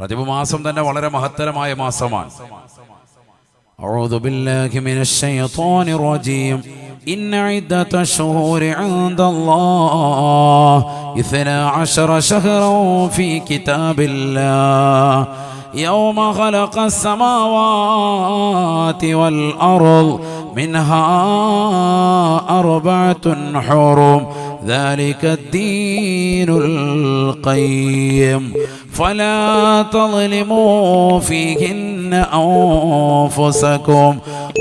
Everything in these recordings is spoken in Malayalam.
റജബ് മാസം തന്നെ വളരെ മഹത്തരമായ മാസമാണ്. അഊദു ബില്ലാഹി മിനശ് ശൈത്വാനിർ റജീം. ഇന്ന ഇദ്ദത ശുഹൂരി ഇൻദല്ലാഹ് 12 ശഹ്റൻ ഫീ കിതാബില്ലാഹ് യൗമ ഖലഖസ് സമാവാതി വൽ അർദ് മിൻഹാ അർബഅത്തുൻ ഹുറും ذلك الدين القيم فلا تظلموا فيهن أنفسكم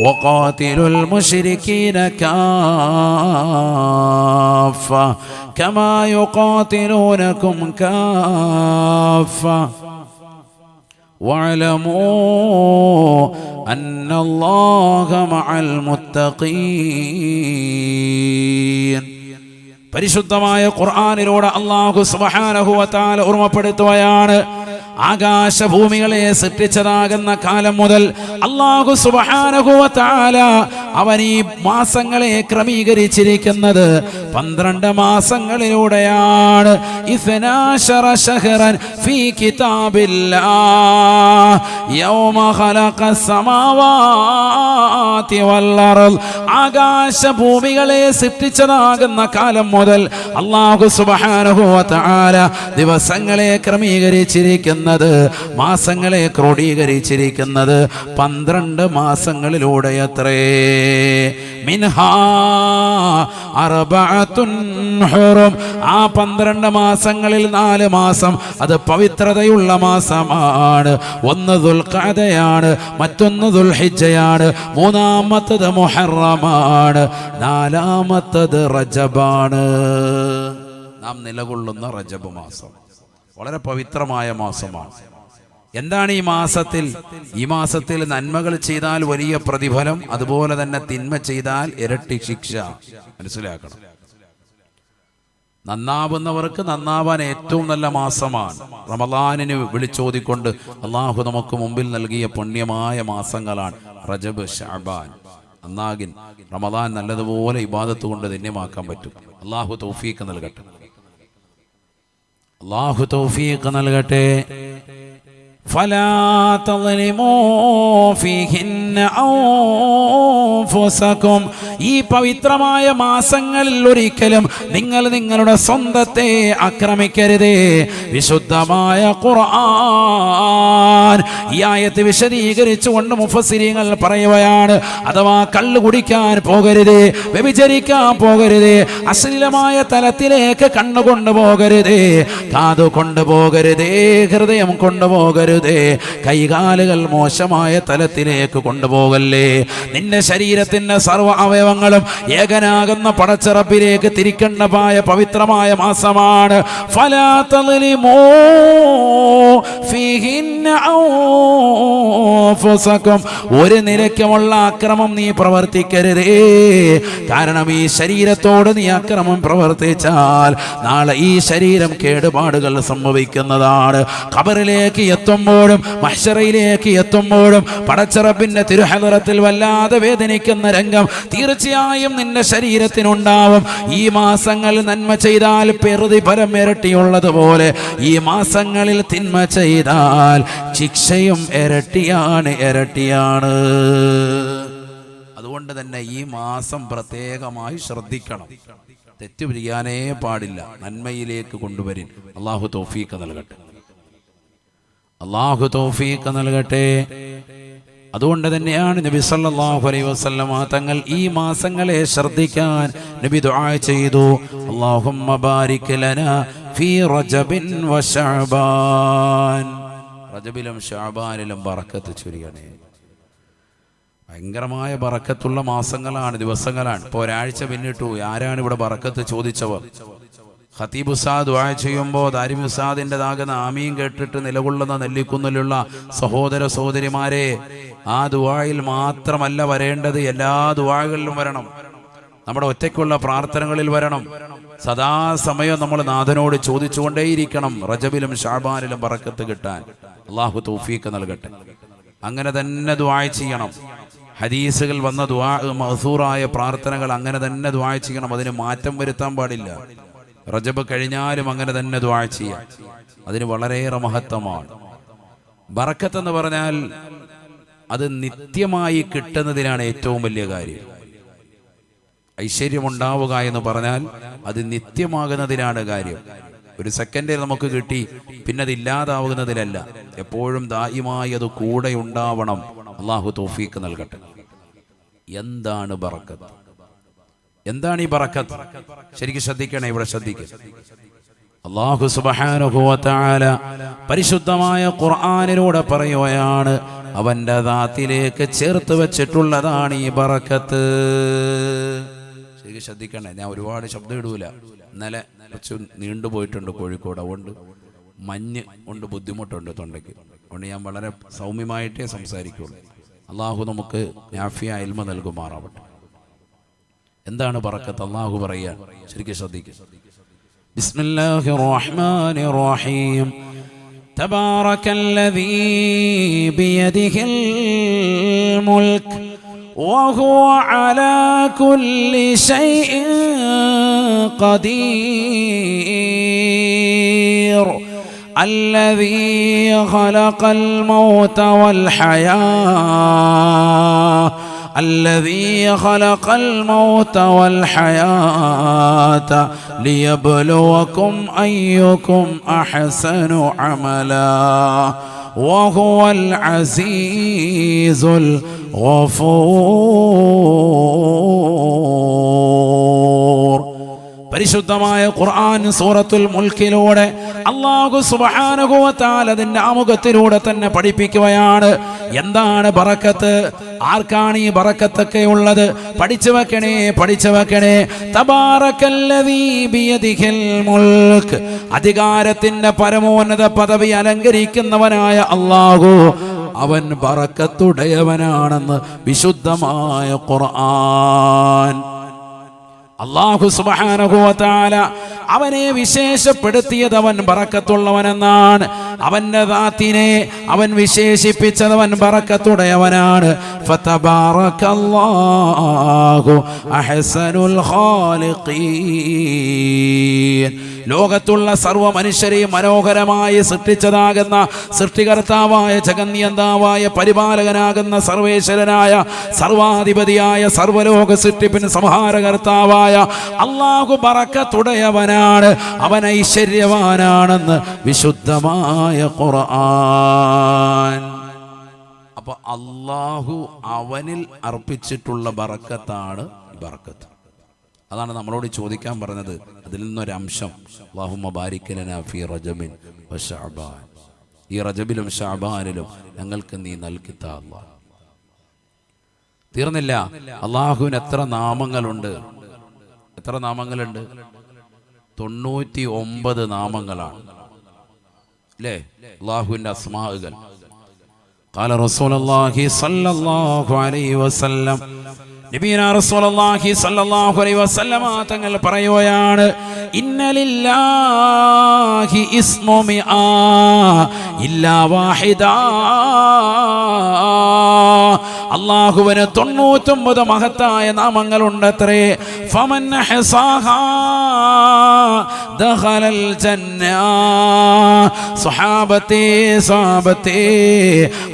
وقاتلوا المشركين كافة كما يقاتلونكم كافة واعلموا أن الله مع المتقين. പരിശുദ്ധമായ ഖുർആനിലൂടെ അല്ലാഹു സുബ്ഹാനഹു വ തആല ഓർമ്മപ്പെടുത്തുകയാണ്, ആകാശഭൂമികളെ സൃഷ്ടിച്ചതാകുന്ന കാലം മുതൽ അല്ലാഹു സുബ്ഹാനഹു വ തആല അവൻ ഈ മാസങ്ങളെ ക്രമീകരിച്ചിരിക്കുന്നത് 12 മാസങ്ങളിലൂടെയാണ്. 12 ശഹ്റൻ ഫീ കിതാബില്ലാഹ് യൗമ ഖലഖസ് സമാവാതി വൽ അർദ്. ആകാശഭൂമികളെ സൃഷ്ടിച്ചതാകുന്ന കാലം മുതൽ അല്ലാഹു സുബ്ഹാനഹു വ തആല ദിവസങ്ങളെ ക്രമീകരിച്ചിരിക്കുന്നത്, മാസങ്ങളെ ക്രോഡീകരിച്ചിരിക്കുന്നത് 12 മാസങ്ങളിലൂടെയത്രേ. മിൻഹാ അർബഅത്തുൻ ഹുറും. ആ 12 മാസങ്ങളിൽ 4 മാസം അത് പവിത്രതയുള്ള മാസമാണ്. ഒന്ന് ദുൽഖഅദയാണ്, മറ്റൊന്ന് ദുൽഹിജ്ജയാണ്, മൂന്നാമത്തത് മുഹറമാണ്, നാലാമത്തത് റജബാണ്. നാം നിലകൊള്ളുന്ന റജബ് മാസം വളരെ പവിത്രമായ മാസമാണ്. എന്താണ് ഈ മാസത്തിൽ? ഈ മാസത്തിൽ നന്മകൾ ചെയ്താൽ വലിയ പ്രതിഫലം, അതുപോലെ തന്നെ തിന്മ ചെയ്താൽ ഇരട്ടി ശിക്ഷ. മനസ്സിലാക്കണം. നന്നാവുന്നവർക്ക് നന്നാവാൻ ഏറ്റവും നല്ല മാസമാണ് റമളാനിന് വിളിച്ചോതിക്കൊണ്ട് അള്ളാഹു നമുക്ക് മുമ്പിൽ നൽകിയ പുണ്യമായ മാസങ്ങളാണ് റജബ്, ശഅബാൻ. നന്നാകിൻ റമളാൻ നല്ലതുപോലെ ഇബാദത്ത് കൊണ്ട് ധന്യമാക്കാൻ പറ്റും. അള്ളാഹു തൗഫീഖ് നൽകട്ടെ, അള്ളാഹു തൗഫീഖ് നൽകട്ടെ. فلا تظلموا فيهن أنفسكم. ഈ പവിത്രമായ മാസങ്ങളിൽ ഒരിക്കലും നിങ്ങൾ നിങ്ങളുടെ സ്വന്തത്തെ ആക്രമിക്കരുതേ. വിശുദ്ധമായ ഖുർആൻ ഈ ആയത്ത് വിശദീകരിച്ചുകൊണ്ട് മുഫസ്സിരീങ്ങൾ പറയുകയാണ്, അഥവാ കള്ളു കുടിക്കാൻ പോകരുതേ, വ്യഭിചരിക്കാൻ പോകരുതേ, അശ്ലീലമായ തലത്തിലേക്ക് കണ്ണുകൊണ്ട് പോകരുതേ, കാതു കൊണ്ടുപോകരുതേ, ഹൃദയം കൊണ്ടുപോകരുതേ, കൈകാലുകൾ മോശമായ തലത്തിലേക്ക് കൊണ്ടുപോകല്ലേ. നിന്റെ ശരീരത്തിന്റെ സർവ്വ അവയവങ്ങളും ഏകനാകുന്ന പടച്ചിറപ്പിലേക്ക് തിരിക്കേണ്ടതായ പവിത്രമായ മാസമാണ്. ഫലാ തളിമൂ ഫീഹിന്ന അൻഫുസകും. ഒരു നിലയ്ക്കുമുള്ള അക്രമം നീ പ്രവർത്തിക്കരുതേ. കാരണം ഈ ശരീരത്തോട് നീ അക്രമം പ്രവർത്തിച്ചാൽ നാളെ ഈ ശരീരം കേടുപാടുകൾ സംഭവിക്കുന്നതാണ്. ഖബറിലേക്ക് എത്തുമ്പോഴും മഹ്ശറയിലേക്ക് എത്തുമ്പോഴും പടച്ചിറപ്പിന്റെ തിരുഹളറത്തിൽ വല്ലാതെ വേദനിക്കുന്ന രംഗം തീർച്ചയായും നിന്റെ ശരീരത്തിനുണ്ടാവും. ഈ മാസങ്ങളിൽ നന്മ ചെയ്താൽ പ്രതിഫലം ഇരട്ടിയുള്ളതുപോലെ ഈ മാസങ്ങളിൽ തിന്മ ചെയ്താൽ ശിക്ഷയും ഇരട്ടിയാണ്. അതുകൊണ്ട് തന്നെ ഈ മാസം പ്രത്യേകമായി ശ്രദ്ധിക്കണം, തെറ്റുപിരിയാനേ പാടില്ല, നന്മയിലേക്ക് കൊണ്ടുവരിൻ. അല്ലാഹു തൗഫീഖ് നൽകട്ടെ, അല്ലാഹു തൗഫീഖ് നൽകട്ടെ. അതുകൊണ്ട് തന്നെയാണ് നബി സല്ലല്ലാഹു അലൈഹി വസല്ലമ തങ്ങൾ ഈ മാസങ്ങളെ ശ്രദ്ധിക്കാൻ നബി ദുആ ചെയ്തു, അല്ലാഹുമ്മ ബാരിക് ലനാ ഫീ റജബിൻ വ ശഅബാൻ. റജബിലും ശഅബാനിലും ബറക്കത്ത് ചൊരിയണേ. ഭയങ്കരമായ ബറക്കത്തുള്ള മാസങ്ങളാണ്, ദിവസങ്ങളാണ്. ഇപ്പോൾ ഒരാഴ്ച പിന്നിട്ടു. ആരാണ് ഇവിടെ ബറക്കത്ത് ചോദിച്ചവർ? ഖതീബ് ഉസ്താദ് ദുആ ചെയ്യുമ്പോൾ ദാരിമി ഉസ്താദിൻ്റെതാകുന്ന ആമീൻ കേട്ടിട്ട് നിലകൊള്ളുന്ന നെല്ലിക്കുന്നിലുള്ള സഹോദര സഹോദരിമാരെ, ആ ദുആയിൽ മാത്രമല്ല വരേണ്ടത്, എല്ലാ ദുആകളിലും വരണം. നമ്മുടെ ഒറ്റയ്ക്കുള്ള പ്രാർത്ഥനകളിൽ വരണം. സദാസമയം നമ്മൾ നാഥനോട് ചോദിച്ചുകൊണ്ടേയിരിക്കണം റജബിലും ശഅബാനിലും ബറക്കത്ത് കിട്ടാൻ. അല്ലാഹു തൗഫീഖ് നൽകട്ടെ. അങ്ങനെ തന്നെ ദുആ ചെയ്യണം. ഹദീസുകൾ വന്ന ദുആ, മഅ്സൂറായ പ്രാർത്ഥനകൾ അങ്ങനെ തന്നെ ദുആ ചെയ്യണം. അതിന് മാറ്റം വരുത്താൻ പാടില്ല. റജബ് കഴിഞ്ഞാലും അങ്ങനെ തന്നെ ദുആ ചെയ്യാം. അതിന് വളരെയേറെ മഹത്വമാണ്. ബറക്കത്ത് എന്ന് പറഞ്ഞാൽ അത് നിത്യമായി കിട്ടുന്നതിനാണ് ഏറ്റവും വലിയ കാര്യം. ഐശ്വര്യമുണ്ടാവുക എന്ന് പറഞ്ഞാൽ അത് നിത്യമാകുന്നതിനാണ് കാര്യം. ഒരു സെക്കൻഡിൽ നമുക്ക് കിട്ടി, പിന്നെ അത് ഇല്ലാതാവുന്നതിലല്ല. എപ്പോഴും ദായിമായി അത് കൂടെ ഉണ്ടാവണം. അള്ളാഹു തൗഫീഖ് നൽകട്ടെ. എന്താണ് ബറക്കത്ത്? എന്താണ് ഈ ബറക്കത്ത്? ശരിക്കും ശ്രദ്ധിക്കണേ, ഇവിടെ ശ്രദ്ധിക്കുക. അല്ലാഹു സുബ്ഹാനഹു വ തആല പരിശുദ്ധമായ ഖുർആനിലൂടെ പറയുകയാണ്, അവന്റെ ദാത്തിലേക്ക് ചേർത്ത് വെച്ചിട്ടുള്ളതാണ് ഈ ബറക്കത്ത്. ശരിക്കും ശ്രദ്ധിക്കണേ, ഞാൻ ഒരുപാട് ശബ്ദം ഇടൂല. ഇന്നലെ കുറച്ച് നീണ്ടുപോയിട്ടുണ്ട് കോഴിക്കോട്, അതുകൊണ്ട് മഞ്ഞ് കൊണ്ട് ബുദ്ധിമുട്ടുണ്ട് തൊണ്ടയ്ക്ക്. അതുകൊണ്ട് ഞാൻ വളരെ സൗമ്യമായിട്ടേ സംസാരിക്കുള്ളൂ. അള്ളാഹു നമുക്ക് നാഫിയ ഇൽമ നൽകുമാറാവട്ടെ. എന്താണ് ബറക്കത്ത്? അള്ളാഹു പറയാൻ, ശരിക്കും ശ്രദ്ധിക്കുക. ബിസ്മില്ലാഹിർ റഹ്മാനിർ റഹീം. തബാറകല്ലദീ ബിയദിഹിൽ മുൽക് വഹുവ അലാ കുല്ലി ശൈഇൻ ഖദീർ. الذي خلق الموت والحياة الذي خلق الموت والحياة ليبلوكم أيكم أحسن عملا وهو العزيز الغفور. പരിശുദ്ധമായ ഖുർആൻ സൂറത്തുൽ മുൽക്കിലൂടെ അല്ലാഹു സുബ്ഹാനഹു വ തആല അതിന്റെ ആമുഖത്തിലൂടെ തന്നെ പഠിപ്പിക്കുകയാണ് എന്താണ് ബറക്കത്ത്, ആർക്കാണ് ഈ ബറക്കത്തൊക്കെ ഉള്ളത്. പഠിച്ചു വെക്കണേ. തബാറകല്ലദീ ബിയദിഹിൽ മുൽക്ക്, അധികാരത്തിന്റെ പരമോന്നത പദവി അലങ്കരിക്കുന്നവനായ അല്ലാഹു, അവൻ ബറക്കത്തുടയവനാണെന്ന് വിശുദ്ധമായ ഖുർആൻ. അല്ലാഹു സുബ്ഹാനഹു വ തആല അവനെ വിശേഷപ്പെടുത്തിയത് അവൻ ബറക്കത്തുള്ളവനെന്നാണ്. അവന്റെ ദാത്തിനെ അവൻ വിശേഷിപ്പിച്ചതവൻ ബറക്കത്തുടയവനാണ്. ഫതബാറകല്ലാഹു അഹ്സനുൽ ഖാലിഖീൻ. ലോകത്തുള്ള സർവ്വ മനുഷ്യരെയും മനോഹരമായി സൃഷ്ടിച്ചതാകുന്ന സൃഷ്ടികർത്താവായ ജഗന്നിയന്താവായ പരിപാലകനാകുന്ന സർവേശ്വരനായ സർവാധിപതിയായ സർവ്വലോക സൃഷ്ടിപ്പിന് സംഹാരകർത്താവായ അല്ലാഹു ബറക്കത്തുടയവനാണ്, അവൻ ഐശ്വര്യവാനാണെന്ന് വിശുദ്ധമായ ഖുർആൻ. അപ്പൊ അല്ലാഹു അവനിൽ അർപ്പിച്ചിട്ടുള്ള ബറക്കത്താണ് ബറക്കത്ത്. അതാണ് നമ്മളോട് ചോദിക്കാൻ പറഞ്ഞത്. അതിൽ നിന്നൊരംശം, അല്ലാഹുമ്മ ബാരിക് ലനാ ഫീ റജബിൻ വ ശഅബാൻ, ഈ റജബിലും ശഅബാനിലും ഞങ്ങൾക്ക് നീ നൽകിത്താ അല്ലാഹ്. തീർന്നില്ല. അല്ലാഹുവിന് എത്ര നാമങ്ങളുണ്ട്? 99 നാമങ്ങളാണ് അല്ലേ അല്ലാഹുവിന്റെ അസ്മാഉകൾ. ഖാല റസൂലുള്ളാഹി സ്വല്ലല്ലാഹു അലൈഹി വസല്ലം, നബിയന റസൂലുള്ളാഹി സ്വല്ലല്ലാഹു അലൈഹി വസല്ലം തങ്ങൾ പറയുകയാണ്, ഇന്നലില്ലാഹി ഇസ്മു മിആ ഇല്ലാ വാഹിദാ. അല്ലാഹുവിന് 99 മഹത്തായ നാമങ്ങളുണ്ടത്രേ. ഫമൻ ഹസാഹാ ദഖലൽ ജന്ന. സ്വഹാബത്തേ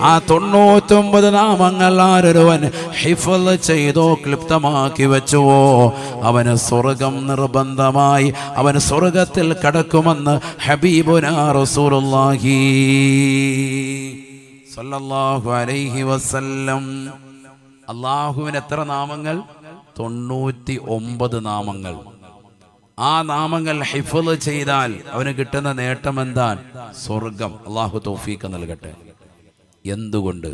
ആ 99 നാമങ്ങൾ ആരൊരുവൻ ഹിഫ്ള് ചെയ്തോ, ക്ലിപ്തമാക്കി വെച്ചുവോ, അവന് സ്വർഗം നിർബന്ധമായി, അവൻ സ്വർഗത്തിൽ കടക്കുമെന്ന് ഹബീബുനാ റസൂലുള്ളാഹി സല്ലല്ലാഹു അലൈഹി വസല്ലം. അല്ലാഹുവിന് എത്ര നാമങ്ങൾ? 99 നാമങ്ങൾ. ആ നാമങ്ങൾ ഹിഫ്ള് ചെയ്താൽ അവന് കിട്ടുന്ന നേട്ടം എന്താണ്? സ്വർഗം. അല്ലാഹു തൗഫീഖ് നൽകട്ടെ. എന്തുകൊണ്ട്?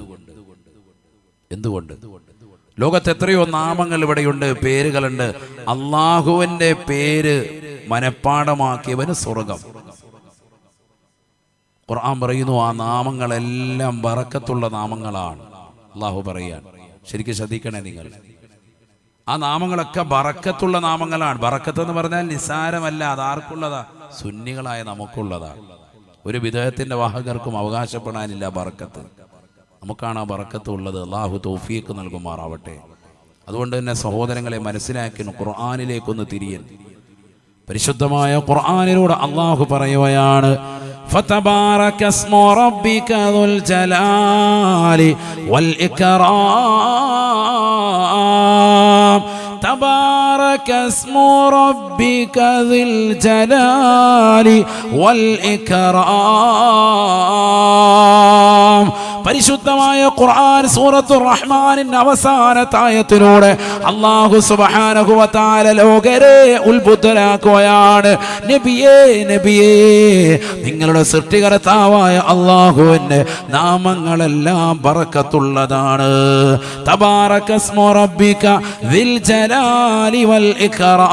ലോകത്ത് എത്രയോ നാമങ്ങൾ ഇവിടെയുണ്ട്, പേരുകളുണ്ട്. അല്ലാഹുവിന്റെ പേര് മനഃപ്പാഠമാക്കിയവന് സ്വർഗം. ഖുർആൻ പറയുന്നു ആ നാമങ്ങളെല്ലാം ബറക്കത്തുള്ള നാമങ്ങളാണ്. അല്ലാഹു പറയാൻ, ശരിക്കും ശ്രദ്ധിക്കണേ നിങ്ങൾ. ആ നാമങ്ങളൊക്കെ ബറക്കത്തുള്ള നാമങ്ങളാണ്. ബറക്കത്ത് എന്ന് പറഞ്ഞാൽ നിസ്സാരമല്ല. അത് ആർക്കുള്ളതാ? സുന്നികളായ നമുക്കുള്ളതാ. ഒരു വിദേഹത്തിന്റെ വാഹകർക്കും അവകാശപ്പെടാനില്ല ബറക്കത്ത്. നമുക്കാണ് ആ ബറക്കത്ത് ഉള്ളത്. അല്ലാഹു തൗഫീഖ് നൽകുമാറാവട്ടെ. അതുകൊണ്ട് തന്നെ സഹോദരങ്ങളെ, മനസ്സിലാക്കി ഖുർആനിലേക്കൊന്ന് തിരിയൻ. പരിശുദ്ധമായ ഖുർആനിലൂടെ അല്ലാഹു പറയുകയാണ്, فتبارك اسم ربك ذو الجلال والإكرام تبارك اسم ربك ذي الجلال والإكرام പരിശുദ്ധമായ ഖുർആൻ സൂറത്തുർ റഹ്മാനിന്റെ അവസാനത്തെ ആയത്തിലൂടെ അല്ലാഹു സുബ്ഹാനഹു വ തആല ലോകരെ ഉത്ബുദ്ധരാക്കുകയാണ്. നബിയേ നബിയേ നിങ്ങളുടെ സൃഷ്ടികർത്താവായ അല്ലാഹുവിന്റെ നാമങ്ങളെല്ലാം ബറക്കത്തുള്ളതാണ്. തബാറക സ്മു റബ്ബിക ദിൽ ജലാലി വൽ ഇക്റാം.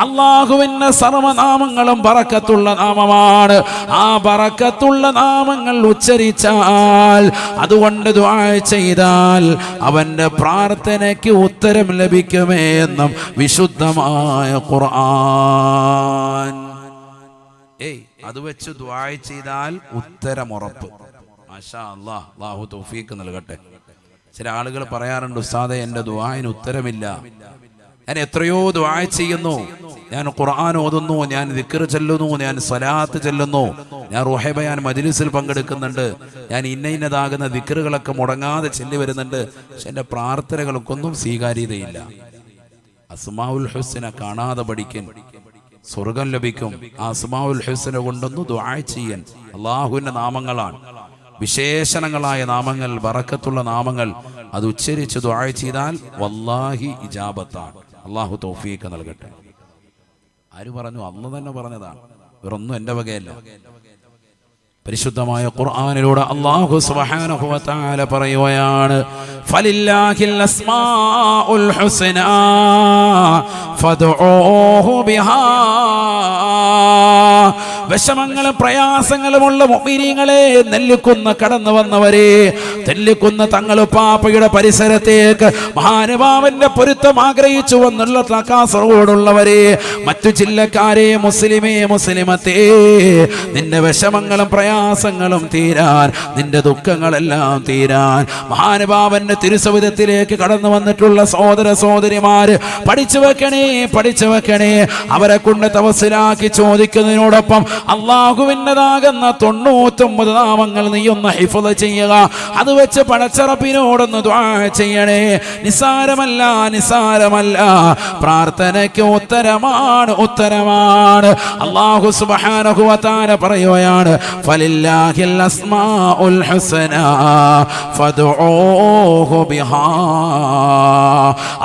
അല്ലാഹുവിന്റെ സർവനാമങ്ങളും ബറക്കത്തുള്ള നാമമാണ്. ആ ബറക്കത്തുള്ള നാമങ്ങൾ ഉച്ചരിച്ചാൽ, അതുകൊണ്ട് ദുആ ചെയ്താൽ അവന്റെ പ്രാർത്ഥനയ്ക്ക് ഉത്തരം ലഭിക്കുമേ എന്നും വിശുദ്ധമായ ഖുർആൻ. അത് വെച്ച് ദുആ ചെയ്താൽ ഉത്തരം ഉറപ്പ്. മാഷാ അല്ലാഹ്, അല്ലാഹു തൗഫീഖ് നൽകട്ടെ. ചില ആളുകൾ പറയാറുണ്ട്, ഉസ്താദേ എൻ്റെ ദുആന് ഉത്തരമില്ല, ഞാൻ എത്രയോ ദുആ ചെയ്യുന്നു, ഞാൻ ഖുർആൻ ഓതുന്നു, ഞാൻ ദിക്ർ ചൊല്ലുന്നു, ഞാൻ സ്വലാത്ത് ചൊല്ലുന്നു, ഞാൻ റൂഹി ബയാൻ മജ്ലിസിൽ പങ്കെടുക്കുന്നുണ്ട്, ഞാൻ ഇന്നതാകുന്ന ദിക്റുകളൊക്കെ മുടങ്ങാതെ ചൊല്ലി വരുന്നുണ്ട്, പക്ഷെ എൻ്റെ പ്രാർത്ഥനകൾക്കൊന്നും സ്വീകാര്യതയില്ല. അസ്മാഉൽ ഹുസ്ന കാണാതെ പഠിക്കൻ സ്വർഗം ലഭിക്കും. ആ അസ്മാഉൽ ഹുസ്ന കൊണ്ടൊന്ന് ദുആ ചെയ്യാൻ. അല്ലാഹുവിന്റെ നാമങ്ങളാണ്, വിശേഷണങ്ങളായ നാമങ്ങൾ, ബറക്കത്തുള്ള നാമങ്ങൾ. അത് ഉച്ചരിച്ച് ദുആ ചെയ്താൽ വല്ലാഹി ഇജാബത്താണ്. അല്ലാഹു തൗഫീഖ് നൽകട്ടെ. ആര് പറഞ്ഞു? അല്ലാഹു തന്നെ പറഞ്ഞതാണ്, വേറൊന്നും എൻ്റെ വകയല്ല. പരിശുദ്ധമായ ഖുർആനിലൂടെ അല്ലാഹു സുബ്ഹാനഹു വ തആല പറയുകയാണ്, ഫലില്ലാഹിൽ അസ്മാഉൽ ഹുസ്നാ ഫദ്ഊഹു ബിഹാ. വിഷമങ്ങളും പ്രയാസങ്ങളുമുള്ള മുഅ്മിനീങ്ങളെ, നെല്ലിക്കുന്ന കടന്നു വന്നവരെ, തെല്ലിക്കുന്ന തങ്ങളുപ്പാപ്പയുടെ പരിസരത്തേക്ക് മഹാനുഭാവന്റെ പൊരുത്തം ആഗ്രഹിച്ചു വന്നുള്ള കാസർഗോഡുള്ളവരെ, മറ്റു ജില്ലക്കാരെ, മുസ്ലിമേ മുസ്ലിമത്തേ, നിന്റെ വിഷമങ്ങളും പ്രയാസങ്ങളും തീരാൻ, നിന്റെ ദുഃഖങ്ങളെല്ലാം തീരാൻ മഹാനുഭാവന്റെ തിരുസവിധത്തിലേക്ക് കടന്നു വന്നിട്ടുള്ള സഹോദര സഹോദരിമാര് പഠിച്ചു വെക്കണേ, പഠിച്ചു വെക്കണേ. അവരെ കൊണ്ട് തവസ്സിലാക്കി ചോദിക്കുന്നതിനോടൊപ്പം അള്ളാഹുവിൻ്റെതാകുന്ന 99 നാമങ്ങൾ നീ ഒന്ന് ഹിഫ്ള് ചെയ്യുക. അത് വെച്ച് പടച്ചറപ്പിനോടൊന്ന് ദുആ ചെയ്യണേ. നിസാരമല്ല, നിസാരമല്ല. പ്രാർത്ഥനയ്ക്ക് ഉത്തരമാണ്, ഉത്തരമാണ്. അല്ലാഹു സുബ്ഹാനഹു വ തആല പറയുകയാണ്, ഫലില്ലാഹിൽ അസ്മാഉൽ ഹുസ്നാ ഫദ്ഊഹു ബിഹാ.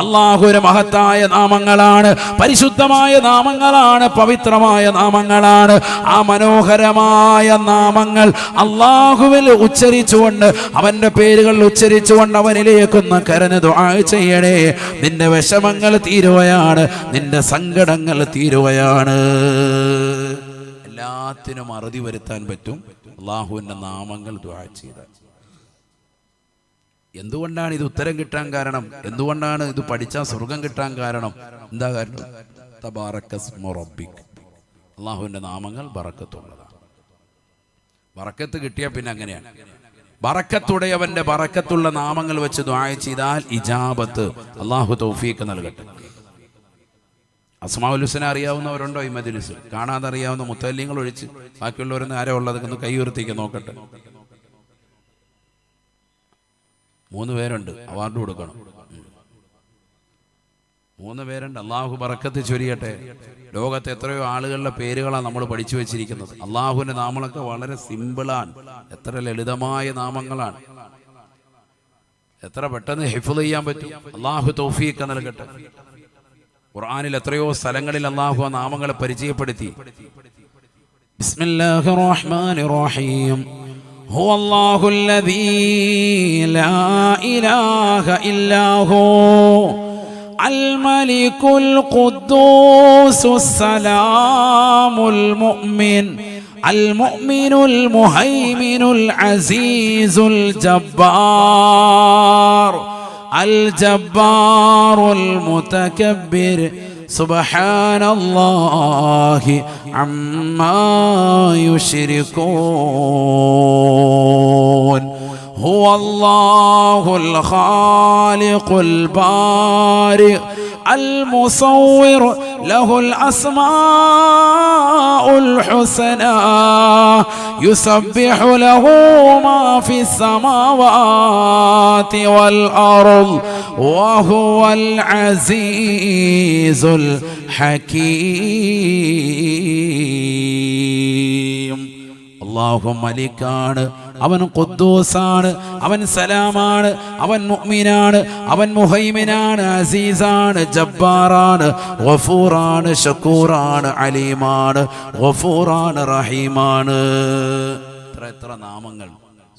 അല്ലാഹുവിന്റെ മഹത്തായ നാമങ്ങളാണ്, പരിശുദ്ധമായ നാമങ്ങളാണ്, പവിത്രമായ നാമങ്ങളാണ്. ആ മനോഹരമായ നാമങ്ങൾ അല്ലാഹുവിൽ ഉച്ചരിച്ചുകൊണ്ട്, അവന്റെ പേരുകൾ ഉച്ചരിച്ചുകൊണ്ട് അവനിലേക്കൊന്ന് കരഞ്ഞ് ദുആ ചെയ്യണേ. നിന്റെ വിഷമങ്ങൾ തീരുകയാണ്, നിന്റെ സങ്കടങ്ങൾ തീരുകയാണ്. എല്ലാത്തിനും അറുതി വരുത്താൻ പറ്റും അല്ലാഹുവിന്റെ നാമങ്ങൾ ദുആ ചെയ്താൽ. എന്തുകൊണ്ടാണ് ഇത് ഉത്തരം കിട്ടാൻ കാരണം? എന്തുകൊണ്ടാണ് ഇത് പഠിച്ചാൽ സ്വർഗം കിട്ടാൻ കാരണം? എന്താ കാരണം? തബാറക സ്മു റബ്ബിക്. അല്ലാഹുവിന്റെ നാമങ്ങൾ ബറക്കത്തുള്ളതാണ്. ബറക്കത്ത് കിട്ടിയാൽ പിന്നെ അങ്ങനെയാണ്. ബറക്കത്തുടയവന്റെ ബറക്കത്തുള്ള നാമങ്ങൾ വെച്ച് ദുആ ചെയ്താൽ ഇജാബത്ത്. അല്ലാഹു തൗഫീഖ് നൽകട്ടെ. അസ്മാഉൽ ഹുസ്ന അറിയാവുന്നവരുണ്ടോ ഈ മജ്ലിസിൽ? കാണാതെ അറിയാവുന്ന മുത്തല്ലിങ്ങൾ ഒഴിച്ച് ബാക്കിയുള്ളവരൊന്നും ആരോ ഉള്ളതൊക്കെ ഒന്ന് കൈ ഉയർത്തിക്ക് നോക്കട്ടെ. 3 പേരുണ്ട്, അവാർഡ് കൊടുക്കണം. 3 പേരുണ്ട്. അള്ളാഹു ബറക്കത്ത് ചൊരിയട്ടെ. ലോകത്ത് എത്രയോ ആളുകളുടെ പേരുകളാണ് നമ്മൾ പഠിച്ചു വെച്ചിരിക്കുന്നത്. അള്ളാഹുവിന്റെ നാമങ്ങളൊക്കെ വളരെ സിമ്പിളാണ്, എത്ര ലളിതമായ നാമങ്ങളാണ്, എത്ര പെട്ടെന്ന് ഹിഫ്ള് ചെയ്യാൻ പറ്റും. അള്ളാഹു തൗഫീഖ് നൽകട്ടെ. ഖുർആനിൽ എത്രയോ സ്ഥലങ്ങളിൽ അള്ളാഹു ആ നാമങ്ങളെ പരിചയപ്പെടുത്തി. ബിസ്മില്ലാഹിർ റഹ്മാനിർ റഹീം. ഹുവല്ലാഹുല്ലദീ ലാ ഇലാഹ ഇല്ലാ ഹു അൽ-മലികുൽ ഖുദ്ദൂസുസ് സലാമുൽ മുഅ്മിൻ അൽ-മുഅ്മിനുൽ മുഹൈമിനുൽ അസീസുൽ ജബ്ബാർ അൽ-ജബ്ബാറുൽ മുതകബ്ബിർ സുബ്ഹാനല്ലാഹി അമ്മാ യുശ്രികൂൻ. هو الله الخالق البارئ المصور له الأسماء الحسنى يسبح له ما في السماوات والأرض وهو العزيز الحكيم. അല്ലാഹു മലിക്കാണ്, അവൻ ഖുദ്ദൂസാണ്, അവൻ സലാമാണ്, അവൻ മുഅ്മിനാണ്, അവൻ മുഹൈമിനാണ്, അസീസാണ്, ജബ്ബാറാണ്, ഗഫൂറാണ്, ശക്കൂറാണ്, അലീമാണ്, ഗഫൂറാണ്, റഹീമാണ്. എത്ര നാമങ്ങൾ!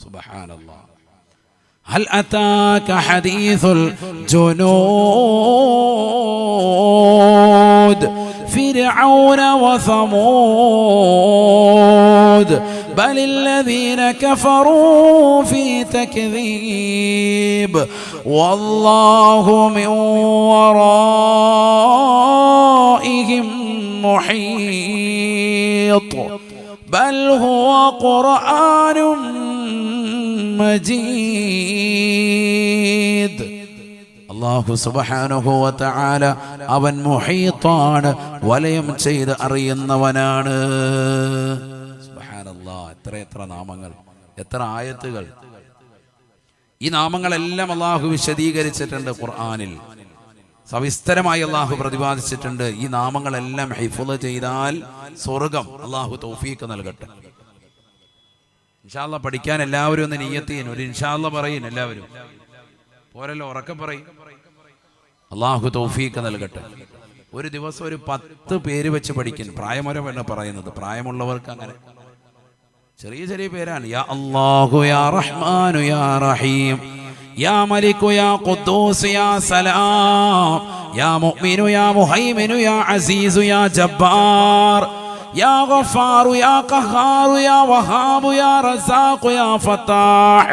സുബ്ഹാനല്ലാഹ്. ഹൽ അതാക ഹദീസുൽ ജുനൂദ് فرعون وثمود بل الذين كفروا في تكذيب والله من ورائهم محيط بل هو قرآن مجيد. അല്ലാഹു സുബ്ഹാനഹു വ തആല അവൻ മുഹീത്താണ്, വലയം ചെയ്ത് അറിയുന്നവനാണ്. സുബ്ഹാനല്ലാഹ്. എത്ര നാമങ്ങൾ, എത്ര ആയത്തുകൾ! ഈ നാമങ്ങളെല്ലാം അല്ലാഹു വിശദീകരിച്ചിട്ടുണ്ട് ഖുർആനിൽ, സവിസ്തരമായി അല്ലാഹു പ്രതിപാദിച്ചിട്ടുണ്ട്. ഈ നാമങ്ങളെല്ലാം ഹിഫ്ള് ചെയ്താൽ സ്വർഗ്ഗം അല്ലാഹു തൗഫീഖ് നൽകട്ടെ. ഇൻഷാ അല്ലാഹ് പഠിക്കാൻ എല്ലാവരും ഒന്ന് നിയ്യത്ത് ചെയ്യണം. ഒരു ഇൻഷാ അല്ലാഹ് പറയും എല്ലാവരും, പോരല്ലോ, ഉറക്കെ പറയും. അല്ലാഹു തൗഫീഖ് നൽകട്ടെ. ഒരു ദിവസം ഒരു 10 പേര് വെച്ച് പഠിക്കും. പ്രായമരമല്ല പറയുന്നത്, പ്രായമുള്ളവർക്ക് അങ്ങനെ ചെറിയ ചെറിയ പേരാണ്. യാ അല്ലാഹു യാ റഹ്മാനു യാ റഹീം യാ മലികു യാ ഖുദ്ദൂസ് യാ സലാം യാ മുഅ്മിനു യാ മുഹൈമിനു യാ അസീസു യാ ജബ്ബാർ يا غفار يا قهار يا وهاب يا رزاق يا فتاح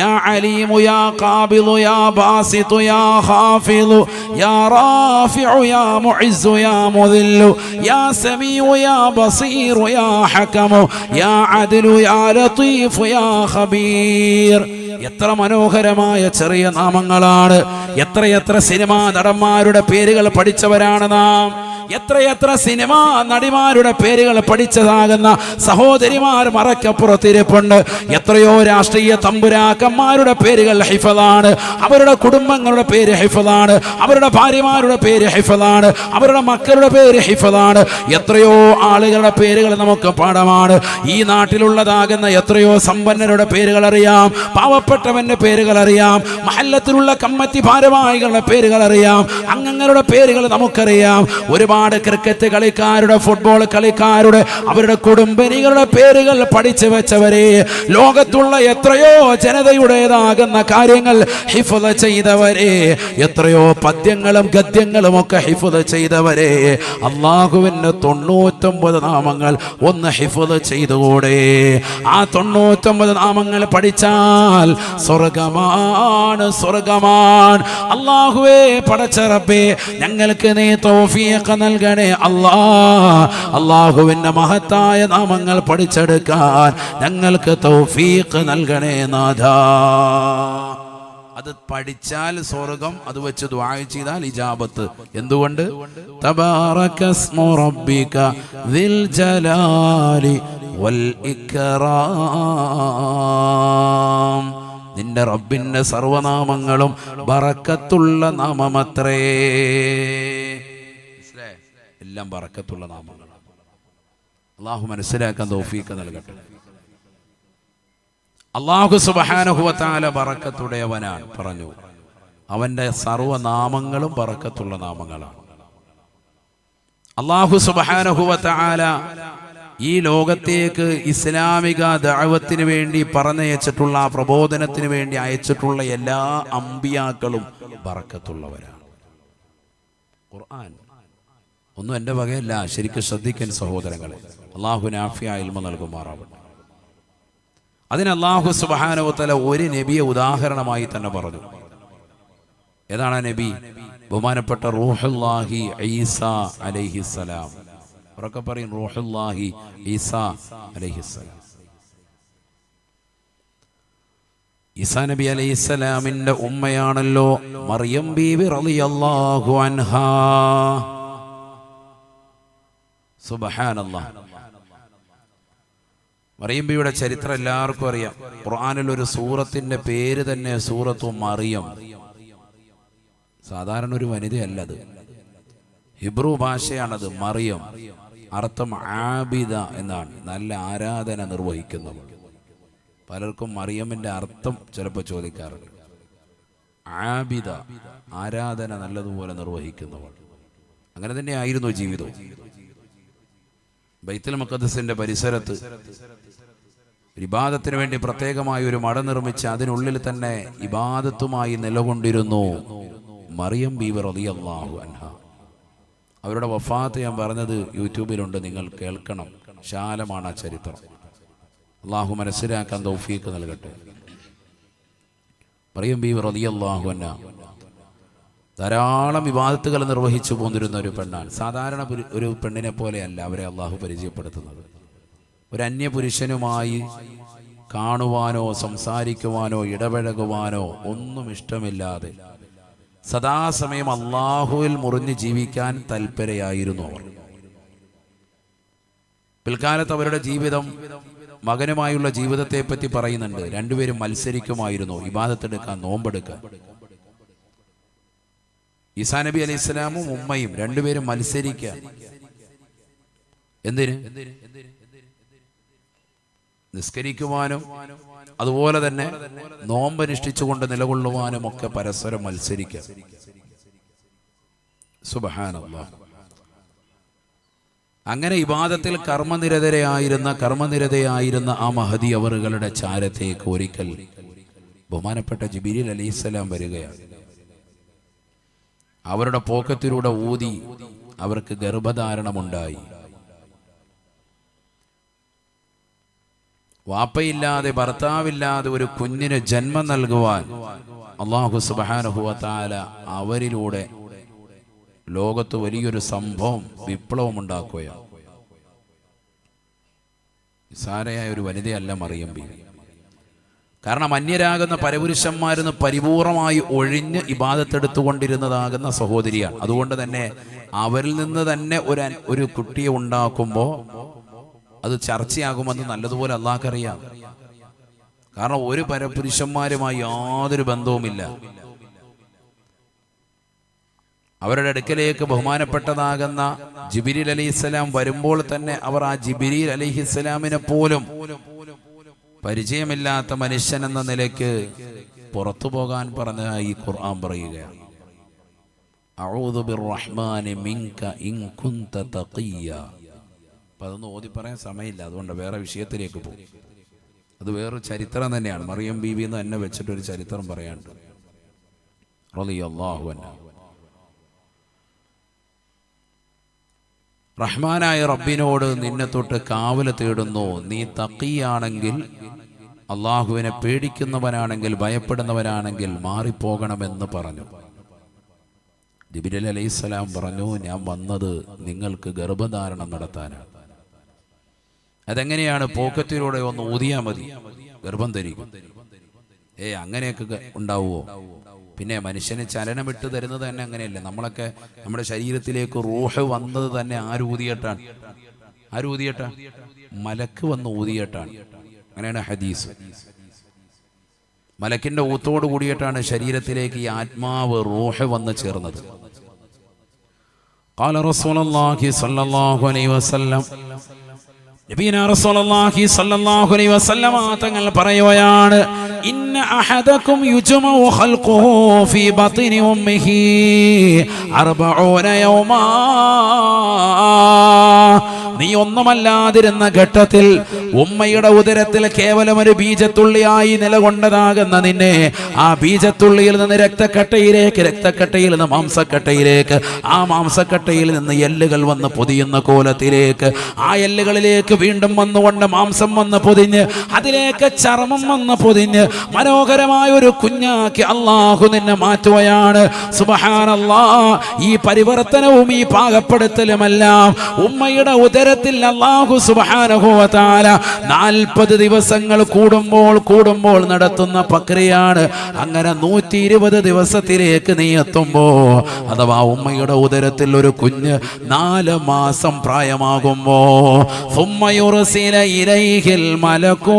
يا عليم يا قابض يا باسط يا خافض يا رافع يا معز يا مذل يا سميع يا بصير يا حكم يا عدل يا لطيف يا خبير. എത്ര മനോഹരമായ ചെറിയ നാമങ്ങളാണ്! എത്രയെത്ര സിനിമാ നടന്മാരുടെ പേരുകൾ പഠിച്ചവരാണ് നാം. എത്രയെത്ര സിനിമാ നടിമാരുടെ പേരുകൾ പഠിച്ചതാകുന്ന സഹോദരിമാർ മറക്കപ്പുറത്തിരിപ്പുണ്ട്. എത്രയോ രാഷ്ട്രീയ തമ്പുരാക്കന്മാരുടെ പേരുകൾ ഹിഫ്ളാണ്, അവരുടെ കുടുംബങ്ങളുടെ പേര് ഹിഫ്ളാണ്, അവരുടെ ഭാര്യമാരുടെ പേര് ഹിഫ്ളാണ്, അവരുടെ മക്കളുടെ പേര് ഹിഫ്ളാണ്. എത്രയോ ആളുകളുടെ പേരുകൾ നമുക്ക് പാഠമാണ്. ഈ നാട്ടിലുള്ളതാകുന്ന എത്രയോ സമ്പന്നരുടെ പേരുകൾ അറിയാം, പാവപ്പെട്ടവന്റെ പേരുകൾ അറിയാം, മഹല്ലത്തിലുള്ള കമ്മിറ്റി ഭാരവാഹികളുടെ പേരുകൾ അറിയാം, അംഗങ്ങളുടെ പേരുകൾ നമുക്കറിയാം. ഒരുപാട് ക്രിക്കറ്റ് കളിക്കാരുടെ, ഫുട്ബോൾ കളിക്കാരുടെ, അവരുടെ കുടുംബിനികളുടെ പേരുകൾ പഠിച്ചു വെച്ചവരെ, ലോകത്തുള്ള എത്രയോ ജനതയുടേതാകുന്ന കാര്യങ്ങൾ ഹിഫ്ള് ചെയ്തവരെ, എത്രയോ പദ്യങ്ങളും ഗദ്യങ്ങളും ഒക്കെ ഹിഫ്ള് ചെയ്തവരെ, അല്ലാഹുവിന്റെ 99 നാമങ്ങൾ ഒന്ന് ഹിഫ്ള് ചെയ്തുകൂടെ? ആ 99 നാമങ്ങൾ പഠിച്ചാൽ സ്വർഗമാണ്, സ്വർഗമാണ്. അല്ലാഹുവേ, പടച്ച റബ്ബേ, ഞങ്ങൾക്ക് നീ തൗഫീഖ് നൽകണേ അല്ലാ. അല്ലാഹുവിന്റെ മഹത്തായ നാമങ്ങൾ പഠിച്ചെടുക്കാൻ ഞങ്ങൾക്ക് തൗഫീഖ് നൽകണേ നാഥാ. അത് പഠിച്ചാൽ സ്വർഗം, അത് വെച്ച് ദുആ ചെയ്താൽ ഇജാബത്ത്. എന്തുകൊണ്ട്? തബാറകസ്മു റബ്ബിക ദിൽ ജലാലി വൽ ഇക്റാം. നിന്റെ റബ്ബിന്റെ സർവനാമങ്ങളും ബറക്കത്തുള്ള നാമമത്രേ. എല്ലാം ബറക്കത്തുള്ള നാമങ്ങളാണ്. അല്ലാഹു മനസ്സിലാക്കാൻ തൗഫീഖ് നൽകട്ടെ. അല്ലാഹു സുബ്ഹാനഹു വ തആല ബറക്കത്തുടയവനാണ്. പറഞ്ഞു, അവന്റെ സർവനാമങ്ങളും ബറക്കത്തുള്ള നാമങ്ങളാണ്. അല്ലാഹു സുബ്ഹാനഹു വ തആല ഈ ലോകത്തേക്ക് ഇസ്ലാമിക ദഅവത്തിന് വേണ്ടി പറഞ്ഞയച്ചിട്ടുള്ള, പ്രബോധനത്തിന് വേണ്ടി അയച്ചിട്ടുള്ള എല്ലാ അമ്പിയാക്കളും ബറക്കത്തുള്ളവരാണ്. ഖുർആൻ ഒന്നും എൻ്റെ വകയല്ല, ശരിക്കും ശ്രദ്ധിക്കാൻ സഹോദരങ്ങളെ. അല്ലാഹു നാഫിയായ ഇൽമ നൽകുമാറാവട്ടെ. അതിന് അല്ലാഹു സുബ്ഹാനഹു വ തആല ഒരു നബിയെ ഉദാഹരണമായി തന്നെ പറഞ്ഞു. ഏതാണ് ആ നബി? ബഹുമാനപ്പെട്ട റൂഹുല്ലാഹി ഈസാ അലൈഹിസ്സലാം. ഉറക്കെ പറയും, റൂഹുല്ലാഹി ഈസാ അലൈഹിസ്സലാം. ഈസാ നബി അലൈഹിസ്സലാമിന്റെ ഉമ്മയാണല്ലോ മറിയം ബീവി റളിയല്ലാഹു അൻഹാ. സുബ്ഹാനല്ലാഹ്. മറിയം ബീവിയുടെ ചരിത്രം എല്ലാവർക്കും അറിയാം. ഖുർആനിൽ ഒരു സൂറത്തിന്റെ പേര് തന്നെ സൂറത്തു മറിയം. സാധാരണ ഒരു വനിതയല്ലത്, ഹിബ്രു ഭാഷയാണത്. മറിയം അർത്ഥം ആബിദ എന്നാണ്, നല്ല ആരാധന നിർവഹിക്കുന്നവൾ. പലർക്കും മറിയമിന്റെ അർത്ഥം ചിലപ്പോൾ ചോദിക്കാറുണ്ട്. ആബിദ, ആരാധന നല്ലതുപോലെ നിർവഹിക്കുന്നവൾ. അങ്ങനെ തന്നെ ആയിരുന്നു ജീവിതവും. ബൈത്തുൽ മുഖദ്ദസിന്റെ പരിസരത്ത് ഇബാദത്തിന് വേണ്ടി പ്രത്യേകമായി ഒരു മട നിർമ്മിച്ച് അതിനുള്ളിൽ തന്നെ ഇബാദത്തുമായി നിലകൊണ്ടിരുന്നു മറിയം ബീവി റളിയല്ലാഹു അൻഹാ. അവരുടെ വഫാത്ത് ഞാൻ പറഞ്ഞത് യൂട്യൂബിലുണ്ട്, നിങ്ങൾ കേൾക്കണം. വിശാലമാണ് ആ ചരിത്രം. അള്ളാഹു മനസ്സിലാക്കാൻ തൗഫീഖ് നൽകട്ടെ. മറിയം ബീവി റളിയല്ലാഹു അൻഹാ ധാരാളം ഇബാദത്തുകൾ നിർവഹിച്ചു പോന്നിരുന്ന ഒരു പെണ്ണാണ്. സാധാരണ ഒരു പെണ്ണിനെ പോലെയല്ല അവരെ അള്ളാഹു പരിചയപ്പെടുത്തുന്നത്. ഒരു അന്യപുരുഷനുമായി കാണുവാനോ സംസാരിക്കുവാനോ ഇടപഴകുവാനോ ഒന്നും ഇഷ്ടമില്ലാതെ സദാസമയം അള്ളാഹുവിൽ മുറിഞ്ഞ് ജീവിക്കാൻ തൽപരയായിരുന്നു അവർ. പിൽക്കാലത്ത് അവരുടെ ജീവിതം, മകനുമായുള്ള ജീവിതത്തെ പറ്റി പറയുന്നുണ്ട്. രണ്ടുപേരും മത്സരിക്കുമായിരുന്നു ഇബാദത്തെടുക്കാൻ, നോമ്പെടുക്കാൻ. ഈസാ നബി അലൈഹിസ്സലാമും ഉമ്മയും രണ്ടുപേരും മത്സരിക്കാൻ. എന്തിന്? നിസ്കരിക്കുവാനും അതുപോലെ തന്നെ നോമ്പനുഷ്ഠിച്ചുകൊണ്ട് നിലകൊള്ളുവാനും ഒക്കെ പരസ്പരം മത്സരിക്കാം. സുബ്ഹാനല്ലാഹ്. അങ്ങനെ ഇബാദത്തിൽ കർമ്മനിരതയായിരുന്ന ആ മഹദി അവറുകളുടെ ചാരത്തേക്ക് ഒരിക്കൽ ബഹുമാനപ്പെട്ട ജിബ്രീൽ അലൈഹിസ്സലാം വരികയാണ്. അവരുടെ പോക്കറ്റിലൂടെ ഊതി അവർക്ക് ഗർഭധാരണമുണ്ടായി. വാപ്പയില്ലാതെ ഭർത്താവില്ലാതെ ഒരു കുഞ്ഞിന് ജന്മം നൽകുവാൻ അല്ലാഹു സുബ്ഹാനഹു വ തആല അവരിലൂടെ ലോകത്ത് വലിയൊരു സംഭവം, വിപ്ലവം ഉണ്ടാക്കുകയാണ്. നിസ്സാരയായ ഒരു വനിതയല്ല മറിയം ബീവി. കാരണം അന്യരാകുന്ന പരപുരുഷന്മാരെന്ന് പരിപൂർണമായി ഒഴിഞ്ഞ് ഇബാദത്തെടുത്തുകൊണ്ടിരുന്നതാകുന്ന സഹോദരിയാണ്. അതുകൊണ്ട് തന്നെ അവരിൽ നിന്ന് തന്നെ ഒരു കുട്ടിയെ ഉണ്ടാക്കുമ്പോൾ അത് ചർച്ചയാകുമെന്ന് നല്ലതുപോലെ അള്ളാഹ്ക്കറിയാം. കാരണം ഒരു പരപുരുഷന്മാരുമായി യാതൊരു ബന്ധവുമില്ല. അവരുടെ അടുക്കലേക്ക് ബഹുമാനപ്പെട്ടതാകുന്ന ജിബ്രീൽ അലൈഹിസ്സലാം വരുമ്പോൾ തന്നെ അവർ ആ ജിബ്രീൽ അലൈഹിസ്സലാമിനെ പോലും പരിചയമില്ലാത്ത മനുഷ്യൻ എന്ന നിലയ്ക്ക് പുറത്തു പോകാൻ പറഞ്ഞ ഈ ഖുർആൻ പറയുകയാണ്, അഊദു ബിർറഹ്മാനി മിൻക ഇൻ കുൻത തഖിയ. അപ്പം അതൊന്നും ഓതി പറയാൻ സമയമില്ല, അതുകൊണ്ട് വേറെ വിഷയത്തിലേക്ക് പോകും. അത് വേറൊരു ചരിത്രം തന്നെയാണ്. മറിയം ബീവി എന്ന് തന്നെ വെച്ചിട്ടൊരു ചരിത്രം പറയാനുണ്ട്. റളിയല്ലാഹു അൻഹ. റഹ്മാനായ റബ്ബിനോട് നിന്നെ തൊട്ട് കാവല് തേടുന്നു. നീ തഖിയാണെങ്കിൽ, അള്ളാഹുവിനെ പേടിക്കുന്നവനാണെങ്കിൽ, ഭയപ്പെടുന്നവനാണെങ്കിൽ മാറിപ്പോകണമെന്ന് പറഞ്ഞു. ജിബ്രീൽ അലൈഹിസ്സലാം പറഞ്ഞു, ഞാൻ വന്നത് നിങ്ങൾക്ക് ഗർഭധാരണം നടത്താനാണ്. അതെങ്ങനെയാണ്? പോക്കറ്റിലൂടെ ഒന്ന് ഊതിയാൽ മതി, ഗർഭം ധരിക്കും. അങ്ങനെയൊക്കെ ഉണ്ടാവുമോ? പിന്നെ മനുഷ്യന് ചലനം ഇട്ട് തരുന്നത് തന്നെ അങ്ങനെയല്ലേ? നമ്മളൊക്കെ നമ്മുടെ ശരീരത്തിലേക്ക് റൂഹ് വന്നത് തന്നെ ആരൂതിയിട്ടാണ്? മലക്ക് വന്ന് ഊതിയിട്ടാണ്. അങ്ങനെയാണ് ഹദീസ്. മലക്കിന്റെ ഊത്തോട് കൂടിയിട്ടാണ് ശരീരത്തിലേക്ക് ഈ ആത്മാവ് റൂഹ് വന്ന് ചേർന്നത്. ഖാല റസൂലുള്ളാഹി സ്വല്ലല്ലാഹു അലൈഹി വസല്ലം, നബിയനാ റസൂലുള്ളാഹി സ്വല്ലല്ലാഹു അലൈഹി വസല്ലം തങ്ങൾ പറയുകയാണ്, ഇന്ന അഹദകും യുജ്മഉ ഖൽഖുഹു ഫീ ബത്നി ഉമ്മിഹി 40 യൗമാ. നീ ഒന്നുമല്ലാതിരുന്ന ഘട്ടത്തിൽ ഉമ്മയുടെ ഉദരത്തിൽ കേവലം ഒരു ബീജത്തുള്ളിയായി നിലകൊണ്ടതാകുന്ന നിന്നെ ആ ബീജത്തുള്ളിയിൽ നിന്ന് രക്തക്കട്ടയിൽ നിന്ന് മാംസക്കട്ടയിലേക്ക്, ആ മാംസക്കട്ടയിൽ നിന്ന് എല്ലുകൾ വന്ന് പൊതിയുന്ന കോലത്തിലേക്ക്, ആ എല്ലുകളിലേക്ക് വീണ്ടും വന്നുകൊണ്ട് മാംസം വന്ന് പൊതിഞ്ഞ് അതിലേക്ക് ചർമ്മം വന്ന് പൊതിഞ്ഞ് മനോഹരമായ ഒരു കുഞ്ഞാക്കി അള്ളാഹു നിന്നെ മാറ്റുകയാണ്. സുബ്ഹാനല്ലാഹ്. ഈ പരിവർത്തനവും ഈ പാകപ്പെടുത്തലുമെല്ലാം ഉമ്മയുടെ ഉമ്മയുടെ ഉദരത്തിൽ അല്ലാഹു സുബ്ഹാനഹു വ തആല 40 ദിവസങ്ങൾ കൂടുമ്പോൾ നടത്തുന്ന പ്രക്രിയയാണ്. അങ്ങനെ 120 ദിവസത്തിലേക്ക് നീ എത്തുമ്പോ, അഥവാ ഉമ്മയുടെ ഉദരത്തിൽ ഒരു കുഞ്ഞ് 4 മാസം പ്രായമാകുമ്പോ, സുമ്മ യുർസില ഇലൈഹിൽ മലകൂ,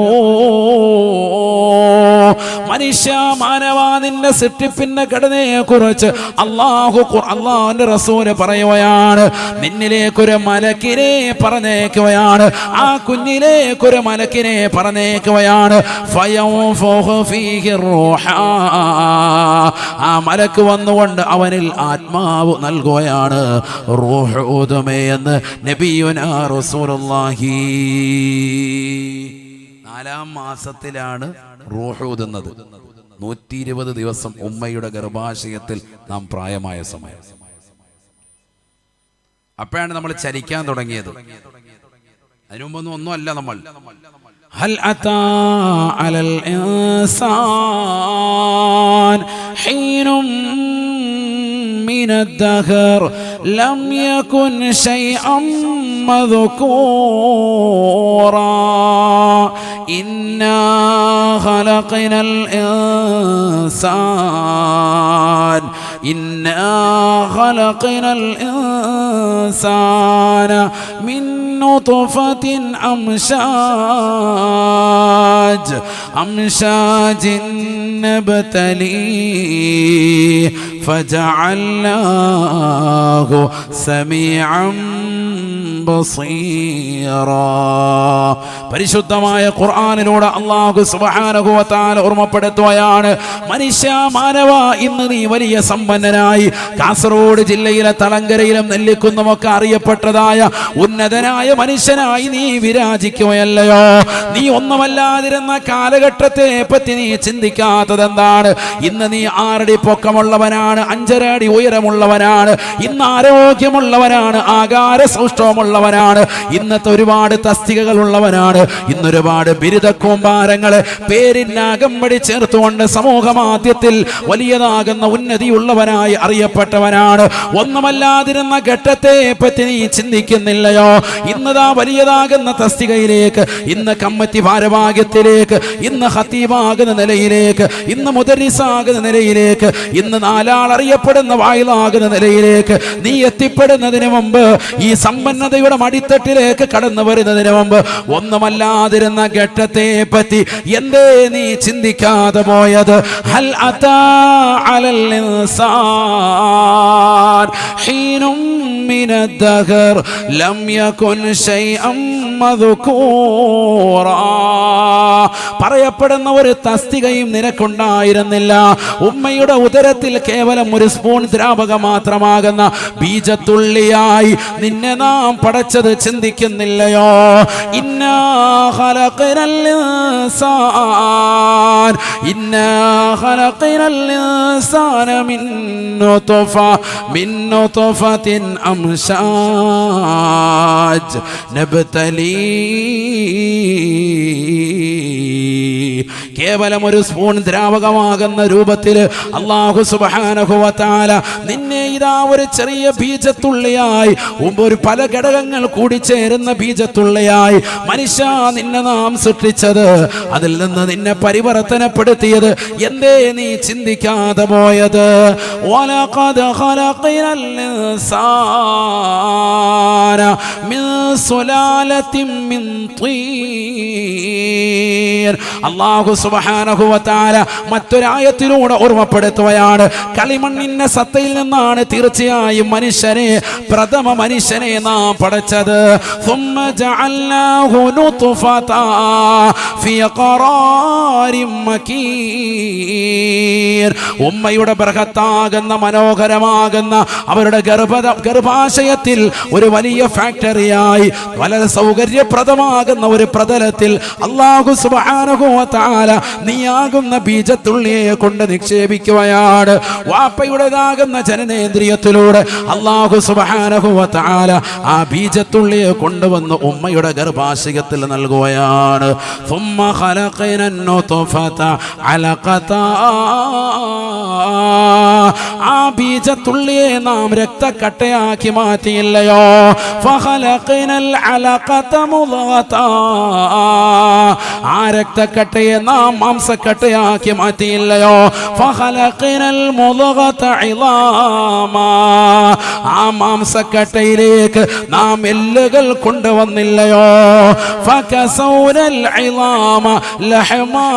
മനുഷ്യ മാനവാ നിന്റെ സൃഷ്ടിപ്പിന്റെ ഘടനയെ കുറിച്ച് അല്ലാഹുവിന്റെ റസൂല് പറയുകയാണ്, നിന്നിലേക്കൊരു മലക്കിനെ പറഞ്ഞേക്കുകയാണ്, ആ കുഞ്ഞിലേക്കൊരു മലക്കിനെ പറഞ്ഞേക്കുകയാണ്. ആ മലക്ക് വന്നുകൊണ്ട് അവനിൽ ആത്മാവ് നൽകുകയാണ്. റൂഹ് ഊതുമേ എന്ന് നബിയുനാ റസൂലുള്ളാഹി. 4-ാം മാസത്തിലാണ് റൂഹ് ഊതുന്നത്. 120 ദിവസം ഉമ്മയുടെ ഗർഭാശയത്തിൽ നാം പ്രായമായ സമയം. അപ്പോഴാണ് നമ്മൾ ചലിക്കാൻ തുടങ്ങിയത്. അതിനു മുമ്പൊന്നും ഒന്നുമല്ല നമ്മൾ. ഹൽ അതാ അലൽ ഇൻസാൻ ഹീനും من الدهر لم يكن شيئا مذكورا إنا خلقنا الإنسان من نطفة أمشاج نبتليه فجعلناه سميعا بصيرا. പരിശുദ്ധമായ ഖുർആനിലൂടെ അല്ലാഹു സുബ്ഹാനഹു വ തആല ഓർമ്മപ്പെടുത്തുകയാണ്, മനുഷ്യ മാനവ ഇന്ന് നീ വലിയ സമ്പന്നനായി കാസർഗോഡ് ജില്ലയിലെ തളങ്കരയിലും നെല്ലിക്കുന്നുമൊക്കെ അറിയപ്പെട്ടതായ ഉന്നതനായ മനുഷ്യനായി നീ വിരാജിക്കുകയല്ലയോ? നീ ഒന്നുമല്ലാതിരുന്ന കാലഘട്ടത്തെ പറ്റി നീ ചിന്തിക്കാത്തത് എന്താണ്? ഇന്ന് നീ 6 അടി പൊക്കമുള്ളവനാണ്, 5.5 അടി ഉയരമുള്ളവനാണ്, ഇന്ന് ആരോഗ്യമുള്ളവനാണ്, ആകാര സൗഷ്ഠവമുള്ളവനാണ്, ഇന്നത്തെ ഒരുപാട് തസ്തികകൾ ഉള്ളവനാണ്, ഇന്നൊരുപാട് ബിരുദ കൂമ്പാരങ്ങളെ പേരിനകമ്പടി ചേർത്തുകൊണ്ട് സമൂഹ മാധ്യത്തിൽ വലിയതാകുന്ന ഉന്നതിയുള്ളവനായി അറിയപ്പെട്ടവനാണ്. ഒന്നുമല്ലാതിരുന്ന ഘട്ടത്തെ പറ്റി നീ ചിന്തിക്കുന്നില്ലയോ? ഇന്നതാ വലിയതാകുന്ന തസ്തികയിലേക്ക്, ഇന്ന് കമ്മിറ്റി ഭാരവാഹിത്വത്തിലേക്ക്, ഇന്ന് ഖതീബാകുന്ന നിലയിലേക്ക്, ഇന്ന് മുദരിസാകുന്ന നിലയിലേക്ക്, ഇന്ന് 4 ആൾ അറിയപ്പെടുന്ന വായിലാകുന്ന നിലയിലേക്ക് നീ എത്തിപ്പെടുന്നതിന് മുമ്പ്, ഈ സമ്പന്നതയുടെ മടിത്തട്ടിലേക്ക് കടന്നു വരുന്നതിന് മുമ്പ് ഒന്നുമല്ലാതിരുന്ന ഘട്ടത്തെ പറ്റി എന്തേ നീ ചിന്തിക്കാതെ പോയത്? ഹൽ അതാ അലൽ ഇൻസാൻ ഹീനും മിനദ് ദഹർ ലം യകുൻ ശൈഅൻ മദ്കൂറാ. പറയപ്പെടുന്ന ഒരു തസ്തികയും നിനക്കുണ്ടായിരുന്നില്ല. ഉമ്മയുടെ ഉദരത്തിൽ കേവലം ഒരു സ്പൂൺ ദ്രാവകം മാത്രമാകുന്ന ബീജത്തുള്ളിയായി നിന്നെ നാം പടച്ചത് ചിന്തിക്കുന്നില്ലയോ? ഇന്നാ ഖലഖനൽ ഇൻസാന മിൻ നുത്ഫത്തിൻ അംശാജ് നബ്തലീ. കേവലം ഒരു സ്പൂൺ ദ്രാവകമാകുന്ന രൂപത്തിൽ അല്ലാഹു സുബ്ഹാനഹു വ തആല നിന്നെ ഇതാ ഒരു ചെറിയ ബീജത്തുള്ളിയായി, ഒരു പല ഘടകങ്ങൾ കൂടി ചേരുന്ന ബീജത്തുള്ളിയായി മനുഷ്യ നിന്നെ നാം സൃഷ്ടിച്ചത്. അതിൽ നിന്ന് നിന്നെ പരിവർത്തനപ്പെടുത്തിയത് എന്തേ നീ ചിന്തിക്കാതെ പോയത്? വലഖദ് ഖലഖനൽ ഇൻസാന മിൻ സുലാലത്തിൻ മിൻ തീൻ. അല്ലാഹു സുബ്ഹാനഹു വ തആല മറ്റൊരായത്തിലൂടെ ഓർമ്മപ്പെടുത്തുകയാണ്, കളിമണ്ണിന്റെ സത്തയിൽ നിന്നാണ് തീർച്ചയായും മനുഷ്യനെ, പ്രഥമ മനുഷ്യനെ നാം പടച്ചത്. ثم جعلناه نطفة في قرار مكين. ഉമ്മയുടെ ബർക്കത്താകുന്ന മനോഹരമാകുന്ന അവരുടെ ഗർഭാശയത്തിൽ ഒരു വലിയ ഫാക്ടറിയായി, വളരെ സൗകര്യപ്രദമാകുന്ന ഒരു പ്രതലത്തിൽ അല്ലാഹു സുബ്ഹാനഹു വ തആല നീയാകുന്ന ബീജത്തുള്ളിയെ കൊണ്ട് നിക്ഷേപിക്കുകയാണ്. വാപ്പയുടേതാകുന്ന ജനനേന്ദ്രിയത്തിലൂടെ അല്ലാഹു സുബ്ഹാനഹു വ തആല ആ ബീജത്തുള്ളിയെ കൊണ്ടുവന്ന് ഉമ്മയുടെ ഗർഭാശയത്തിൽ നൽകുകയാണ്. ثم خلقنا النطفة علقة ആ ബീജത്തുള്ളിയെ നാം രക്തക്കട്ടയാക്കി മാറ്റിയില്ലയോ? ഫഖലഖനൽ അലഖത മുളഗത, ആ രക്തക്കട്ടയെ നാം മാംസക്കട്ടയാക്കി മാറ്റിയില്ലയോ? ഫഖലഖനൽ മുളഗത ഇളാമ, ആ മാംസക്കട്ടയിലേക്ക് നാം എല്ലുകൾ കൊണ്ടുവന്നില്ലയോ? ഫകസൗനൽ ഇളാമ ലഹമാ,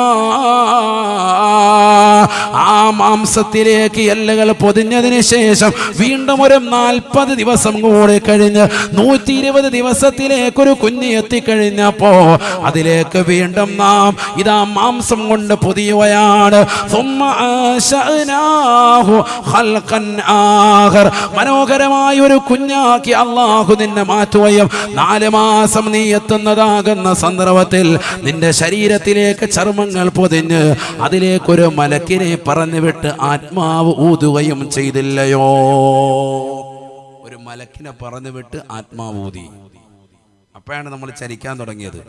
ആ മാംസത്തിലേക്ക് എല്ലുകൾ പൊതിഞ്ഞതിന് ശേഷം വീണ്ടും ഒരു 40 ദിവസം കൂടി കഴിഞ്ഞ് 120 ദിവസത്തിലേക്കൊരു കുഞ്ഞ് എത്തിക്കഴിഞ്ഞപ്പോ അതിലേക്ക് വീണ്ടും നാം ഇതാ മാംസം കൊണ്ട് പൊതിയുകയാണ്. മനോഹരമായ ഒരു കുഞ്ഞാക്കി അള്ളാഹു നിന്നെ മാറ്റുകയും 4 മാസം നീ എത്തുന്നതാകുന്ന സന്ദർഭത്തിൽ നിന്റെ ശരീരത്തിലേക്ക് ചർമ്മങ്ങൾ പൊതിഞ്ഞ് അതിലേക്കൊരു മലക്കിനെ പറഞ്ഞു വിട്ട് ആത്മാവ് ഊതുകയും ചെയ്തില്ലയോ? ഒരു മലക്കിനെ പറഞ്ഞു വിട്ട് ആത്മാവ് ഊതി. അപ്പോഴാണ് നമ്മൾ ചലിക്കാൻ തുടങ്ങിയത്,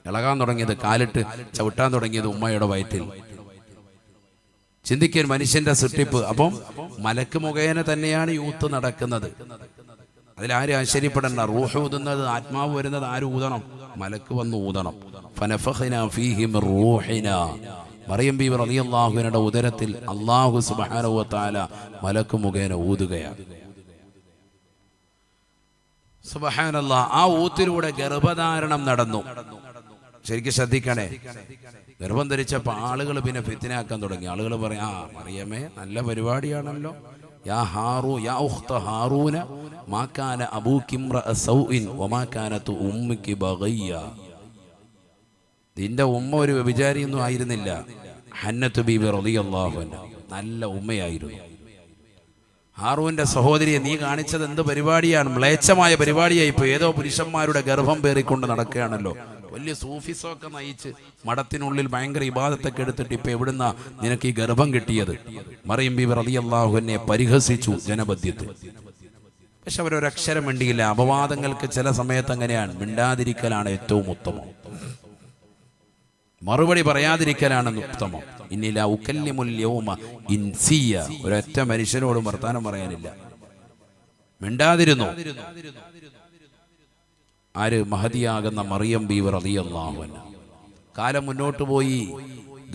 ഇളകാൻ തുടങ്ങിയത്, കാലിട്ട് ചവിട്ടാൻ തുടങ്ങിയത് ഉമ്മയുടെ വയറ്റിൽ. ചിന്തിക്കാൻ മനുഷ്യന്റെ സൃഷ്ടിപ്പ്. അപ്പം മലക്ക് മുഖേന തന്നെയാണ് യൂത്ത് നടക്കുന്നത്. അതിലാരും ആശ്ചര്യപ്പെടേണ്ട. റൂഹ് ഊതുന്നത്, ആത്മാവ് വരുന്നത് ആര് ഊതണം? മലക്ക് വന്ന് ഊതണം. ഫനഫഖ്നാ ഫീഹി മിർ റൂഹിനാ, മറിയം ബീവി റളിയല്ലാഹു അൻഹയുടെ ഉദരത്തിൽ അല്ലാഹു സുബ്ഹാനഹു വ തആല മലക്ക് മുഖേന ഊതുകയാണ്. സുബ്ഹാനല്ലാഹ്. ആ ഊത്തിലൂടെ ഗർഭധാരണം നടന്നു. ശരിക്കും ശ്രദ്ധിക്കണേ. ഗർഭം ധരിച്ചപ്പോൾ ആളുകൾ പിന്നെ ഫിത്നയാക്കാൻ തുടങ്ങി. ആളുകൾ പറയാം, ആ മറിയമേ നല്ല പരിപാടിയാണല്ലോ, യാ ഹാറൂ യാ ഉഖ്ത ഹാറൂന മാ കാന അബൂകി ഇംറഅ സൗഇൻ വമാ കാനതു ഉമ്മുകി ബഗയ്യ. നിന്റെ ഉമ്മ ഒരു വ്യഭിചാരിയൊന്നും ആയിരുന്നില്ല. ഹന്നത്ത് ബീബി റളിയല്ലാഹു അൻഹ നല്ല ഉമ്മയായിരുന്നു. ഹാറൂന്റെ സഹോദരിയെ നീ കാണിച്ചത് എന്ത് പരിപാടിയാണ്? മ്ലേച്ഛമായ പരിപാടിയായി. ഇപ്പോൾ ഏതോ പുരുഷന്മാരുടെ ഗർഭം പേറിക്കൊണ്ട് നടക്കുകയാണല്ലോ. വലിയ സൂഫിസമൊക്കെ നയിച്ച് മഠത്തിനുള്ളിൽ ഭയങ്കര ഇബാദത്തൊക്കെ എടുത്തിട്ട് ഇപ്പൊ എവിടുന്ന നിനക്ക് ഈ ഗർഭം കിട്ടിയത്? മറിയം ബീബി റളിയല്ലാഹു അൻഹയെ പരിഹസിച്ചു ജനമധ്യത്തിൽ. പക്ഷെ അവരൊരക്ഷരം മിണ്ടിയില്ല. അപവാദങ്ങൾക്ക് ചില സമയത്ത് അങ്ങനെയാണ്, മിണ്ടാതിരിക്കലാണ് ഏറ്റവും ഉത്തമം, മറുപടി പറയാതിരിക്കലാണ് ഉത്തമം. ഇന്നില ഉകല്ലിമുൽ യൗമ ഇൻസിയ, ഒരൊറ്റ മനുഷ്യനോടും വർത്താനം പറയാനില്ല. മിണ്ടാതിരുന്നു. ആര്? മഹദിയാകുന്ന മറിയം ബീവി റളിയല്ലാഹു അൻഹ. കാലം മുന്നോട്ട് പോയി.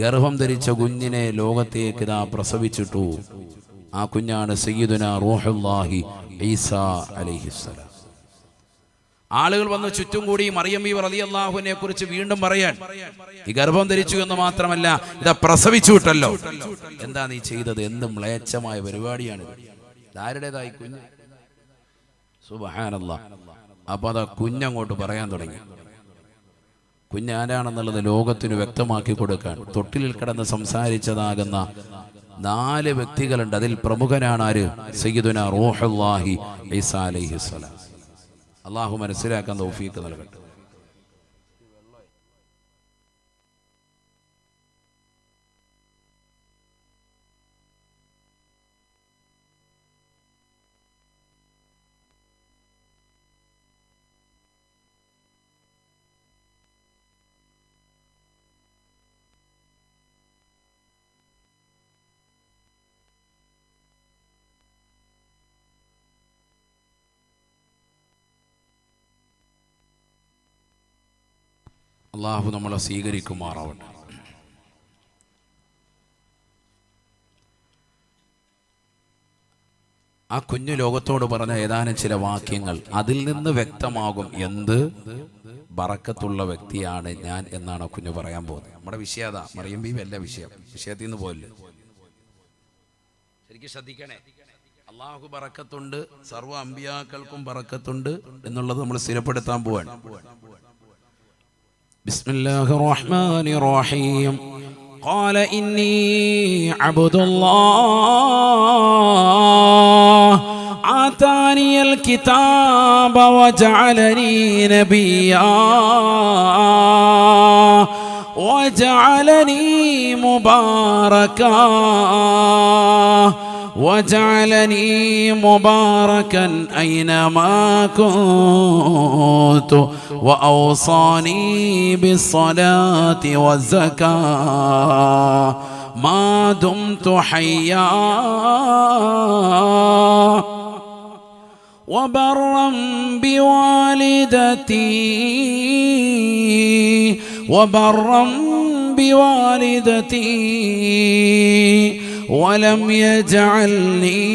ഗർഭം ധരിച്ച കുഞ്ഞിനെ ലോകത്തേക്ക് ഇതാ പ്രസവിച്ചിട്ടു. ആ കുഞ്ഞാണ് സയ്യിദുനാ റൂഹുല്ലാഹി ഈസാ അലൈഹിസ്സലാം. ആളുകൾ വന്ന് ചുറ്റും കൂടി മറിയം ബീവി റളിയല്ലാഹു അൻഹയെ കുറിച്ച് വീണ്ടും പറയാൻ. ഈ ഗർഭം ധരിച്ചു എന്ന് മാത്രമല്ല, ഇതാ പ്രസവിച്ചു വിട്ടല്ലോ. എന്താ നീ ചെയ്തത്? എന്ത് മ്ലേച്ഛമായ പരിപാടിയാണിത്? ആരുടേതായി കുഞ്ഞ്? സുബ്ഹാനല്ലാഹ്. അപ്പൊ അതാ കുഞ്ഞങ്ങോട്ട് പറയാൻ തുടങ്ങി. കുഞ്ഞാരാണെന്നുള്ളത് ലോകത്തിന് വ്യക്തമാക്കി കൊടുക്കാൻ തൊട്ടിലിൽ കിടന്ന് സംസാരിച്ചതാകുന്ന 4 വ്യക്തികളുണ്ട്. അതിൽ പ്രമുഖനാണ് ആര്? സയ്യിദുനാ റൂഹുല്ലാഹി ഈസാ അലൈഹിസ്സലാം. അള്ളാഹു മനസ്സിലാക്കാൻ തൗഫീഖ് നൽകട്ടെ. അള്ളാഹു നമ്മളെ സ്വീകരിക്കുമാറാവട്ടെ. ആ കുഞ്ഞു ലോകത്തോട് പറഞ്ഞ ഏതാനും ചില വാക്യങ്ങൾ, അതിൽ നിന്ന് വ്യക്തമാകും എന്ത് ബറക്കത്തുള്ള വ്യക്തിയാണ് ഞാൻ എന്നാണ് ആ കുഞ്ഞു പറയാൻ പോകുന്നത്. നമ്മുടെ വിഷയം അതാ. മറിയം ബീവി അല്ല വിഷയം. വിഷയത്തിൽ നിന്ന് പോലല്ലേ. ശരിക്കും ശ്രദ്ധിക്കണേ. അള്ളാഹു ബറക്കത്തുണ്ട്, സർവ്വ അമ്പിയാക്കൾക്കും ബറക്കത്തുണ്ട് എന്നുള്ളത് നമ്മൾ സ്ഥിരപ്പെടുത്താൻ പോവാണ്. ബിസ്മില്ലാഹിർ റഹ്മാനിർ റഹീം. ഖാല ഇന്നി അബ്ദുല്ലാഹ് ആതാനിയൽ കിതാബ വജഅലനി നബിയ്യാ വജഅലനി മുബാറകാ وجعلني مباركا أينما كنت وأوصاني بالصلاة والزكاة ما دمت حيا وبرا بوالدتي ولم يجعلني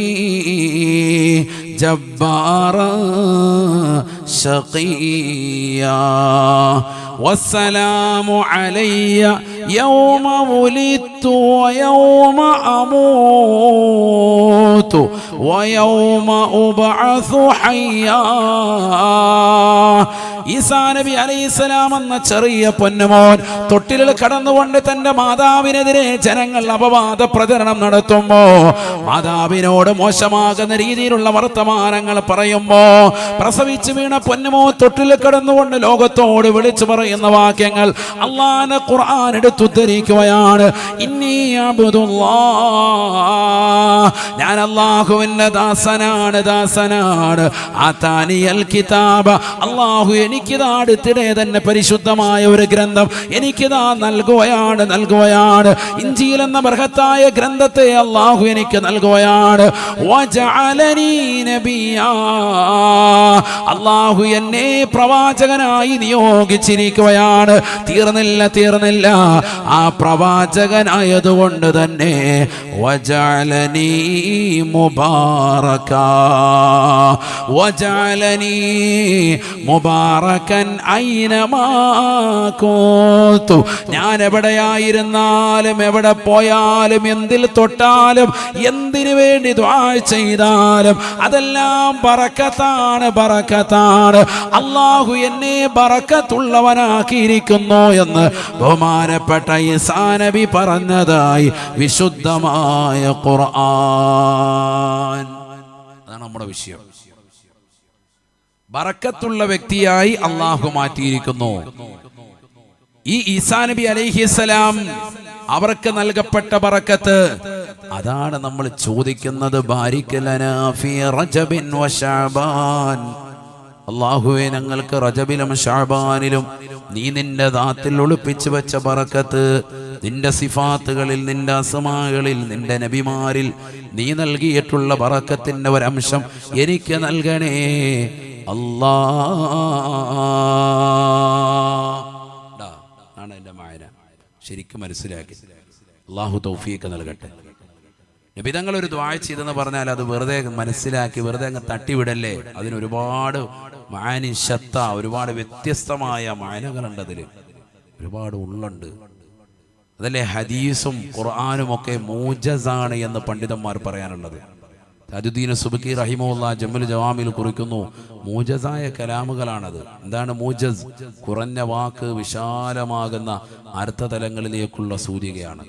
جبارا شقيا والسلام علي يوم ولدت ويوم أموت ويوم أبعث حيا. ഈസാ നബി അലൈഹിസ്സലാം എന്ന ചെറിയ പൊന്നുമോൻ തൊട്ടിലിൽ കടന്നുകൊണ്ട് തന്റെ മാതാവിനെതിരെ ജനങ്ങൾ അപവാദ പ്രചരണം നടത്തുമ്പോ, മാതാവിനോട് മോശമാകുന്ന രീതിയിലുള്ള വർത്തമാനങ്ങൾ പറയുമ്പോ, പ്രസവിച്ചു വീണ പൊന്നുമോൻ തൊട്ടിലിൽ കടന്നുകൊണ്ട് ലോകത്തോട് വിളിച്ചു പറയുന്ന വാക്യങ്ങൾ അല്ലാഹുവിന്റെ ഖുർആൻ എടുത്തുദ്ധരിക്കുകയാണ്. ഇന്നി അബ്ദുല്ലാഹ്, ഞാൻ അല്ലാഹുവിന്റെ ദാസനാണ്. ആതാനിയൽ കിതാബ, അല്ലാഹു എനിക്കിതാ അടുത്തിടെ തന്നെ പരിശുദ്ധമായ ഒരു ഗ്രന്ഥം എനിക്കിതാ നൽകുകയാണ്. ഇഞ്ചീൽ എന്ന ബർഹത്തായ ഗ്രന്ഥത്തെ അല്ലാഹു എനിക്ക് നൽകുകയാണ്. വജഅലനി നബിയാ, അല്ലാഹു എന്നെ പ്രവാചകനായി നിയോഗിച്ചിരിക്കുകയാണ്. തീർന്നില്ല, ആ പ്രവാചകനായതുകൊണ്ട് തന്നെ വജഅലനി മുബാറകൻ ഐനമാ കുന്തു, ഞാൻ എവിടെയായിരുന്നാലും എവിടെ പോയാലും എന്തിൽ തൊട്ടാലും എന്തിനു വേണ്ടി ദുആ ചെയ്താലും അതെല്ലാം ബറക്കത്താണ്. അല്ലാഹു എന്നെ ബറക്കത്തുള്ളവനാക്കിയിരിക്കുന്നു എന്ന് ബഹുമാനപ്പെട്ട ഈസാ നബി പറഞ്ഞതായി വിശുദ്ധമായ ഖുർആൻ. അതാണ് നമ്മുടെ വിഷയം. ബറക്കത്തുള്ള വ്യക്തിയായി അള്ളാഹു മാറ്റിയിരിക്കുന്നു. ഈ ഈസാ നബി അലൈഹിസ്സലാം അവർക്ക് നൽകപ്പെട്ട ബറക്കത്ത്, അതാണ് നമ്മൾ ചോദിക്കുന്നത്. ബാരിക് ലനാ ഫീ റജബിൻ വ ശഅബാൻ, അല്ലാഹുവേ ഞങ്ങൾക്ക് റജബിലും ശഅബാനിലും നീ നിന്റെ ദാത്തിൽ ഒളിപ്പിച്ചു വെച്ച ബറക്കത്ത്, നിന്റെ സിഫാത്തുകളിൽ, നിന്റെ അസ്മാകളിൽ, നിന്റെ നബിമാരിൽ നീ നൽകിയിട്ടുള്ള ബറക്കത്തിന്റെ ഒരംശം എനിക്ക് നൽകണേ ആണ് എൻ്റെ മായന. ശരിക്കും മനസ്സിലാക്കി അല്ലാഹു തൗഫീഖ് നൽകട്ടെ. നബിതങ്ങൾ ഒരു ദുആ ചെയ്തെന്ന് പറഞ്ഞാൽ അത് വെറുതെ മനസ്സിലാക്കി വെറുതെ അങ്ങ് തട്ടിവിടല്ലേ. അതിനൊരുപാട് മാനി ശത്ത, ഒരുപാട് വ്യത്യസ്തമായ മായനകളുണ്ട്. അതിൽ ഒരുപാട് ഉള്ളുണ്ട്. അതല്ലേ ഹദീസും ഖുർആനും ഒക്കെ മൂജസാണ് എന്ന് പണ്ഡിതന്മാർ പറയാനുള്ളത്. താജുദ്ദീൻ സുബ്കി റഹിമഹുല്ലാഹ് ജമ്മുൽ ജവാമിൽ കുറിക്കുന്നു, മൂജസായ കലാമുകളാണത്. എന്താണ് മൂജസ്? കുറഞ്ഞ വാക്ക് വിശാലമാകുന്ന അർത്ഥതലങ്ങളിലേക്കുള്ള സൂചികയാണ്.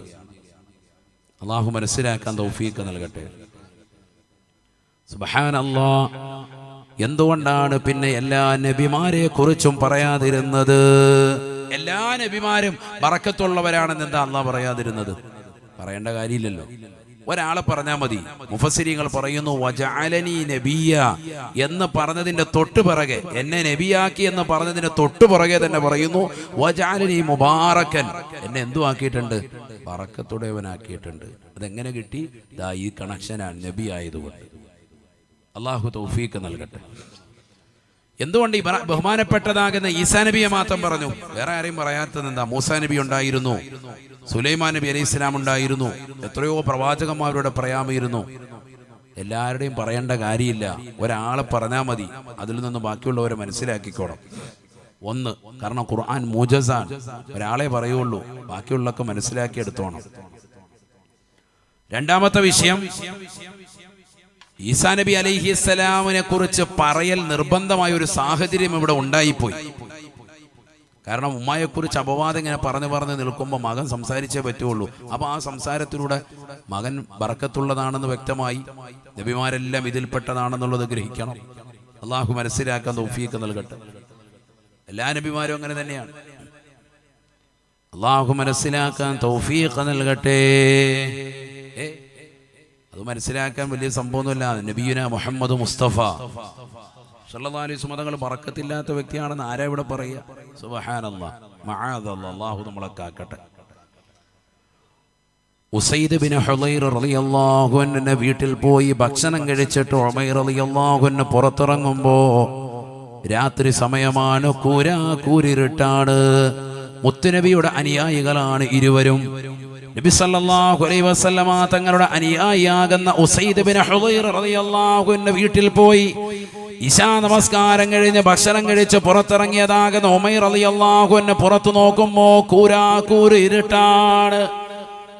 അള്ളാഹു മനസ്സിലാക്കാൻ തൗഫീഖ് നൽകട്ടെ. സുബ്ഹാനല്ലാഹ്. എന്തുകൊണ്ടാണ് പിന്നെ എല്ലാ നബിമാരെ കുറിച്ചും പറയാതിരുന്നത്? എല്ലാ നബിമാരും ബറക്കത്തുള്ളവരാണെന്ന് എന്താ അള്ളാഹ് പറയാതിരുന്നത്? പറയേണ്ട കാര്യമില്ലല്ലോ. ഒരാളെ പറഞ്ഞാൽ മതി. മുഫസ്സിരീങ്ങൾ പറയുന്നു വജഅലനി നബിയ എന്ന് പറഞ്ഞതിന്റെ തൊട്ടു പിറകെ, എന്നെ നബിയാക്കി എന്ന് പറഞ്ഞതിന്റെ തൊട്ടു പിറകെ തന്നെ പറയുന്നു വജഅലനി മുബാറക്കൻ, എന്നെ എന്തു ആക്കിയിട്ടുണ്ട്? ബറക്കത്തുടയവനാക്കിയിട്ടുണ്ട്. അതെങ്ങനെ കിട്ടി? ദാ ഈ കണക്ഷനാണ്, നബി ആയതുകൊണ്ട്. അല്ലാഹു തൗഫീഖ് നൽകട്ടെ. എന്തുകൊണ്ട് ഈ ബഹുമാനപ്പെട്ടതാകുന്ന ഈസാ നബിയെ മാത്രം പറഞ്ഞു? വേറെ ആരെയും പറയാത്തത് എന്താ? മൂസാ നബി ഉണ്ടായിരുന്നു, സുലൈമാൻ നബി അലൈഹി ഇസ്ലാം ഉണ്ടായിരുന്നു, എത്രയോ പ്രവാചകന്മാരോട് പറയാമായിരുന്നു. എല്ലാവരുടെയും പറയേണ്ട കാര്യമില്ല. ഒരാളെ പറഞ്ഞാൽ മതി, അതിൽ നിന്ന് ബാക്കിയുള്ളവരെ മനസ്സിലാക്കിക്കോണം. ഒന്ന്, കാരണം ഖുർആൻ മൂജസാൻ, ഒരാളെ പറയുള്ളൂ, ബാക്കിയുള്ളതൊക്കെ മനസ്സിലാക്കി എടുത്തോണം. രണ്ടാമത്തെ വിഷയം, ഈസാ നബി അലൈഹിസ്സലാമിനെ കുറിച്ച് പറയൽ നിർബന്ധമായ ഒരു സാഹചര്യം ഇവിടെ ഉണ്ടായിപ്പോയി. കാരണം ഉമ്മായെക്കുറിച്ച് അപവാദം ഇങ്ങനെ പറഞ്ഞു നിൽക്കുമ്പോൾ മകൻ സംസാരിച്ചേ പറ്റുള്ളൂ. അപ്പോൾ ആ സംസാരത്തിലൂടെ മകൻ ബറക്കത്തുള്ളതാണെന്ന് വ്യക്തമായി. നബിമാരെല്ലാം ഇതിൽപ്പെട്ടതാണെന്നുള്ളത് ഗ്രഹിക്കണം. അള്ളാഹു മനസ്സിലാക്കാൻ തൗഫീഖ് നൽകട്ടെ. എല്ലാ നബിമാരും അങ്ങനെ തന്നെയാണ്. അള്ളാഹു മനസ്സിലാക്കാൻ തൗഫീഖ് നൽകട്ടെ. അത് മനസ്സിലാക്കാൻ വലിയ സംഭവമൊന്നുമില്ല. നബിയുന മുഹമ്മദ് മുസ്തഫ സല്ലല്ലാഹു അലൈഹി വസല്ലം തങ്ങൾ ബറക്കത്തില്ലാത്ത വ്യക്തിയാണെന്ന് ആരാ ഇവിടെ പറയുക? സുബ്ഹാനല്ലാഹ്, മഅദല്ലാഹ്, അല്ലാഹു നമ്മളെ കാക്കട്ടെ. ഉസൈദ് ബിൻ ഹുളൈർ റളിയല്ലാഹു അൻഹു വീട്ടിൽ പോയി ഭക്ഷണം കഴിച്ചിട്ട് ഉമൈർ റളിയല്ലാഹു അൻഹു പുറത്തിറങ്ങുമ്പോൾ രാത്രി സമയമാണ്, കൂരിരുട്ടാണ്. മുത്തുനബിയുടെ അനുയായികളാണ് ഇരുവരും. നബി സല്ലല്ലാഹു അലൈഹി വസല്ലമ തങ്ങളുടെ അനുയായിയാകുന്ന ഉസൈദ് ബിൻ ഹുളൈർ റളിയല്ലാഹു അൻഹു വീട്ടിൽ പോയി ഇശാ നമസ്കാരം കഴിഞ്ഞ് ഭക്ഷണം കഴിച്ച് പുറത്തിറങ്ങിയതാകുന്ന ഉമൈർ റളിയല്ലാഹു അൻഹു പുറത്തു നോക്കുമ്പോൾ കൂര് ഇരുട്ടാണ്.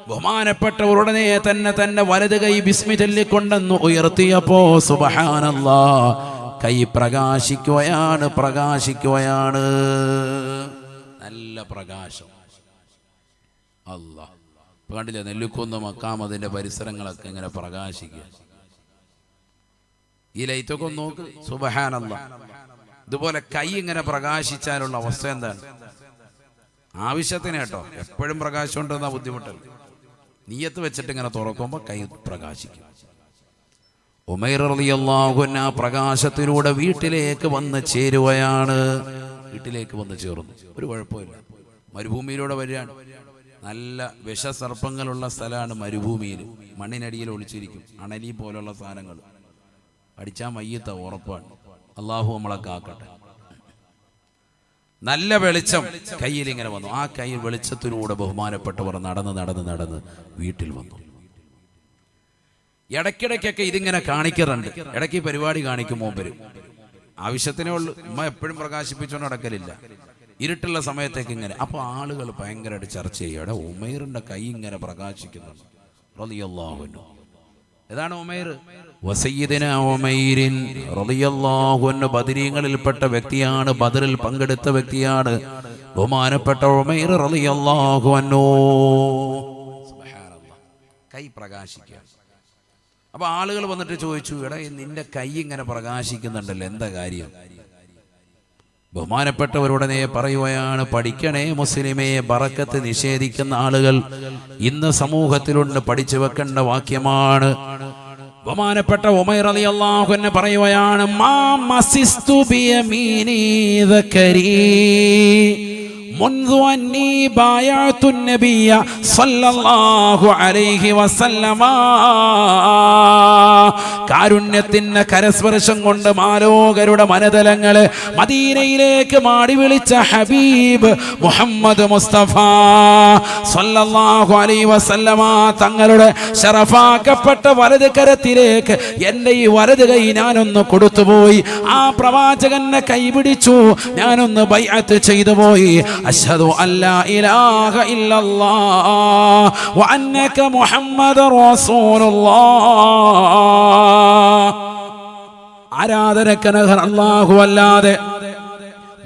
ബഹുമാനപ്പെട്ടവർ ഉടനെ തന്നെ വലത് കൈ ബിസ്മി ചൊല്ലിക്കൊണ്ടെന്ന് ഉയർത്തിയപ്പോ സുബ്ഹാനല്ലാഹ്, കൈ പ്രകാശിക്കുകയാണ്. നല്ല പ്രകാശം. അല്ലാഹ്, കണ്ടില്ലേ നെല്ലിക്കുന്ന് മക്കാം അതിന്റെ പരിസരങ്ങളൊക്കെ ഇങ്ങനെ പ്രകാശിക്കുക. ഈ ലൈറ്റൊക്കെ ഒന്ന് നോക്ക്, സുബ്ഹാനല്ലാഹ്. ഇതുപോലെ കൈ ഇങ്ങനെ പ്രകാശിച്ചാലുള്ള അവസ്ഥ എന്താണ്? ആവശ്യത്തിന് കേട്ടോ, എപ്പോഴും പ്രകാശം ഉണ്ടെന്ന ബുദ്ധിമുട്ടല്ല. നിയ്യത്ത് വെച്ചിട്ട് ഇങ്ങനെ തുറക്കുമ്പോൾ കൈ പ്രകാശിക്കും. ഉമൈർ റളിയല്ലാഹു അൻഹു ആ പ്രകാശത്തിലൂടെ വീട്ടിലേക്ക് വന്ന് ചേരുകയാണ്. വീട്ടിലേക്ക് വന്ന് ചേർന്നു. ഒരു കുഴപ്പമില്ല. മരുഭൂമിയിലൂടെ വരികയാണ്. നല്ല വിഷസർപ്പങ്ങളുള്ള സ്ഥലമാണ് മരുഭൂമിയിൽ. മണ്ണിനടിയിൽ ഒളിച്ചിരിക്കും അണലി പോലുള്ള സാധനങ്ങൾ. അടിച്ചാൽ മയ്യത്ത ഉറപ്പാണ്. അള്ളാഹു നമ്മളെ കാക്കട്ടെ. നല്ല വെളിച്ചം കയ്യിൽ ഇങ്ങനെ വന്നു. ആ കൈ വെളിച്ചത്തിലൂടെ ബഹുമാനപ്പെട്ടവർ നടന്ന് വീട്ടിൽ വന്നു. ഇടയ്ക്കിടയ്ക്കൊക്കെ ഇതിങ്ങനെ കാണിക്കാറുണ്ട്. ഇടയ്ക്ക് പരിപാടി കാണിക്കും മൂപ്പര്. ആവശ്യത്തിനേ ഉള്ളൂ. ഉമ്മ എപ്പോഴും പ്രകാശിപ്പിച്ചുകൊണ്ട് നടക്കലില്ല. ഇരുട്ടുള്ള സമയത്തേക്ക് ഇങ്ങനെ. അപ്പൊ ആളുകൾ ഭയങ്കരമായിട്ട് ചർച്ച ചെയ്യും, ഉമൈറിന്റെ കൈ ഇങ്ങനെ പ്രകാശിക്കുന്നുണ്ട് റളിയല്ലാഹു അൻഹു. ഏതാണ് ഉമൈർ? വസയ്യിദുനാ ഉമൈറിൻ റളിയല്ലാഹു അൻഹു ബദരീങ്ങളിൽപ്പെട്ട വ്യക്തിയാണ്. ബദറിൽ പങ്കെടുത്ത വ്യക്തിയാണ് ബഹുമാനപ്പെട്ട ഉമൈർ റളിയല്ലാഹു അൻഹു. സുബ്ഹാനല്ലാഹ്, കൈ പ്രകാശിക്കുക. അപ്പൊ ആളുകൾ വന്നിട്ട് ചോദിച്ചു, എടാ നിന്റെ കൈ ഇങ്ങനെ പ്രകാശിക്കുന്നുണ്ടല്ലോ, എന്താ കാര്യം? ബഹുമാനപ്പെട്ടവരുടനെ പറയുകയാണ്, പഠിക്കണേ മുസ്ലിമേ, ബറക്കത്ത് നിഷേധിക്കുന്ന ആളുകൾ ഇന്ന് സമൂഹത്തിലുണ്ട്. പഠിച്ചു വെക്കേണ്ട വാക്യമാണ്. ബഹുമാനപ്പെട്ട ഉമൈർ റളിയല്ലാഹു അൻഹു പറയുകയാണ്, മാ മസിസ്തു ബിയമീനി ദക്കരി منذ أني بايعت النبي صلى الله عليه وسلم. കാരുണ്യത്തിന്റെ കരസ്പർശം കൊണ്ട് മാലോകരുടെ മനതലങ്ങള് മദീനയിലേക്ക് മാടി വിളിച്ച ഹബീബ് മുഹമ്മദ് മുസ്തഫ സല്ലല്ലാഹു അലൈഹി വസല്ലമ തങ്ങളുടെ ശറഫാക്കപ്പെട്ട വലത് കരത്തിലേക്ക് എന്റെ ഈ വലത് കൈ ഞാനൊന്ന് കൊടുത്തുപോയി. ആ പ്രവാചകനെ കൈപിടിച്ചു, ഞാനൊന്ന് ബൈഅത്ത് ചെയ്തു പോയി. അശ്ഹദു അല്ലാ ഇലാഹ ഇല്ലല്ലാഹ് വ അന്നക മുഹമ്മദുർ റസൂലുള്ളാഹ്. ആരാധനക്കനഹർ അല്ലാഹു അല്ലാതെ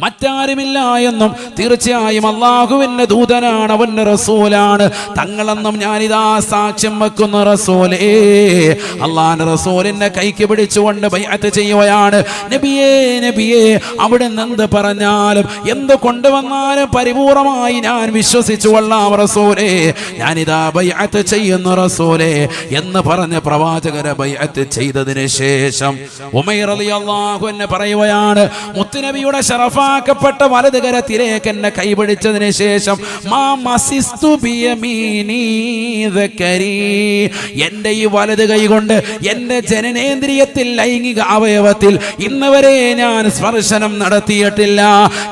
മറ്റാരുമില്ല എന്നും തീർച്ചയായും അള്ളാഹുവിന്റെ ദൂതനാണ്, അവന്റെ റസൂലാണ് തങ്ങളെന്നും ഞാനിതാ സാക്ഷ്യം വെക്കുന്ന റസൂലേ. അള്ളാഹുവിന്റെ റസൂലിന്റെ കൈക്ക് പിടിച്ചുകൊണ്ട് ബൈഅത്ത് ചെയ്യുകയാണ്. നബിയേ നബിയേ, അവിടുന്ന് എന്ത് പറഞ്ഞാലും എന്ത് കൊണ്ടുവന്നാലും പരിപൂർണമായി ഞാൻ വിശ്വസിച്ചു കൊള്ളാം റസൂലേ, ഞാനിതാ ബൈഅത്ത് ചെയ്യുന്ന റസൂലേ എന്ന് പറഞ്ഞ് പ്രവാചകരെ ബൈഅത്ത് ചെയ്തതിന് ശേഷം ഉമൈർ റളിയല്ലാഹു അൻഹു പറയുകയാണ്, മുത്തുനബിയുടെ ശറഫ പ്പെട്ട വലത് കരത്തിലേക്ക് എന്നെ കൈപിടിച്ചതിന് ശേഷം എന്റെ ഈ വലത് കൈ കൊണ്ട് എന്റെ ജനനേന്ദ്രിയത്തിൽ ലൈംഗിക അവയവത്തിൽ ഇന്നുവരെ ഞാൻ സ്പർശനം നടത്തിയിട്ടില്ല.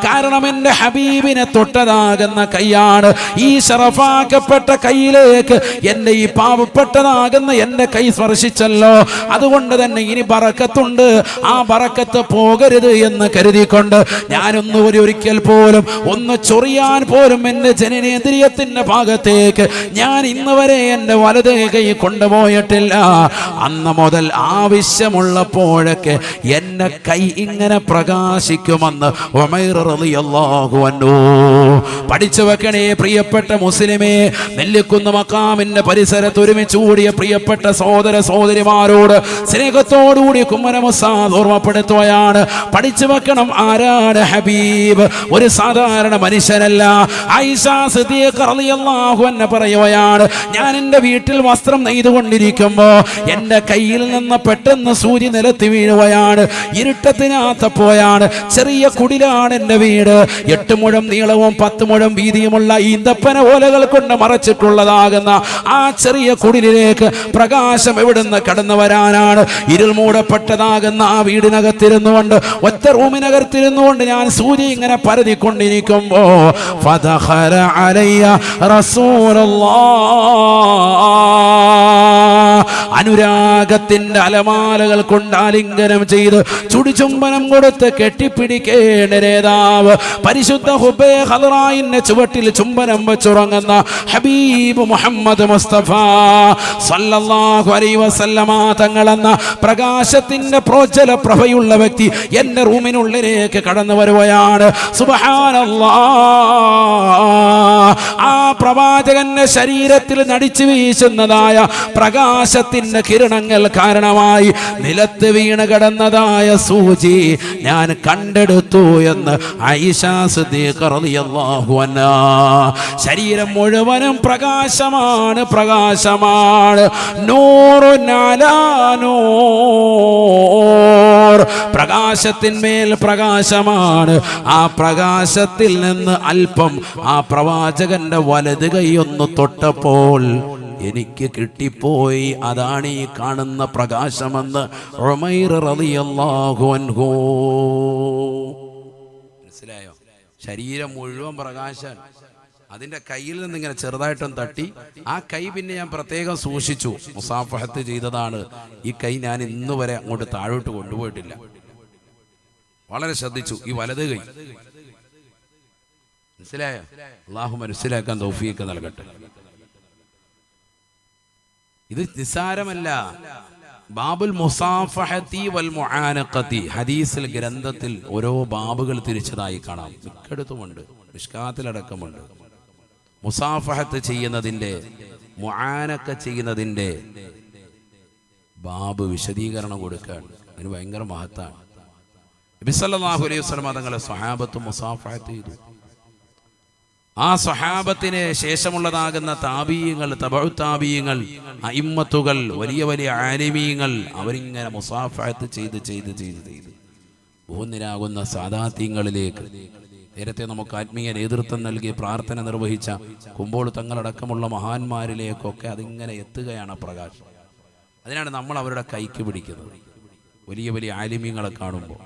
കാരണം എന്റെ ഹബീബിനെ തൊട്ടതാകുന്ന കൈയാണ്. ഈ ശറഫാക്കപ്പെട്ട കൈയിലേക്ക് എന്റെ ഈ പാവപ്പെട്ടതാകുന്ന എന്റെ കൈ സ്പർശിച്ചല്ലോ, അതുകൊണ്ട് തന്നെ ഇനി ബറക്കത്തുണ്ട്, ആ ബറക്കത്ത് പോകരുത് എന്ന് കരുതിക്കൊണ്ട് ഞാനൊന്ന് ഒരിക്കൽ പോലും ഒന്ന് ചൊറിയാൻ പോലും എന്റെ ജനനേന്ദ്രിയത്തിന്റെ ഭാഗത്തേക്ക് ഞാൻ ഇന്ന് വരെ എന്റെ വലത് കൈ കൊണ്ടുപോയിട്ടില്ല. അന്ന് മുതൽ ആവശ്യമുള്ളപ്പോഴൊക്കെ എന്റെ കൈ ഇങ്ങനെ പ്രകാശിക്കുമെന്ന് ഉമൈർ റളിയല്ലാഹു അൻഹു. പഠിച്ചു വെക്കണേ പ്രിയപ്പെട്ട മുസ്ലിമേ. നെല്ലിക്കുന്ന് മഖാമിന്റെ പരിസരത്ത് ഒരുമിച്ച് കൂടിയ പ്രിയപ്പെട്ട സഹോദര സഹോദരിമാരോട് സ്നേഹത്തോടുകൂടി കുമ്മനം ഉസ്താദ് ഓർമ്മപ്പെടുത്തുകയാണ്, പഠിച്ചു വെക്കണം ആരാണ് ഹബീബ് ഒരു സാധാരണ മനുഷ്യനല്ല. ആയിഷ സിദ്ദീഖ റളിയല്ലാഹു അൻഹ പറയുകയാണ്, ഞാൻ എൻ്റെ വീട്ടിൽ വസ്ത്രം നെയ്തുകൊണ്ടിരിക്കുമ്പോ എൻ്റെ കയ്യിൽ നിന്ന് പെട്ടെന്ന് സൂചി നിലത്ത് വീഴുകയാണ്. ഇരുട്ടത്തിനകത്തപ്പോയാണ്, ചെറിയ കുടിലാണ് എൻ്റെ വീട്. 8 മുഴം നീളവും 10 മുഴം വീതിയുമുള്ള ഈന്തപ്പന ഓലകൾ കൊണ്ട് മറച്ചിട്ടുള്ളതാകുന്ന ആ ചെറിയ കുടിലേക്ക് പ്രകാശം എവിടുന്ന് കടന്നു വരാനാണ്? ഇരുൾ മൂടപ്പെട്ടതാകുന്ന ആ വീടിനകത്തിരുന്നുകൊണ്ട്, ഒറ്റ റൂമിനകത്തിരുന്നുകൊണ്ട് ഞാൻ സൂര്യ ഇങ്ങനെ പരതിക്കൊണ്ടിരിക്കുമ്പോ ഫദഖല അലയ്യ റസൂലുള്ളാഹ്, അനുരാഗത്തിന്റെ അലമാലകൾ കൊണ്ട് ആലിംഗനം ചെയ്ത് ചുടിചുംബനം കൊടുത്ത് കെട്ടിപ്പിടിക്കേണ്ട നേതാവ്, പരിശുദ്ധ ഹുബൈ ഖദറായിന്റെ ചുവട്ടിൽ ചുംബനം വെച്ചുറങ്ങുന്ന ഹബീബ് മുഹമ്മദ് മുസ്തഫ സല്ലല്ലാഹു അലൈഹി വസല്ലമ തങ്ങളെന്ന പ്രകാശത്തിന്റെ പ്രോജ്വല പ്രഭയുള്ള വ്യക്തി എന്റെ റൂമിനുള്ളിലേക്ക് കടന്നു വരുകയാണ്. സുബ്ഹാനല്ലാഹ്, ആ പ്രവാചകന്റെ ശരീരത്തിൽ നടിച്ചു വീശുന്നതായ പ്രകാശത്തിന്റെ കിരണങ്ങൾ കാരണമായി നിലത്ത് വീണ് കിടന്നതായ സൂചി ഞാൻ കണ്ടെടുത്തു എന്ന് ആയിഷ സിദ്ദീഖ റളിയല്ലാഹു അൻഹാ. ശരീരം മുഴുവനും പ്രകാശമാണ്, പ്രകാശമാണ്. നൂറുൻ അലാ നൂർ, പ്രകാശത്തിന്മേൽ പ്രകാശമാണ്. ആ പ്രകാശത്തിൽ നിന്ന് അല്പം ആ പ്രവാചകന്റെ വലത് കൈയൊന്ന് തൊട്ടപ്പോൾ എനിക്ക് കിട്ടിപ്പോയി. അതാണ് ഈ കാണുന്ന പ്രകാശമെന്ന് ഉമൈർ റളിയല്ലാഹു അൻഹു. മനസ്സിലായോ? ശരീരം മുഴുവൻ പ്രകാശം. അതിൻ്റെ കയ്യിൽ നിന്ന് ഇങ്ങനെ ചെറുതായിട്ടൊന്ന് തട്ടി. ആ കൈ പിന്നെ ഞാൻ പ്രത്യേകം സൂക്ഷിച്ചു, മുസാഫഹത്ത് ചെയ്തതാണ്. ഈ കൈ ഞാൻ ഇന്ന് വരെ അങ്ങോട്ട് താഴോട്ട് കൊണ്ടുപോയിട്ടില്ല. വളരെ ശ്രദ്ധിച്ചു. ഈ വലത് കൈ. മനസ്സിലായോ? അല്ലാഹു മനസ്സിലാക്കാൻ തൗഫീഖ് നൽകട്ടെ. ഇത് നിസ്സാരമല്ല. ബാബുൽ മുസാഫഹത്തി വൽ മുആനഖത്തി, ഹദീസിൽ ഗ്രന്ഥത്തിൽ ഓരോ ബാബുകൾ തിരിച്ചതായി കാണാം. മിക്കയിടത്തുമുണ്ട്, മിഷ്കാത്തിലടക്കമുണ്ട്. മുസാഫഹത്ത് ചെയ്യുന്നതിൻ്റെ, മുആനഖ ചെയ്യുന്നതിൻ്റെ ബാബ് വിശദീകരണം കൊടുക്കാൻ അതിന് ഭയങ്കര മഹത്താണ്. നബി സല്ലല്ലാഹു അലൈഹി വസല്ലം തങ്ങളെ സ്വഹാബത്ത് മുസാഫഹത്ത് ചെയ്തു. ആ സ്വഹാബത്തിന് ശേഷമുള്ളതാകുന്ന താബീയങ്ങൾ, തബഉ താബീയങ്ങൾ, അഇമ്മത്തുകൾ, വലിയ വലിയ ആലിമീങ്ങൾ, അവരിങ്ങനെ മുസാഫഹത്ത് ചെയ്ത് ചെയ്ത് ചെയ്ത് ചെയ്ത് ബഹുനിരാകുന്ന സാദാത്യങ്ങളിലേക്ക്, നേരത്തെ നമുക്ക് ആത്മീയ നേതൃത്വം നൽകി പ്രാർത്ഥന നിർവഹിച്ച കുമ്പോൾ തങ്ങളടക്കമുള്ള മഹാന്മാരിലേക്കൊക്കെ അതിങ്ങനെ എത്തുകയാണ് പ്രകാശം. അതിനാണ് നമ്മൾ അവരുടെ കൈക്ക് പിടിക്കുന്നത്. വലിയ വലിയ ആലിമീങ്ങളെ കാണുമ്പോൾ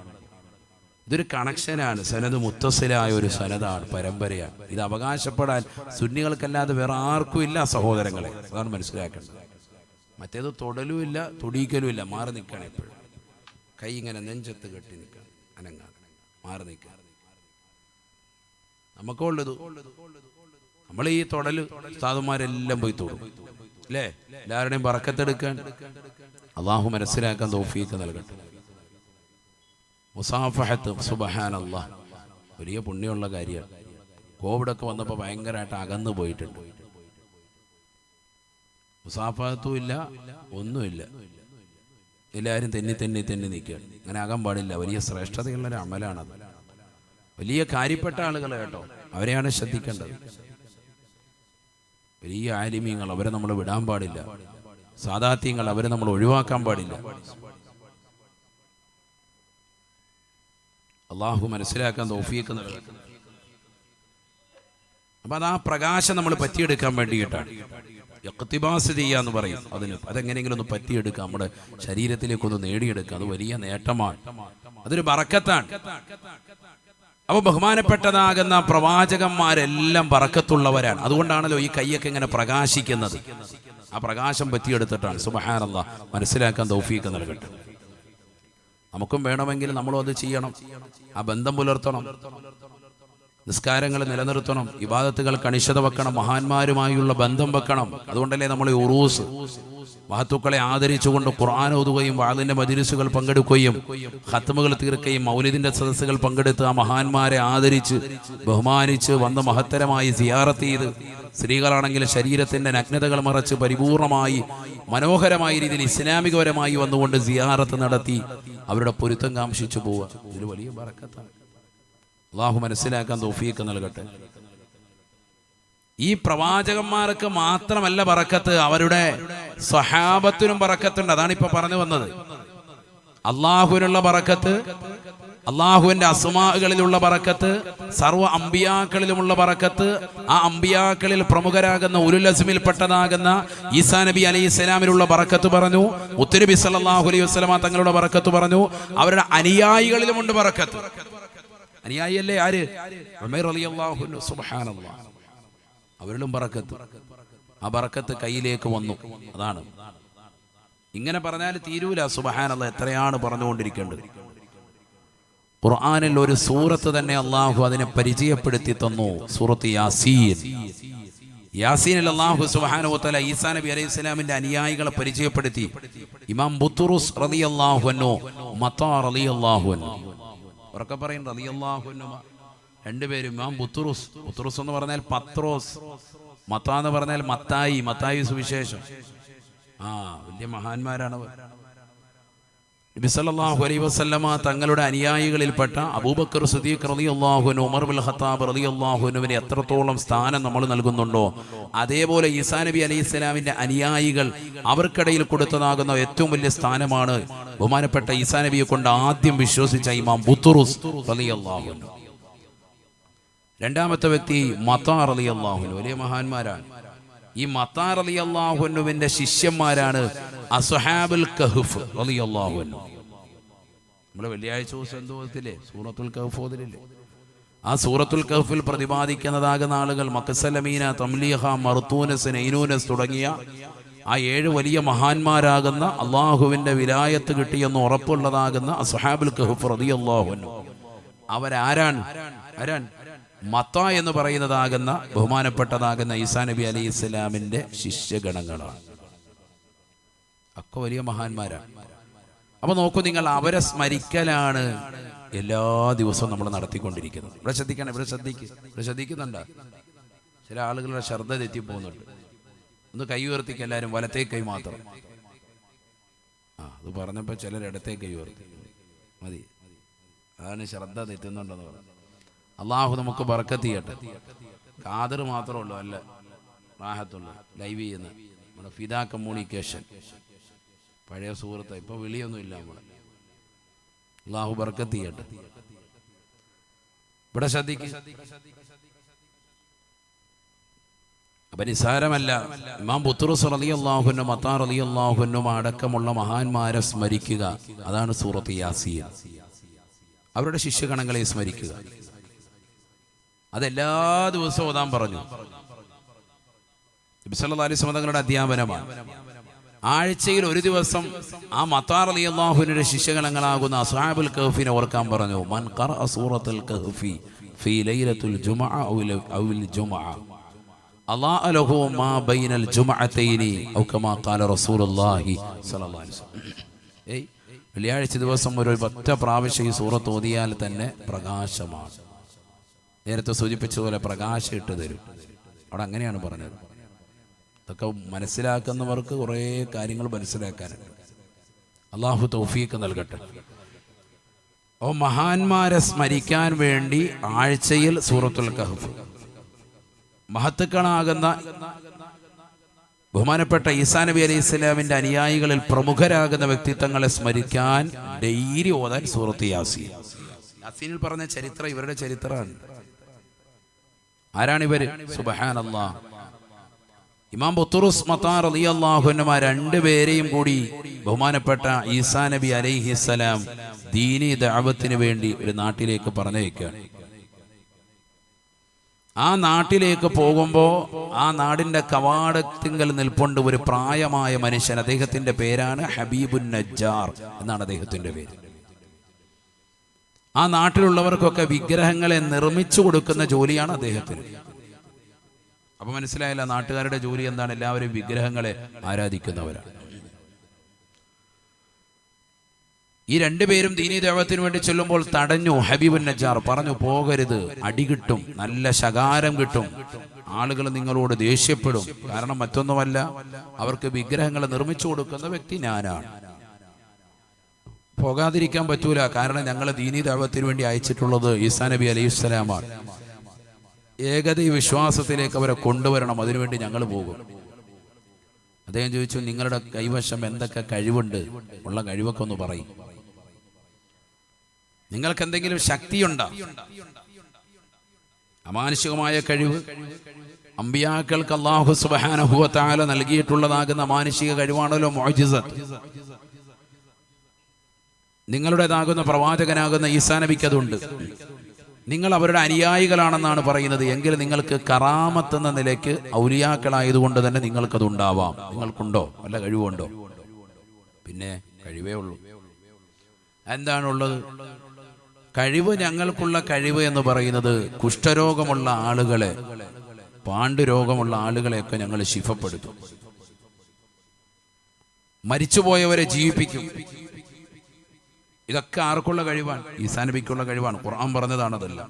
ഇതൊരു കണക്ഷനാണ്. സനത് മുത്തസിലായ ഒരു സനതാണ്, പരമ്പരയാണ്. ഇത് അവകാശപ്പെടാൻ സുന്നികൾക്കല്ലാതെ വേറെ ആർക്കും ഇല്ല സഹോദരങ്ങളെ. അതാണ് മനസ്സിലാക്കേണ്ടത്. മറ്റേത് തൊടലുമില്ല, തൊടിയിക്കലുമില്ല, മാറി നിൽക്കണം. എപ്പോഴും കൈ ഇങ്ങനെ നെഞ്ചത്ത് കെട്ടി നിൽക്കണം, അനങ്ങാതെ മാറി നിൽക്കുക. നമുക്കുള്ളത് നമ്മൾ ഈ തൊടല് ഉസ്താദുമാരെല്ലാം പോയി തൊടും അല്ലേ? എല്ലാവരുടെയും ബറക്കത്തെടുക്കാൻ അള്ളാഹു മനസ്സിലാക്കാൻ തൗഫീഖ് നൽകട്ടെ. മുസാഫഹത്ത് സുബ്ഹാനല്ലാഹ് വലിയ പുണ്യമുള്ള കാര്യമാണ്. കോവിഡൊക്കെ വന്നപ്പോൾ ഭയങ്കരമായിട്ട് അകന്നു പോയിട്ടുണ്ട്. മുസാഫഹത്തും ഇല്ല, ഒന്നുമില്ല. എല്ലാവരും തെന്നി തെന്നി തെന്നി നിൽക്കുകയാണ്. അങ്ങനെ ആകാൻ പാടില്ല. വലിയ ശ്രേഷ്ഠതയുള്ളൊരു അമലാണത്. വലിയ കാര്യപ്പെട്ട ആളുകൾ കേട്ടോ, അവരെയാണ് ശ്രദ്ധിക്കേണ്ടത്. വലിയ ആലിമീങ്ങൾ, അവരെ നമ്മൾ വിടാൻ പാടില്ല. സാദാത്യങ്ങൾ, അവരെ നമ്മൾ ഒഴിവാക്കാൻ പാടില്ല. അള്ളാഹു മനസ്സിലാക്കാൻ തൗഫീഖ് നൽകട്ടെ. അപ്പൊ അത് ആ പ്രകാശം നമ്മൾ പറ്റിയെടുക്കാൻ വേണ്ടിയിട്ടാണ് ഇഖ്തിബാസ് ചെയ്യാന്ന് പറയും. അതെങ്ങനെയെങ്കിലും ഒന്ന് പറ്റിയെടുക്കാം, നമ്മുടെ ശരീരത്തിലേക്കൊന്ന് നേടിയെടുക്കാം. അത് വലിയ നേട്ടമാണ്, അതൊരു ബറക്കത്താണ്. അപ്പൊ ബഹുമാനപ്പെട്ടതാകുന്ന പ്രവാചകന്മാരെല്ലാം ബറക്കത്തുള്ളവരാണ്. അതുകൊണ്ടാണല്ലോ ഈ കൈയൊക്കെ ഇങ്ങനെ പ്രകാശിക്കുന്നത്. ആ പ്രകാശം പറ്റിയെടുത്തിട്ടാണ്. സുബ്ഹാനല്ലാഹ്, മനസ്സിലാക്കാൻ തൗഫീഖ് നൽകട്ടെ. നമുക്കും വേണമെങ്കിൽ നമ്മളും അത് ചെയ്യണം. ആ ബന്ധം പുലർത്തണം, നിസ്കാരങ്ങൾ നിലനിർത്തണം, ഇബാദത്തുകൾ കണിശത വെക്കണം, മഹാന്മാരുമായുള്ള ബന്ധം വെക്കണം. അതുകൊണ്ടല്ലേ നമ്മൾ ഉറൂസ്, മഹത്തുക്കളെ ആദരിച്ചുകൊണ്ട് ഖുർആൻ ഓതുകയും വാളിന്റെ മജ്‌ലിസുകൾ പങ്കെടുക്കുകയും ഖത്മുകൾ തീർക്കുകയും മൗലിദിന്റെ സദസ്സുകൾ പങ്കെടുത്ത് ആ മഹാന്മാരെ ആദരിച്ച് ബഹുമാനിച്ച് വന്ന് മഹത്തരമായി സിയാറത്ത് ചെയ്ത്, സ്ത്രീകളാണെങ്കിൽ ശരീരത്തിന്റെ നഗ്നതകൾ മറച്ച് പരിപൂർണമായി മനോഹരമായ രീതിയിൽ ഇസ്ലാമികപരമായി വന്നുകൊണ്ട് സിയാറത്ത് നടത്തി അവരുടെ പൊരുത്തം കാംക്ഷിച്ചു പോവുക. ഇതൊരു വലിയ ബറക്കത്താണ്. അള്ളാഹു മനസ്സിലാക്കാൻ തൗഫീഖ് നൽകട്ടെ. ഈ പ്രവാചകന്മാർക്ക് മാത്രമല്ല ബറക്കത്ത്, അവരുടെ സ്വഹാബത്തിനും ബറക്കത്തുണ്ട്. അതാണ് ഇപ്പൊ പറഞ്ഞു വന്നത്. അള്ളാഹുവിനുള്ള ബറക്കത്ത്, അള്ളാഹുവിന്റെ അസ്മാകളിലുള്ള ബറക്കത്ത്, സർവ്വ അമ്പിയാക്കളിലുമുള്ള ബറക്കത്ത്, ആ അമ്പിയാക്കളിൽ പ്രമുഖരാകുന്ന ഉലുൽ അസ്മിൽപ്പെട്ടതാകുന്ന ഈസാ നബി അലൈഹിസ്സലാമിലുള്ള ബറക്കത്ത് പറഞ്ഞു. മുത്തുനബി സല്ലല്ലാഹു അലൈഹി വസല്ലമ തങ്ങളുടെ ബറക്കത്ത് പറഞ്ഞു. അവരുടെ അനുയായികളിലുമുണ്ട് ബറക്കത്ത്. അനുയായിയല്ലേ ആര്? ഉമർ റളിയല്ലാഹു അൻഹു. സുബ്ഹാനല്ലാഹ്, അവരിലും ബറക്കത്ത്. ആ ബറക്കത്ത് കയ്യിലേക്ക് വന്നു. അതാണ് ഇങ്ങനെ പറഞ്ഞാൽ തീരൂല. സുബ്ഹാനല്ലാഹ്, എത്രയാണ് പറഞ്ഞുകൊണ്ടിരിക്കേണ്ടത്. ഖുർആനിൽ ഒരു സൂറത്ത് തന്നെ അള്ളാഹു അതിനെ പരിചയപ്പെടുത്തി തന്നു. സൂറത്ത് യാസീൻ. യാസീനിൽ അള്ളാഹു സുബ്ഹാനഹു വ തആല ഈസാ നബി അലൈഹിസ്സലാമിന്റെ അനുയായികളെ പരിചയപ്പെടുത്തി. ഇമാം ബുത്തുറുസ് റളിയല്ലാഹു അൻഹു, മത്താ റളിയല്ലാഹു അൻഹു. ഉറക്കെ പറയും റളിയല്ലാഹു അൻഹു. രണ്ടുപേരും. ഇമാം ബുത്തുറുസ്, ബുത്തുറുസ് എന്ന് പറഞ്ഞാൽ പത്രോസ്, മത്താ എന്ന് പറഞ്ഞാൽ മത്തായി, മത്തായി സുവിശേഷം. വലിയ മഹാന്മാരാണ്. നബി സല്ലല്ലാഹു അലൈഹി വസല്ലമ തങ്ങളുടെ അനുയായികളിൽപ്പെട്ട അബൂബക്കർ സിദ്ദീഖ് റളിയല്ലാഹു അൻഹു, ഉമർ ഇബ്നുൽ ഖത്താബ് റളിയല്ലാഹു അൻഹുവിന് എത്രത്തോളം സ്ഥാനം നമ്മൾ നൽകുന്നുണ്ടോ, അതേപോലെ ഈസാ നബി അലൈഹിസ്സലാമിന്റെ അനുയായികൾ അവർക്കിടയിൽ കൊടുത്തതാകുന്ന ഏറ്റവും വലിയ സ്ഥാനമാണ് ബഹുമാനപ്പെട്ട ഈസാ നബിയെ കൊണ്ട് ആദ്യം വിശ്വസിച്ച ഇമാം ബുത്തുറുസ് റളിയല്ലാഹു അൻഹു. രണ്ടാമത്തെ വ്യക്തി മത്താ റളിയല്ലാഹു അൻഹു. വലിയ മഹാന്മാരാണ്. ഈ മത്താ റളിയല്ലാഹു അൻഹുവിന്റെ ശിഷ്യന്മാരാണ് അസ്ഹാബുൽ കഹ്ഫ് റളിയല്ലാഹു അൻഹു. നമ്മൾ വെള്ളിയാഴ്ച ദിവസം എന്ത് ഓതില്ലേ? സൂറത്തുൽ കഹ്ഫ് ഓതില്ലേ? ആ സൂറത്തുൽ കഹ്ഫിൽ പ്രതിപാദിക്കുന്നതാകുന്ന ആളുകൾ മഖ്സലമീന, തംലീഹ, മർത്തൂനസ്, നൈനൂനസ് തുടങ്ങിയ ആ 7 വലിയ മഹാന്മാരാകുന്ന അള്ളാഹുവിന്റെ വിലായത്ത് കിട്ടിയെന്ന് ഉറപ്പുള്ളതാകുന്ന അസ്ഹാബുൽ കഹ്ഫ് റളിയല്ലാഹു അൻഹു. അവരാരാണ്? മത്താ എന്ന് പറയുന്നതാകുന്ന ബഹുമാനപ്പെട്ടതാകുന്ന ഈസാ നബി അലൈഹിസ്സലാമിന്റെ ശിഷ്യഗണങ്ങളാണ്. ഒക്കെ വലിയ മഹാന്മാരാണ്. അപ്പൊ നോക്കൂ നിങ്ങൾ, അവരെ സ്മരിക്കലാണ് എല്ലാ ദിവസവും നമ്മൾ നടത്തിക്കൊണ്ടിരിക്കുന്നത്. ഇവിടെ ശ്രദ്ധിക്കണം, ഇവിടെ ശ്രദ്ധിക്കുന്നുണ്ട്. ചില ആളുകളുടെ ശ്രദ്ധ തെറ്റിപ്പോകുന്നുണ്ട്. ഒന്ന് കൈ ഉയർത്തിക്ക് എല്ലാവരും. വലത്തേ കൈ മാത്രം. അത് പറഞ്ഞപ്പോ ചിലർ ഇടത്തേ കൈ ഉയർത്തി. മതി. അതാണ് ശ്രദ്ധ തെറ്റുന്നുണ്ടെന്ന് പറഞ്ഞു. അള്ളാഹു നമുക്ക് ബർക്കത്ത് ചെയ്യട്ടെ. ഖാദർ മാത്രമേ ഉള്ളൂ, അല്ല റാഹത്തുള്ളൂ. ലൈവ് ചെയ്യുന്ന നമ്മുടെ ഫിദാ കമ്മ്യൂണിക്കേഷൻ, പഴയ സുഹൃത്ത്. ഇപ്പൊ വിളിയൊന്നും ഇല്ല നമ്മളെ. അള്ളാഹു ബർക്കത്ത് ചെയ്യട്ടെ. ഇവിടെ ശ്രദ്ധിക്കുക. അപ്പൊ നിസാരമല്ല. ഇമാം ബുത്തുറുസ് റളിയല്ലാഹു അൻഹു, മത്താ റളിയല്ലാഹു അൻഹു അടക്കമുള്ള മഹാന്മാരെ സ്മരിക്കുക. അതാണ് സൂറത്ത് യാസീൻ. അവരുടെ ശിഷ്യഗണങ്ങളെ സ്മരിക്കുക. അതെല്ലാ ദിവസവും ഓതാൻ പറഞ്ഞു. നബി സല്ലല്ലാഹു അലൈഹി വസല്ലം തങ്ങളുടെ അധ്യാപനമാണ്. ആഴ്ചയിൽ ഒരു ദിവസം ആ മത്താ റളിയല്ലാഹു അൻഹുവിന്റെ ശിഷ്യഗണങ്ങളാകുന്ന അസ്ഹാബുൽ കഹ്ഫിനെ ഓർക്കാൻ പറഞ്ഞു. മൻ ഖറഅ സൂറത്തുൽ കഹ്ഫി ഫീ ലൈലത്തുൽ ജുമുഅ ഔൽ ജുമുഅ അല്ലാഹു ലഹു മാ ബൈനൽ ജുമുഅതൈനി ഔ കമാ ഖാല റസൂലുള്ളാഹി സ്വല്ലല്ലാഹു അലൈഹി വസല്ലം. വെള്ളിയാഴ്ച ദിവസം ഒരു 10 പ്രാവശ്യം ഈ സൂറത്ത് ഓതിയാൽ തന്നെ പ്രകാശമാണ്. നേരത്തെ സൂചിപ്പിച്ചതുപോലെ പ്രകാശം ഇട്ട് തരും. അവിടെ അങ്ങനെയാണ് പറഞ്ഞത്. ഇതൊക്കെ മനസ്സിലാക്കുന്നവർക്ക് കുറേ കാര്യങ്ങൾ മനസ്സിലാക്കാനുണ്ട്. അള്ളാഹു തൗഫീഖ് നൽകട്ടെ. മഹാന്മാരെ സ്മരിക്കാൻ വേണ്ടി ആഴ്ചയിൽ സൂറത്തുൽ കഹ്ഫ്, മഹത്തുക്കളാകുന്ന ബഹുമാനപ്പെട്ട ഈസാ നബി അലൈഹിസ്സലാമിന്റെ അനുയായികളിൽ പ്രമുഖരാകുന്ന വ്യക്തിത്വങ്ങളെ സ്മരിക്കാൻ ഡെയിലി ഓതാൻ സൂറത്ത് യാസീൻ. യാസീനിൽ പറഞ്ഞ ചരിത്രം ഇവരുടെ ചരിത്രമാണ്. ആരാണിവര്? സുബ്ഹാനല്ലാഹ്. ഇമാം ബുത്തുറുസ്, മത്താ റളിയല്ലാഹു അൻഹു രണ്ടുപേരെയും കൂടി ബഹുമാനപ്പെട്ട ഈസാ നബി അലൈഹിസ്സലാം ദീനി ദഅവത്തിന് വേണ്ടി ഒരു നാട്ടിലേക്ക് പറഞ്ഞയക്കുകയാണ്. ആ നാട്ടിലേക്ക് പോകുമ്പോൾ ആ നാടിന്റെ കവാടത്തിങ്കൽ നിൽപ്പുണ്ട് ഒരു പ്രായമായ മനുഷ്യൻ. അദ്ദേഹത്തിന്റെ പേരാണ് ഹബീബുൻ നജ്ജാർ എന്നാണ് അദ്ദേഹത്തിന്റെ പേര്. ആ നാട്ടിലുള്ളവർക്കൊക്കെ വിഗ്രഹങ്ങളെ നിർമ്മിച്ചു കൊടുക്കുന്ന ജോലിയാണ് അദ്ദേഹത്തിന്. അപ്പൊ മനസ്സിലായില്ല, നാട്ടുകാരുടെ ജോലി എന്താണ്? എല്ലാവരും വിഗ്രഹങ്ങളെ ആരാധിക്കുന്നവരാണ്. ഈ രണ്ടുപേരും ദീനീ ദഅവത്തിന് വേണ്ടി ചെല്ലുമ്പോൾ തടഞ്ഞു. ഹബീബുൻ നജ്ജാർ പറഞ്ഞു, പോകരുത്, അടി കിട്ടും, നല്ല ശകാരം കിട്ടും, ആളുകൾ നിങ്ങളോട് ദേഷ്യപ്പെടും. കാരണം മറ്റൊന്നുമല്ല, അവർക്ക് വിഗ്രഹങ്ങളെ നിർമ്മിച്ചു കൊടുക്കുന്ന വ്യക്തി ഞാനാണ്. പോകാതിരിക്കാൻ പറ്റൂല. കാരണം ഞങ്ങൾ ദീനീ ദഅവത്തിന് വേണ്ടി അയച്ചിട്ടുള്ളത് ഈസാ നബി അലൈഹിസ്സലാമാണ്. ഏകദൈവ വിശ്വാസത്തിലേക്ക് അവരെ കൊണ്ടുവരണം, അതിനുവേണ്ടി ഞങ്ങൾ പോകും. അദ്ദേഹം ചോദിച്ചു, നിങ്ങളുടെ കൈവശം എന്തൊക്കെ കഴിവുണ്ട്? ഉള്ള കഴിവൊക്കെ ഒന്ന് പറയും. നിങ്ങൾക്ക് എന്തെങ്കിലും ശക്തിയുണ്ടോ? അമാനുഷികമായ കഴിവ് അമ്പിയാക്കൾക്ക് അല്ലാഹു സുബ്ഹാനഹു വ തആല നൽകിയിട്ടുള്ളതാകുന്ന മാനുഷിക കഴിവാണല്ലോ മുഅ്ജിസത്ത്. നിങ്ങളുടേതാകുന്ന പ്രവാചകനാകുന്ന ഈസാ നബിക്ക് അതുണ്ട്. നിങ്ങൾ അവരുടെ അനുയായികളാണെന്നാണ് പറയുന്നത്. എങ്കിൽ നിങ്ങൾക്ക് കറാമത്ത് എന്ന നിലയ്ക്ക് ഔലിയാക്കളായതുകൊണ്ട് തന്നെ നിങ്ങൾക്കതുണ്ടാവാം. നിങ്ങൾക്കുണ്ടോ? വല്ല കഴിവുണ്ടോ? പിന്നെ കഴിവേ ഉള്ളൂ. എന്താണുള്ളത്? കഴിവ്. ഞങ്ങൾക്കുള്ള കഴിവ് എന്ന് പറയുന്നത് കുഷ്ഠരോഗമുള്ള ആളുകളെ, പാണ്ഡുരോഗമുള്ള ആളുകളെയൊക്കെ ഞങ്ങൾ ശിഫപ്പെടുത്തും. മരിച്ചുപോയവരെ ജീവിപ്പിക്കും. ഇതൊക്കെ ആർക്കുള്ള കഴിവാണ്? ഈസാ നബിക്കുള്ള കഴിവാണ്. ഖുർആൻ പറഞ്ഞതാണ്. അതെല്ലാം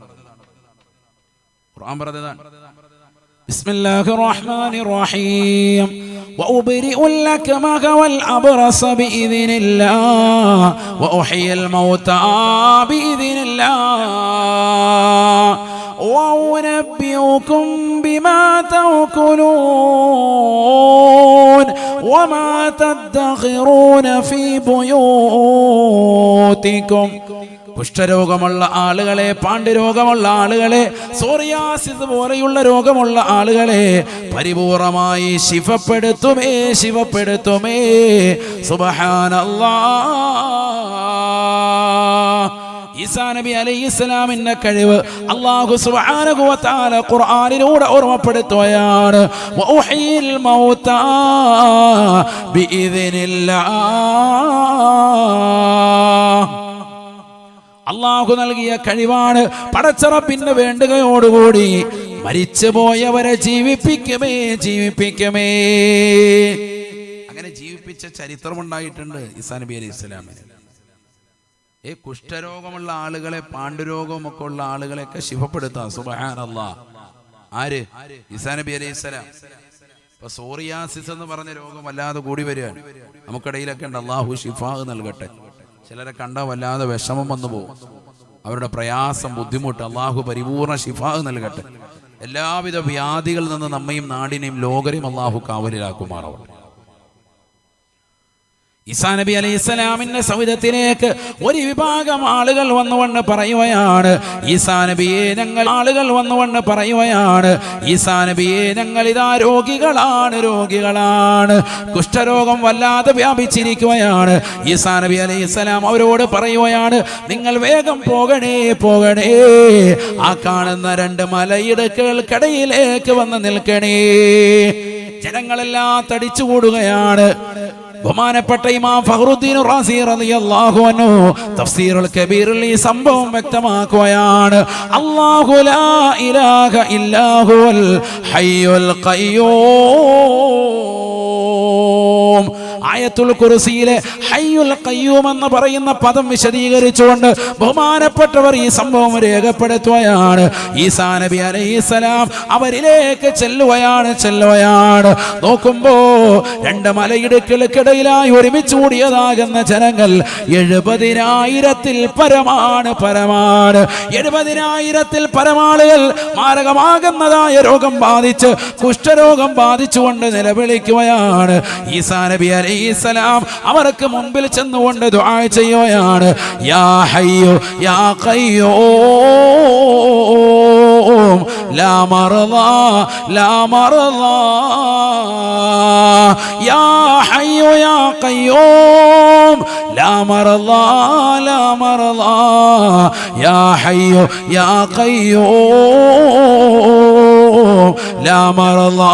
ഖുർആൻ പറഞ്ഞതാണ്. ബിസ്മില്ലാഹിർ റഹ്മാനിർ റഹീം വഉബ്രിഉ ലകമക വൽ അബ്റസ ബിഇذനില്ലാഹ് വഉഹ്യിൽ മൗതാ ബിഇذനില്ലാഹ് وأنبئكم بما تأكلون وما تدخرون في بيوتكم. കുഷ്ഠരോഗമുള്ള ആളുകളെ, പാണ്ഡുരോഗമുള്ള ആളുകളെ, സോറിയാസിസ് പോലെയുള്ള രോഗമുള്ള ആളുകളെ പരിപൂർണമായി ശിഫപ്പെടുത്തുമേ, ശിഫപ്പെടുത്തുമേ. സുബ്ഹാനല്ലാഹ്. ഈസാ നബി അലൈഹിസ്സലാമിന്റെ കഴിവ് അല്ലാഹു സുബ്ഹാനഹു വ തആല ഖുർആനിലൂടെ ഓർമ്മപ്പെടുത്തുകയാണ്. വഉഹ്യിൽ മൗതാ ബിഇذനില്ലാഹ്. അല്ലാഹു നൽകിയ കഴിവാണ്. പടച്ചറപ്പിന്റെ വേണ്ടുകയോടുകൂടി മരിച്ചുപോയവരെ ജീവിപ്പിക്കുമേ, ജീവിപ്പിക്കുമേ. അങ്ങനെ ജീവിപ്പിച്ച ചരിത്രമുണ്ടായിട്ടുണ്ട് ഈസാ നബി അലൈഹിസ്സലാമിന്. കുഷ്ഠരോഗമുള്ള ആളുകളെ, പാണ്ഡുരോഗമൊക്കെ ഉള്ള ആളുകളെയൊക്കെ ശിഫപ്പെടുത്താം. സുബ്ഹാനല്ലാഹ്. ആര്? ഈസാ നബി അലൈഹിസ്സലാം. ഇപ്പൊ സോറിയാസിസ് എന്ന് പറഞ്ഞ രോഗം വല്ലാതെ കൂടി വരികയാണ്. നമുക്കിടയിലൊക്കെ ഉണ്ട്. അല്ലാഹു ശിഫാ നൽകട്ടെ. ചിലരെ കണ്ടാൽ വല്ലാതെ വിഷമം വന്നു പോകും. അവരുടെ പ്രയാസം, ബുദ്ധിമുട്ട് അല്ലാഹു പരിപൂർണ ശിഫാ നൽകട്ടെ. എല്ലാവിധ വ്യാധികളിൽ നിന്ന് നമ്മയും നാടിനെയും ലോകരെയും അല്ലാഹു കാവലിലാക്കുമാറാവട്ടെ. ഈസാ നബി അലൈഹിസ്സലാമിന്റെ സൗദത്തിലേക്ക് ഒരു വിഭാഗം ആളുകൾ വന്നുകൊണ്ട് പറയുകയാണ്, ഈസാ നബിയെ ഞങ്ങൾ, ആളുകൾ വന്നുകൊണ്ട് പറയുകയാണ്, ഈസാ നബിയെ ഞങ്ങൾ ഇതാ രോഗികളാണ്, രോഗികളാണ്. കുഷ്ഠരോഗം വല്ലാതെ വ്യാപിച്ചിരിക്കുകയാണ്. ഈസാ നബി അലൈഹിസ്സലാം അവരോട് പറയുകയാണ്, നിങ്ങൾ വേഗം പോകണേ, പോകണേ. ആ കാണുന്ന രണ്ട് മലയിടുക്കുകൾക്കിടയിലേക്ക് വന്ന് നിൽക്കണേ. ജനങ്ങളെല്ലാം തടിച്ചുകൂടുകയാണ്. ബഹുമാനപ്പെട്ട ഇമാം ഫഖ്റുദ്ദീൻ റാസി റളിയല്ലാഹു അൻഹു തഫ്സീറുൽ കബീറിൽ ഈ സംഭവം വ്യക്തമാക്കുകയാണ്. അല്ലാഹു ലാ ഇലാഹ ഇല്ലാ ഹുവൽ ഹയ്യുൽ ഖയ്യൂം. ആയത്തുൽ കുർസിയിലെ ഹയ്യുൽ ഖയ്യൂം എന്ന് പറയുന്ന പദം വിശദീകരിച്ചുകൊണ്ട് ബഹുമാനപ്പെട്ടവർ ഈ സംഭവം രേഖപ്പെടുത്തുകയാണ്. ഈസാ നബി അലൈഹിസ്സലാം അവരിലേക്ക് ചെല്ലുകയാണ്. നോക്കുമ്പോ രണ്ട് മലയിടുക്കൾക്കിടയിലായി ഒരുമിച്ച് കൂടിയതാകുന്ന ജനങ്ങൾ 70,000-ൽ പരമാണ്. 70,000-ൽ പരമാളുകൾ മാരകമാകുന്നതായ രോഗം ബാധിച്ച്, കുഷ്ഠരോഗം ബാധിച്ചുകൊണ്ട് നിലവിളിക്കുകയാണ്. ഈസാ നബി അലൈഹിസ്സലാം അവർക്ക് മുൻപിൽ ചെന്നുകൊണ്ട് ദുആ ചെയ്യുകയാണ്. യാ ഹയ്യു യാ ഖയ്യൂം ലാ മർളാ ലാ മർളാ യാ ഹയ്യു യാ ഖയ്യൂം ലാ മർളാ ലാ മർളാ യാ ഹയ്യു യാ ഖയ്യൂം ലാ മർളാ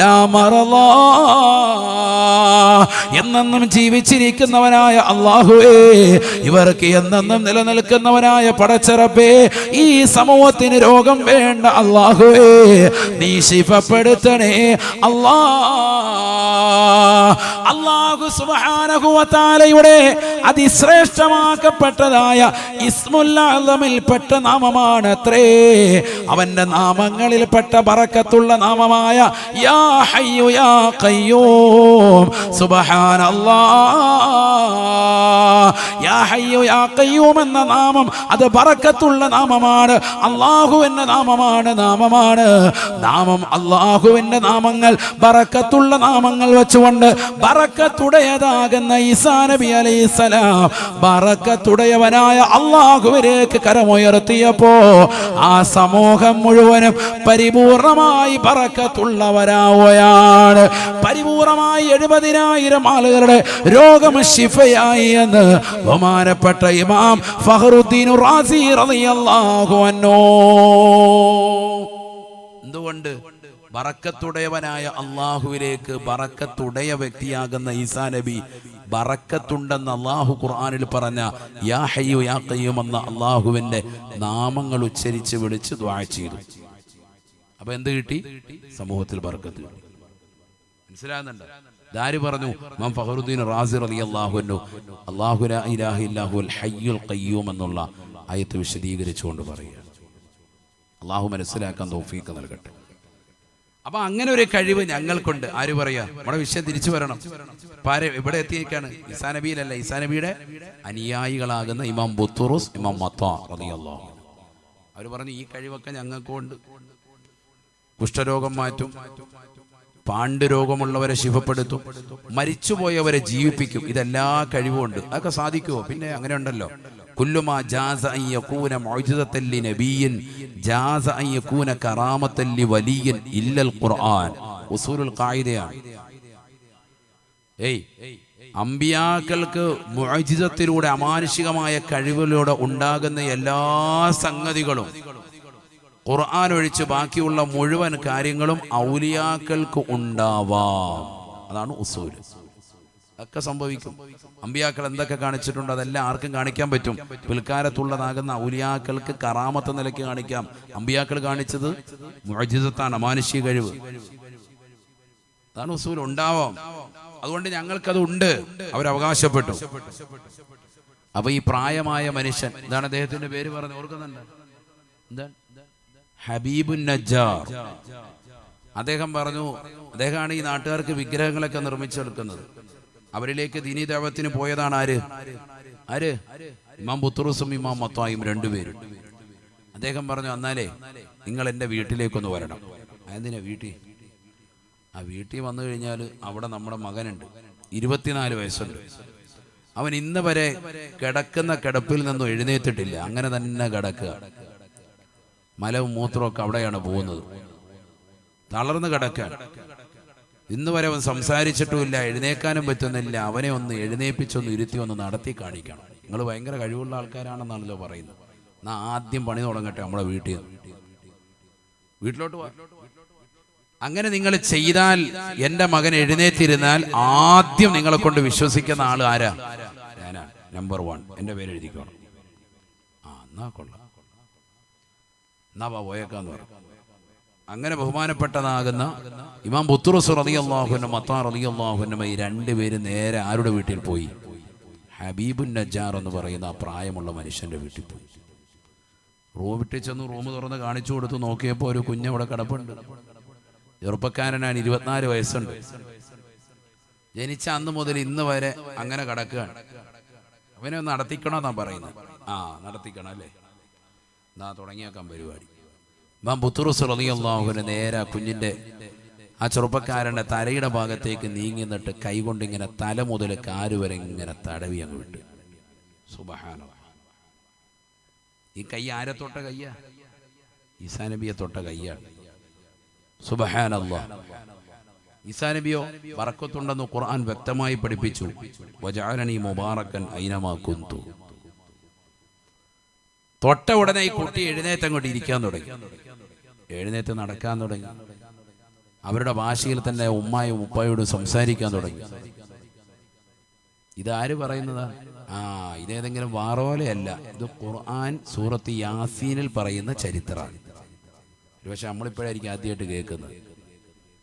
ലാ മർളാ. എന്നെന്നും ജീവിച്ചിരിക്കുന്നവനായ അല്ലാഹുവേ, ഇവർക്ക് എന്നെന്നും നിലനിൽക്കുന്നവനായ പടച്ചറബേ, ഈ സമൂഹത്തിന് രോഗം വേണ്ട അല്ലാഹുവേ, നീ ശിഫപ്പെടുത്തണേ അല്ലാഹ്. അല്ലാഹു സുബ്ഹാനഹു വ തആല അള്ളയുടെ അതിശ്രേഷ്ഠമാക്കപ്പെട്ടതായ ഇസ്മുൽ അഅ്ലമിൽപ്പെട്ട നാമമാണ് അത്രേ. അവന്റെ നാമങ്ങളിൽപ്പെട്ട ബറക്കത്തുള്ള നാമമായ യാ ഹയ്യു യാ ഖയ്യൂം. സുബ്ഹാനല്ലാഹ്. യാ ഹയ്യു യാ ഖയ്യൂം എന്ന നാമം അത് ബറക്കത്തുള്ള നാമമാണ്. അല്ലാഹുവിന്റെ നാമമാണ്. നാമം അല്ലാഹുവിന്റെ നാമങ്ങൾ ബറക്കത്തുള്ള നാമങ്ങൾ വെച്ചുകൊണ്ട് ബറക്കത്തുടയതാകുന്ന ഈസാ നബി അലൈഹിസ്സലാം ബറക്കത്തുടയവനായ അല്ലാഹുവിലേക്ക് കരമുയർത്തിയപ്പോ ആ സമൂഹം മുഴുവനും പരിപൂർണമായി ബറക്കത്തുള്ളവരാവുകയാണ്. പരിപൂർണമായി 70,000 ആളുകളുടെ രോഗം ശിഫയായി എന്ന് ബഹുമാനപ്പെട്ട ഇമാം ഫഖറുദ്ദീൻ റാസി റളിയല്ലാഹു അൻഹു. എന്തുകൊണ്ട്? ബറക്കത്തുടയവനായ അള്ളാഹുവിലേക്ക് ബറക്കത്തുടയ വ്യക്തിയാകുന്ന ഈസാ നബി ബറക്കത്തുണ്ടെന്ന് അള്ളാഹു ഖുർആനിൽ പറഞ്ഞ യാ ഹയ്യു യാ ഖയ്യൂം എന്ന അള്ളാഹുവിന്റെ നാമങ്ങൾ ഉച്ചരിച്ച് വിളിച്ച് ദുആ ചെയ്തു. അപ്പൊ എന്ത് കിട്ടി? സമൂഹത്തിൽ ബറക്കത്ത് കിട്ടി. മനസ്സിലാകുന്നുണ്ട്? ദാരി പറഞ്ഞു ഇമാം ഫഖറുദ്ദീൻ റാസി റളിയല്ലാഹു അൻഹു അല്ലാഹു ലാ ഇലാഹ ഇല്ലഹുൽ ഹയ്യുൽ ഖയ്യൂം എന്നുള്ള ആയത്ത് വിശദീകരിച്ചുകൊണ്ട് പറയുക. അള്ളാഹു മനസ്സിലാക്കാൻ തൗഫീഖ് നൽകട്ടെ. അപ്പൊ അങ്ങനെ ഒരു കഴിവ് ഞങ്ങൾക്കുണ്ട്. ആര് പറയാ? നമ്മുടെ വിഷയം തിരിച്ചു വരണം. ഇവിടെ എത്തിയേക്കാണ് ഈസാ നബിയിലല്ല, ഈസാ നബിയുടെ അനുയായികളാകുന്ന ഇമാം ബുത്തുറുസ്, ഇമാം മത്താ റളിയല്ലാഹു അൻഹു അവർ പറഞ്ഞു ഈ കഴിവൊക്കെ ഞങ്ങൾക്കുണ്ട്. കുഷ്ഠരോഗം മാറ്റും, പാണ്ഡുരോഗമുള്ളവരെ ശിഫപ്പെടുത്തും, മരിച്ചുപോയവരെ ജീവിപ്പിക്കും. ഇതെല്ലാ കഴിവുമുണ്ട്. അതൊക്കെ സാധിക്കുമോ? പിന്നെ അങ്ങനെ ഉണ്ടല്ലോ, കുല്ലുമാ ജാസ അൻ യകൂന മുഅ്ജിസത്തൻ ലിനബിയ്യിൻ ജാസ അൻ യകൂന കറാമത്തൻ ലിവലിയ്യിൻ ഇല്ലൽ ഖുർആൻ. ഉസൂലുൽ ഖായിദയാണ്. അമ്പിയാക്കൾക്ക് മുഅ്ജിസത്തിലൂടെ അമാനുഷികമായ കഴിവിലൂടെ ഉണ്ടാകുന്ന എല്ലാ സംഗതികളും ഖുർആൻ ഒഴിച്ച് ബാക്കിയുള്ള മുഴുവൻ കാര്യങ്ങളും ഔലിയാക്കൾക്ക് ഉണ്ടാവാം. അതാണ് ഉസൂൽ. ഒക്കെ സംഭവിക്കും. അമ്പിയാക്കൾ എന്തൊക്കെ കാണിച്ചിട്ടുണ്ട് അതെല്ലാം ആർക്കും കാണിക്കാൻ പറ്റും. പിൽക്കാലത്തുള്ളതാകുന്ന ഔലിയാക്കൾക്ക് കറാമത്ത് നിലയ്ക്ക് കാണിക്കാം. അമ്പിയാക്കൾ കാണിച്ചത് മുഅ്ജിസത്താണ്, അമാനുഷിക കഴിവ്. അതാണ് ഉസൂൽ. ഉണ്ടാവാം. അതുകൊണ്ട് ഞങ്ങൾക്കത് ഉണ്ട് അവരവകാശപ്പെട്ടു. അപ്പൊ ഈ പ്രായമായ മനുഷ്യൻ, എന്താണ് അദ്ദേഹത്തിന്റെ പേര് പറഞ്ഞ് ഓർക്കുന്നുണ്ട്? എന്താണ്? ഹബീബുൻ നജ്ജാർ. അദ്ദേഹം പറഞ്ഞു, അദ്ദേഹമാണ് ഈ നാട്ടുകാർക്ക് വിഗ്രഹങ്ങളൊക്കെ നിർമ്മിച്ചെടുക്കുന്നത്. അവരിലേക്ക് ദീനീ ദഅവത്തിന് പോയതാണ് ആര്? ഇമാം ബുത്തുറുസും ഇമാം മത്തായും രണ്ടുപേരും. അദ്ദേഹം പറഞ്ഞു, എന്നാലേ നിങ്ങൾ എൻ്റെ വീട്ടിലേക്കൊന്ന് വരണം. എന്തിനാ വീട്ടിൽ? ആ വീട്ടിൽ വന്നു കഴിഞ്ഞാൽ അവിടെ നമ്മുടെ മകനുണ്ട്, 24 വയസ്സുണ്ട്. അവൻ ഇന്ന് വരെ കിടക്കുന്ന കിടപ്പിൽ നിന്നും എഴുന്നേറ്റിട്ടില്ല. അങ്ങനെ തന്നെ കിടക്കുക. മലവും മൂത്രമൊക്കെ അവിടെയാണ് പോകുന്നത്. തളർന്ന് കിടക്കാൻ. ഇന്ന് വരെ അവൻ സംസാരിച്ചിട്ടുമില്ല, എഴുന്നേക്കാനും പറ്റുന്നില്ല. അവനെ ഒന്ന് എഴുന്നേപ്പിച്ചൊന്ന് ഇരുത്തി ഒന്ന് നടത്തി കാണിക്കണം. നിങ്ങൾ ഭയങ്കര കഴിവുള്ള ആൾക്കാരാണെന്നാണല്ലോ പറയുന്നത്. എന്നാ ആദ്യം പണി തുടങ്ങട്ടെ നമ്മുടെ വീട്ടിലോട്ട് പോവാ. അങ്ങനെ നിങ്ങൾ ചെയ്താൽ, എൻ്റെ മകൻ എഴുന്നേറ്റിരുന്നാൽ ആദ്യം നിങ്ങളെ കൊണ്ട് വിശ്വസിക്കുന്ന ആൾ ആരാ? ഞാനാണ്. നമ്പർ 1. എൻ്റെ പേര് എഴുതിക്കോണം. എന്നാ കൊള്ളാം, എന്നാ പോയേക്കാന്ന് പറഞ്ഞു. അങ്ങനെ ബഹുമാനപ്പെട്ടതാകുന്ന ഇമാം ബുത്തുറുസ് റളിയല്ലാഹു അൻഹു, മത്താ റളിയല്ലാഹു അൻഹു ഈ രണ്ടുപേരും നേരെ ആരുടെ വീട്ടിൽ പോയി? ഹബീബുൻ നജ്ജാർ എന്ന് പറയുന്ന ആ പ്രായമുള്ള മനുഷ്യന്റെ വീട്ടിൽ പോയി. റൂം വിട്ട് ചെന്ന് റൂം തുറന്ന് കാണിച്ചു കൊടുത്ത് നോക്കിയപ്പോൾ ഒരു കുഞ്ഞവിടെ കിടപ്പുണ്ട്. ചെറുപ്പക്കാരനാണ്, 24 വയസ്സുണ്ട്. ജനിച്ച അന്ന് മുതൽ ഇന്ന് വരെ അങ്ങനെ കിടക്കുകയാണ്. അവനെ ഒന്ന് നടത്തിക്കണമെന്നാ പറയുന്നത്. നടത്തിക്കണം അല്ലേ? എന്നാ തുടങ്ങിയേക്കാൻ പരിപാടി. ഇമാം ബുത്തുറുസ് റളിയല്ലാഹു അൻഹു നേരെ കുഞ്ഞിന്റെ ആ ചെറുപ്പക്കാരന്റെ തലയുടെ ഭാഗത്തേക്ക് നീങ്ങി നിന്നിട്ട് കൈകൊണ്ട് ഇങ്ങനെ തല മുതൽ കാല് വരെ ഇങ്ങനെ തടവി അങ്ങ് വിട്ടു. സുബ്ഹാനല്ലാഹ്. ഈ കൈ ആരെ തൊട്ട കയ്യാ? ഈസാ നബിയെ തൊട്ട കയ്യാണ്. സുബ്ഹാനല്ലാഹ്. ഈസാ നബിയോ ബറക്കത്തുണ്ടെന്ന് ഖുർആൻ വ്യക്തമായി പഠിപ്പിച്ചു. വജഅലനി മുബാറക്കൻ ഐനമാ കുന്തു. തൊട്ട ഉടനെ ഈ കുട്ടി എഴുന്നേറ്റ് അങ്ങോട്ട് ഇരിക്കാൻ തുടങ്ങി, എഴുന്നേറ്റ് നടക്കാൻ തുടങ്ങി. അവരുടെ ഭാഷയിൽ തന്നെ ഉമ്മായും ഉപ്പായോട് സംസാരിക്കാൻ തുടങ്ങി. ഇതാര് പറയുന്നതാ? ഇതേതെങ്കിലും വാറോലയല്ല. ഇത് ഖുർആൻ സൂറത്ത് യാസീനിൽ പറയുന്ന ചരിത്രമാണ്. പക്ഷെ നമ്മളിപ്പോഴായിരിക്കും ആദ്യമായിട്ട് കേൾക്കുന്നത്.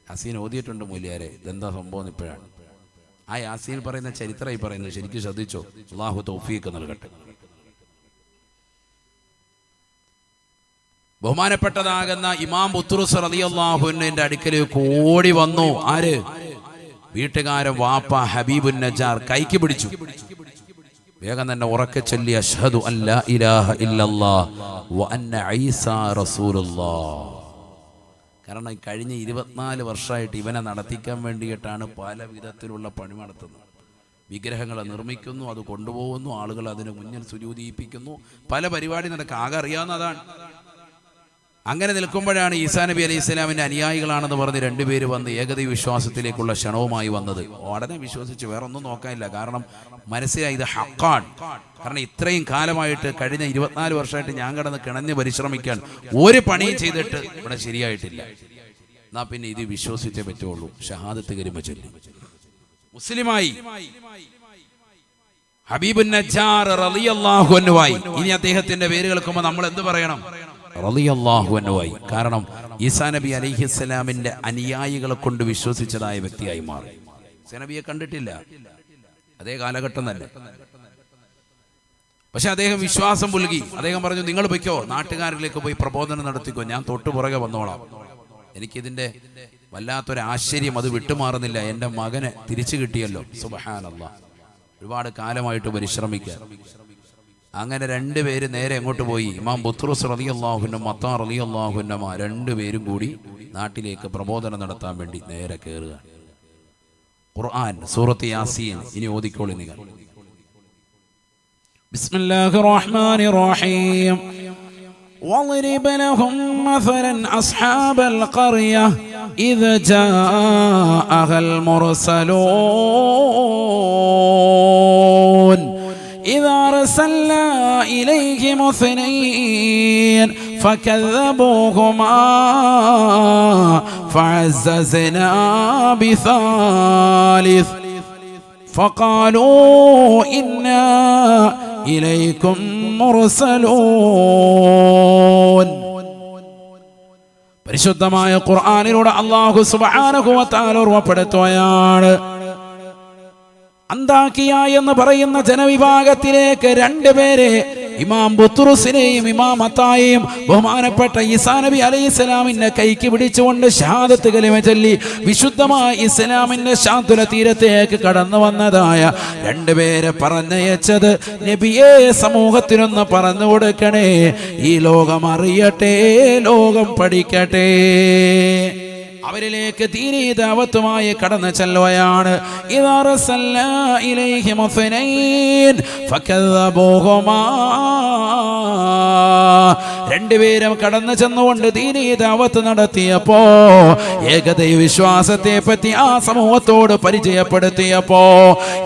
യാസീൻ ഓതിയിട്ടുണ്ട് മൂല്യാരെ, ഇതെന്താ സംഭവം ഇപ്പോഴാണ്. ആ യാസീൻ പറയുന്ന ചരിത്രമായി പറയുന്നത് ശരിക്കും ശ്രദ്ധിച്ചോ. അല്ലാഹു തൗഫീഖ് നൽകട്ടെ. ബഹുമാനപ്പെട്ടതാകുന്ന ഇമാം ബുത്റൂസ് റളിയല്ലാഹു അൻഹുവിന്റെ അടുക്കലേക്ക് ഓടി വന്നു. ആര്? വീട്ടുകാരൻ വാപ്പ ഹബീബുൻ നജ്ജാർ. കൈക്ക് പിടിച്ചു. വേഗം തന്നെ ഉറക്കെ ചൊല്ലി അഷ്ഹദു അല്ലാ ഇലാഹ ഇല്ലല്ലാഹ് വ അന്ന ഈസാ റസൂലുള്ളാഹ്. കാരണം കഴിഞ്ഞ 24 വർഷമായിട്ട് ഇവനെ നടത്തിക്കാൻ വേണ്ടിയിട്ടാണ് പല വിധത്തിലുള്ള പണി നടത്തുന്നത്. വിഗ്രഹങ്ങളെ നിർമ്മിക്കുന്നു, അത് കൊണ്ടുപോകുന്നു, ആളുകൾ അതിന് മുന്നിൽ സുജൂദിയിപ്പിക്കുന്നു, പല പരിപാടി നടക്കുക. ആകെ അറിയാവുന്നതാണ്. അങ്ങനെ നിൽക്കുമ്പോഴാണ് ഈസാ നബി അലൈഹി സ്വലാമിൻ്റെ അനുയായികളാണെന്ന് പറഞ്ഞ് രണ്ടുപേര് വന്ന് ഏകദൈവ വിശ്വാസത്തിലേക്കുള്ള ക്ഷണവുമായി വന്നത്. ഉടനെ വിശ്വസിച്ച് വേറെ ഒന്നും നോക്കാനില്ല. കാരണം മനസ്സിലായി ഇത് ഹക്കാണ്. കാരണം ഇത്രയും കാലമായിട്ട് കഴിഞ്ഞ 24 വർഷമായിട്ട് ഞാൻ കിടന്ന് കിണഞ്ഞ് പരിശ്രമിക്കാൻ ഒരു പണിയും ചെയ്തിട്ട് ഇവിടെ ശരിയായിട്ടില്ല. എന്നാ പിന്നെ ഇത് വിശ്വസിച്ചേ പറ്റുള്ളൂ. ഷഹാദത്ത് കലിമ ചൊല്ലി മുസ്ലിമായി. ഹബീബുൻ നജ്ജാർ റളിയല്ലാഹു അൻഹുവായി. ഇനി അദ്ദേഹത്തിന്റെ പേര് കേൾക്കുമ്പോൾ നമ്മൾ എന്ത് പറയണം? റളിയല്ലാഹു അൻഹുവായി. കാരണം ഈസാ നബി അലൈഹിസ്സലാമിന്റെ അനുയായികളെ കൊണ്ട് വിശ്വസിച്ചതായ വ്യക്തിയായി മാറി. ഈസാ നബിയെ കണ്ടിട്ടില്ല, അതേ കാലഘട്ടം തന്നെ. പക്ഷെ അദ്ദേഹം വിശ്വാസം പുൽകി. അദ്ദേഹം പറഞ്ഞു, നിങ്ങൾ പൊയ്ക്കോ, നാട്ടുകാരിലേക്ക് പോയി പ്രബോധനം നടത്തിക്കോ, ഞാൻ തൊട്ടു പുറകെ വന്നോളാം. എനിക്കിതിന്റെ വല്ലാത്തൊരു ആശ്ചര്യം അത് വിട്ടുമാറുന്നില്ല. എൻ്റെ മകനെ തിരിച്ചു കിട്ടിയല്ലോ, സുബ്ഹാനല്ലാഹ്. ഒരുപാട് കാലമായിട്ട് പരിശ്രമിക്കാൻ. അങ്ങനെ രണ്ടുപേര് നേരെ എങ്ങോട്ട് പോയി? ഇമാം ബുത്റൂസ് റളിയല്ലാഹു അൻഹു, മത്താ റളിയല്ലാഹു അൻഹുമാ രണ്ടുപേരും കൂടി നാട്ടിലേക്ക് പ്രബോധനം നടത്താൻ വേണ്ടി നേരെ കയറുക. ഖുർആൻ സൂറത്ത് യാസീൻ ഇനി ഓതിക്കോളി നിങ്ങൾ. ബിസ്മില്ലാഹിർ റഹ്മാനിർ റഹീം. واضرب لهم مثلا أصحاب القرية إذ جاءها المرسلون إذا أرسلنا إليهم اثنين فكذبوهما فعززنا بثالث فقالوا إنا إليكم مرسلون. പരിശുദ്ധമായ ഖുർആനിലൂടെ അല്ലാഹു സുബ്ഹാനഹു വ തആല ഓർമ്മപ്പെടുത്തുകയാണ്. അന്താക്കിയ എന്ന് പറയുന്ന ജനവിഭാഗത്തിലേക്ക് രണ്ടുപേരെ, ഇമാം ബുത്റൂസിനെയും ഇമാം മത്തായെയും ബഹുമാനപ്പെട്ട ഈസാ നബി അലൈഹിസ്സലാമിന്റെ കൈക്ക് പിടിച്ചുകൊണ്ട് ഷഹാദത്ത് കലിമ ചൊല്ലി വിശുദ്ധമായ ഇസ്ലാമിന്റെ ശാന്തുല തീരത്തേക്ക് കടന്നു വന്നതായ രണ്ടുപേരെ പറഞ്ഞയച്ചത് നബിയെ സമൂഹത്തിനൊന്ന് പറഞ്ഞു കൊടുക്കണേ, ഈ ലോകം അറിയട്ടെ, ലോകം പഠിക്കട്ടെ. അവരിലേക്ക് ദീനീ ദഅവത്തുമായി കടന്നു ചെല്ലുകയാണ്. ഇദാ അർസൽനാ ഇലൈഹിം ഫനൈൻ ഫകദബൂഹുമാ. രണ്ടുപേരും കടന്നു ചെന്നുകൊണ്ട് ദീനീ ദഅവത്ത് നടത്തിയപ്പോ, ഏകദൈവ വിശ്വാസത്തെ പറ്റി ആ സമൂഹത്തോട് പരിചയപ്പെടുത്തിയപ്പോ,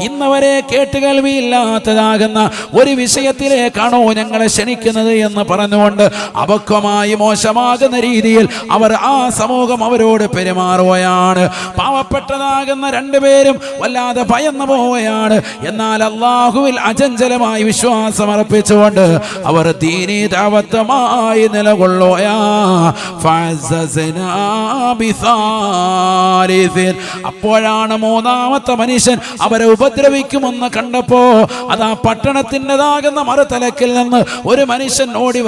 ഇന്നവരെ കേട്ടുകേൾവിയില്ലാത്തതാകുന്ന ഒരു വിഷയത്തിലേക്കാണോ ഞങ്ങളെ ക്ഷണിക്കുന്നത് എന്ന് പറഞ്ഞുകൊണ്ട് അപക്വമായി മോശമാകുന്ന രീതിയിൽ അവർ ആ സമൂഹം അവരോട് പെരുമാറുകയാണ്. പാവപ്പെട്ടതാകുന്ന രണ്ടുപേരും വല്ലാതെ ഭയന്നു പോവുകയാണ്. എന്നാൽ അല്ലാഹുവിൽ അചഞ്ചലമായി വിശ്വാസം അർപ്പിച്ചുകൊണ്ട് അവർ ദീനീ ദഅവത്തുമായി നിലകൊള്ളുകയാണ്. അപ്പോഴാണ് മൂന്നാമത്തെ മനുഷ്യൻ അവരെ ഉപദ്രവിക്കുമെന്ന് കണ്ടപ്പോ അതാ പട്ടണത്തിൻ്റെതാകുന്ന മറുതലക്കിൽ നിന്ന് ഒരു മനുഷ്യൻ ഓടി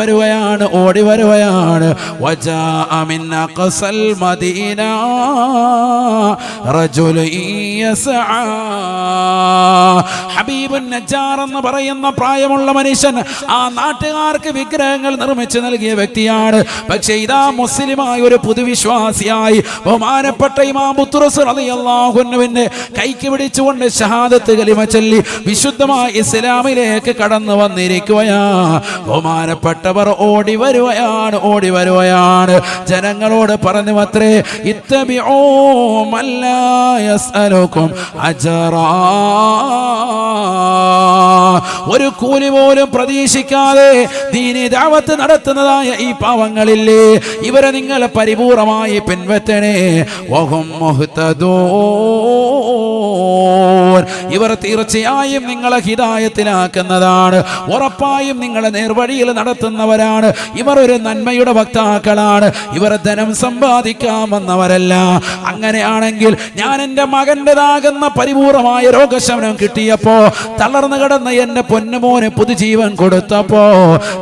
വരുകയാണ്. വജാഅ മിൻ അഖ്സൽ മദീന റജുലുൻ യസ്ആ. ഹബീബുൻ നജ്ജാർ എന്ന് പറയുന്ന പ്രായമുള്ള മനുഷ്യൻ ആ നാട്ടുകാർക്ക് വിഗ്രഹങ്ങൾ നിർമ്മിച്ചു നൽകിയ വ്യക്തിയാണ്. പക്ഷേ ഇതാ മുസ്ലിമായ ഒരു പുതുവിശ്വാസിയായി ബഹുമാനപ്പെട്ട ഇമാം ബുത്റൂസ് റളിയല്ലാഹു അൻഹുവിന്റെ കൈക്ക് പിടിച്ചുകൊണ്ട് ഷഹാദത്ത് കലിമ ചൊല്ലി വിശുദ്ധമായ ഇസ്ലാമിലേക്ക് കടന്നു വന്നിരിക്കുകയാ. ബഹുമാനപ്പെട്ടവർ ഓടി വരുകയാണ്. ജനങ്ങളോട് പറഞ്ഞു അത്രേ, ഇത്തബിഊ മൻ ലാ യസ്അലുകും അജ്റാ. ഒരു കൂലി പോലും പ്രതീക്ഷിക്കാതെ ദീനി ദഅവത്ത് നടത്തുന്നതായ ഈ പാവങ്ങളില്ലേ, ഇവരെ നിങ്ങൾ പരിപൂർണമായി പിൻപറ്റണേ. വഹും മുഹ്തദൂൻ, ഇവർ തീർച്ചയായും നിങ്ങളെ ഹിദായത്തിലാക്കുന്നതാണ്, ഉറപ്പായും നിങ്ങളെ നേർവഴിയിൽ നടത്തുന്നവരാണ്. ഇവർ ഒരു നന്മയുടെ വക്താക്കളാണ്, ഇവർ ധനം സമ്പാദിക്കാമെന്നവരല്ല. അങ്ങനെയാണെങ്കിൽ ഞാൻ എൻ്റെ മകൻ്റെതാകുന്ന പരിപൂർണമായ രോഗശമനം കിട്ടിയപ്പോ, തളർന്നു കിടന്ന എൻ്റെ പൊന്നുമോന് പുതുജീവൻ കൊടുത്തപ്പോ,